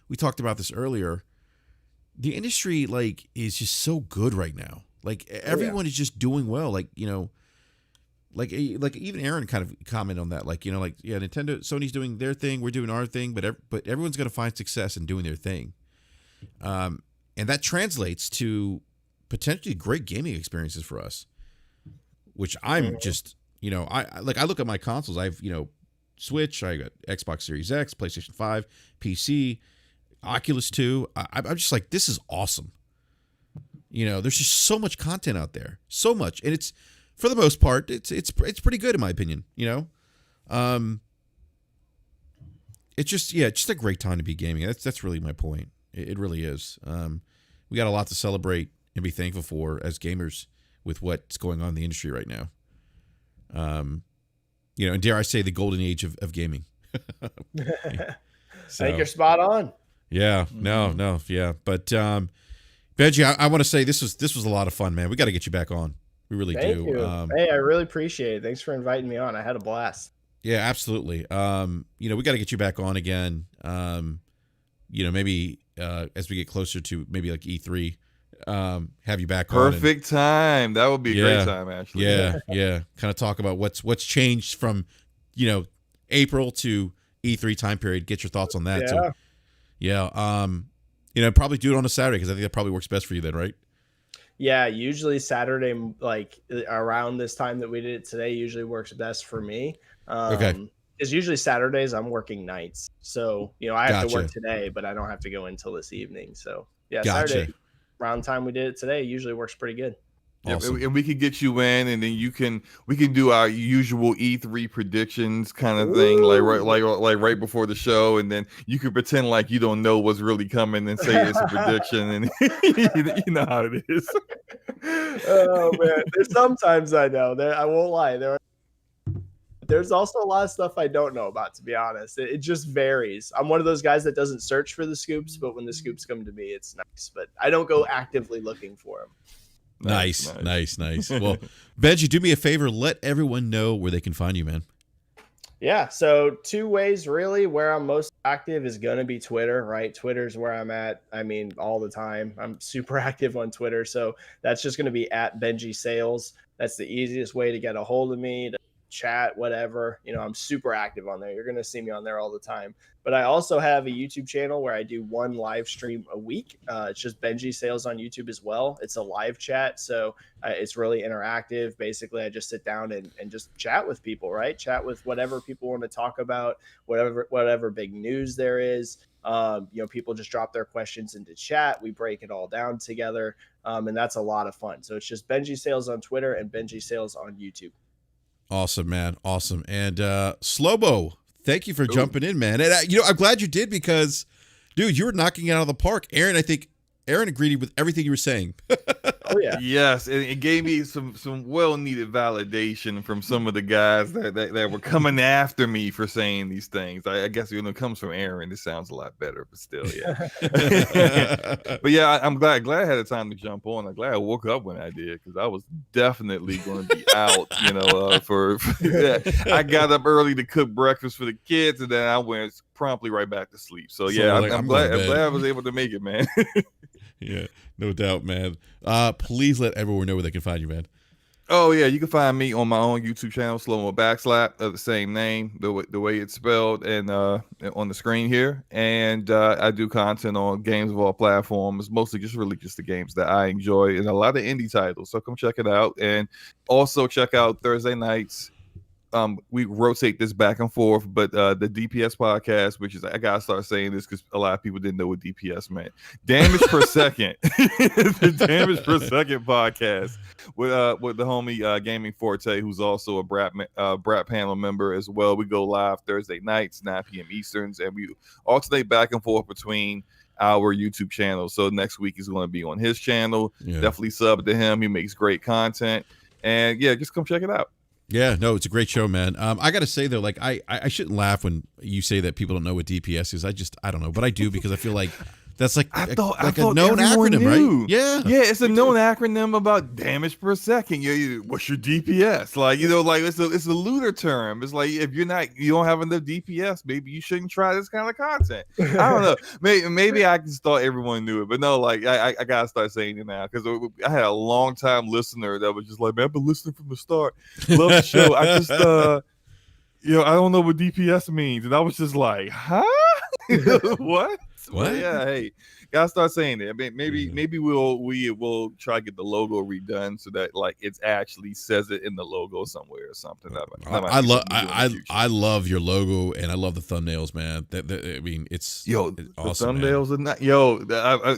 we talked about this earlier. the industry like is just so good right now. Like everyone is just doing well. Like, you know, like even Aaron kind of commented on that. Like, you know, like, yeah, Nintendo, Sony's doing their thing, we're doing our thing, but everyone's going to find success in doing their thing. And that translates to potentially great gaming experiences for us, which I'm just, you know, I look at my consoles. I've, you know, Switch, I got Xbox Series X, PlayStation 5, PC, Oculus 2. I'm just like, this is awesome. You know, there's just so much content out there, so much, and it's, for the most part, it's pretty good in my opinion. You know, it's just just a great time to be gaming. That's really my point. It really is. We got a lot to celebrate and be thankful for as gamers with what's going on in the industry right now. You know, and dare I say, the golden age of gaming. So, I think you're spot on. Yeah, no, yeah. But Benji, I want to say this was a lot of fun, man. We got to get you back on. We really Thank do. you. Hey, I really appreciate it. Thanks for inviting me on. I had a blast. Yeah, absolutely. You know, we got to get you back on again. You know, maybe as we get closer to maybe like E3, have you back on. Perfect time. That would be a great time, actually. Yeah. Kind of talk about what's changed from, you know, April to E3 time period. Get your thoughts on that. Yeah. So, you know, probably do it on a Saturday because I think that probably works best for you then, right? Yeah, usually Saturday, like around this time that we did it today, usually works best for me. Okay. Because usually Saturdays I'm working nights, so you know I have Gotcha. to work today, but I don't have to go until this evening. So yeah, Gotcha. Saturday around the time we did it today usually works pretty good. Awesome. And we can get you in, and then we can do our usual E3 predictions kind of thing, like right before the show, and then you can pretend like you don't know what's really coming and say it's a prediction, and you know how it is. Oh man, there's sometimes I know. I won't lie. There's also a lot of stuff I don't know about, to be honest. It just varies. I'm one of those guys that doesn't search for the scoops, but when the scoops come to me, it's nice. But I don't go actively looking for them. Nice. Well, Benji, do me a favor. Let everyone know where they can find you, man. Yeah. So 2 ways, really. Where I'm most active is going to be Twitter, right? Twitter's where I'm at. I mean, all the time. I'm super active on Twitter. So that's just going to be at Benji Sales. That's the easiest way to get a hold of me, to chat, whatever. You know, I'm super active on there. You're going to see me on there all the time. But I also have a YouTube channel where I do 1 live stream a week. It's just Benji Sales on YouTube as well. It's a live chat, so it's really interactive. Basically, I just sit down and just chat with people, right? Chat with whatever people want to talk about, whatever big news there is. You know, people just drop their questions into chat. We break it all down together, and that's a lot of fun. So it's just Benji Sales on Twitter and Benji Sales on YouTube. Awesome, man. Awesome. And Slobo, thank you for jumping in, man. And you know, I'm glad you did because, dude, you were knocking it out of the park. Aaron agreed with everything you were saying. Oh yeah. Yes, and it gave me some well-needed validation from some of the guys that were coming after me for saying these things. I guess when it comes from Aaron, it sounds a lot better, but still, yeah. But yeah, I'm glad I had the time to jump on. I'm glad I woke up when I did because I was definitely going to be out. You know, I got up early to cook breakfast for the kids, and then I went promptly right back to sleep. So yeah, I'm glad I was able to make it, man. Yeah, no doubt, man. Please let everyone know where they can find you, man. Oh yeah, you can find me on my own YouTube channel, Slow Mo Backslap, of the same name, the way it's spelled, and on the screen here. And I do content on games of all platforms, mostly just the games that I enjoy, and a lot of indie titles. So come check it out, and also check out Thursday nights. We rotate this back and forth, but the DPS podcast, which is, I gotta start saying this because a lot of people didn't know what DPS meant. Damage per second, the Damage per Second podcast with the homie Gaming Forte, who's also a BRAP panel member as well. We go live Thursday nights, 9 p.m. Easterns, and we alternate back and forth between our YouTube channel. So next week is going to be on his channel. Yeah. Definitely sub to him. He makes great content, and yeah, just come check it out. Yeah, no, it's a great show, man. I got to say, though, like, I shouldn't laugh when you say that people don't know what DPS is. I don't know, but I do because I feel like That's like I a thought known everyone acronym, knew. right? Yeah. Yeah, it's a known acronym about damage per second. What's your DPS? Like, like it's a looter term. It's like if you don't have enough DPS, maybe you shouldn't try this kind of content. I don't know. Maybe I just thought everyone knew it, but no, like I gotta start saying it now because I had a long time listener that was just like, man, I've been listening from the start. Love the show. I just I don't know what DPS means, and I was just like, huh? What? What? But yeah, hey, gotta start saying it. I mean, maybe we'll try to get the logo redone so that like it actually says it in the logo somewhere or something. I love your logo and I love the thumbnails, man. I mean, it's awesome, the thumbnails are not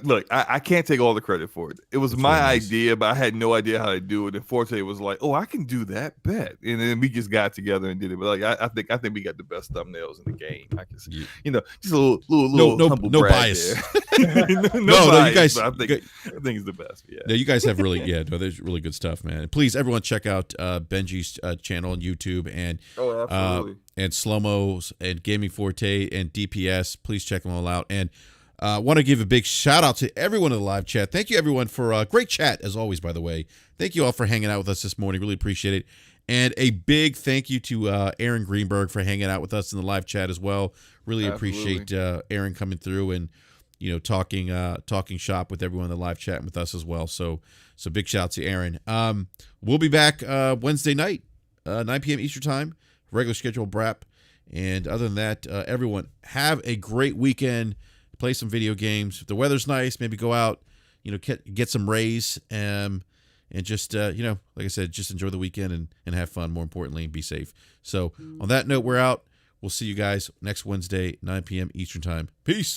look. I can't take all the credit for it. It was my really nice. idea, but I had no idea how to do it. And Forte was like, "Oh, I can do that, bet." And then we just got together and did it. But like, I think we got the best thumbnails in the game. I can see, just a little humble no brag bias. there. No, you guys. I think it's the best. Yeah. No, you guys have really, there's really good stuff, man. Please, everyone, check out Benji's channel on YouTube and absolutely. And Slow-Mo's and Gaming Forte and DPS. Please check them all out. And want to give a big shout out to everyone in the live chat. Thank you, everyone, for great chat as always. By the way, thank you all for hanging out with us this morning. Really appreciate it. And a big thank you to Aaron Greenberg for hanging out with us in the live chat as well. Really appreciate Aaron coming through and talking shop with everyone in the live chat with us as well. So big shout out to Aaron. We'll be back Wednesday night, 9 p.m. Eastern time, regular schedule BRAP. And other than that, everyone have a great weekend. Play some video games. If the weather's nice, maybe go out, get some rays, and just like I said, just enjoy the weekend and have fun. More importantly, be safe. So on that note, we're out. We'll see you guys next Wednesday, 9 p.m. Eastern time. Peace.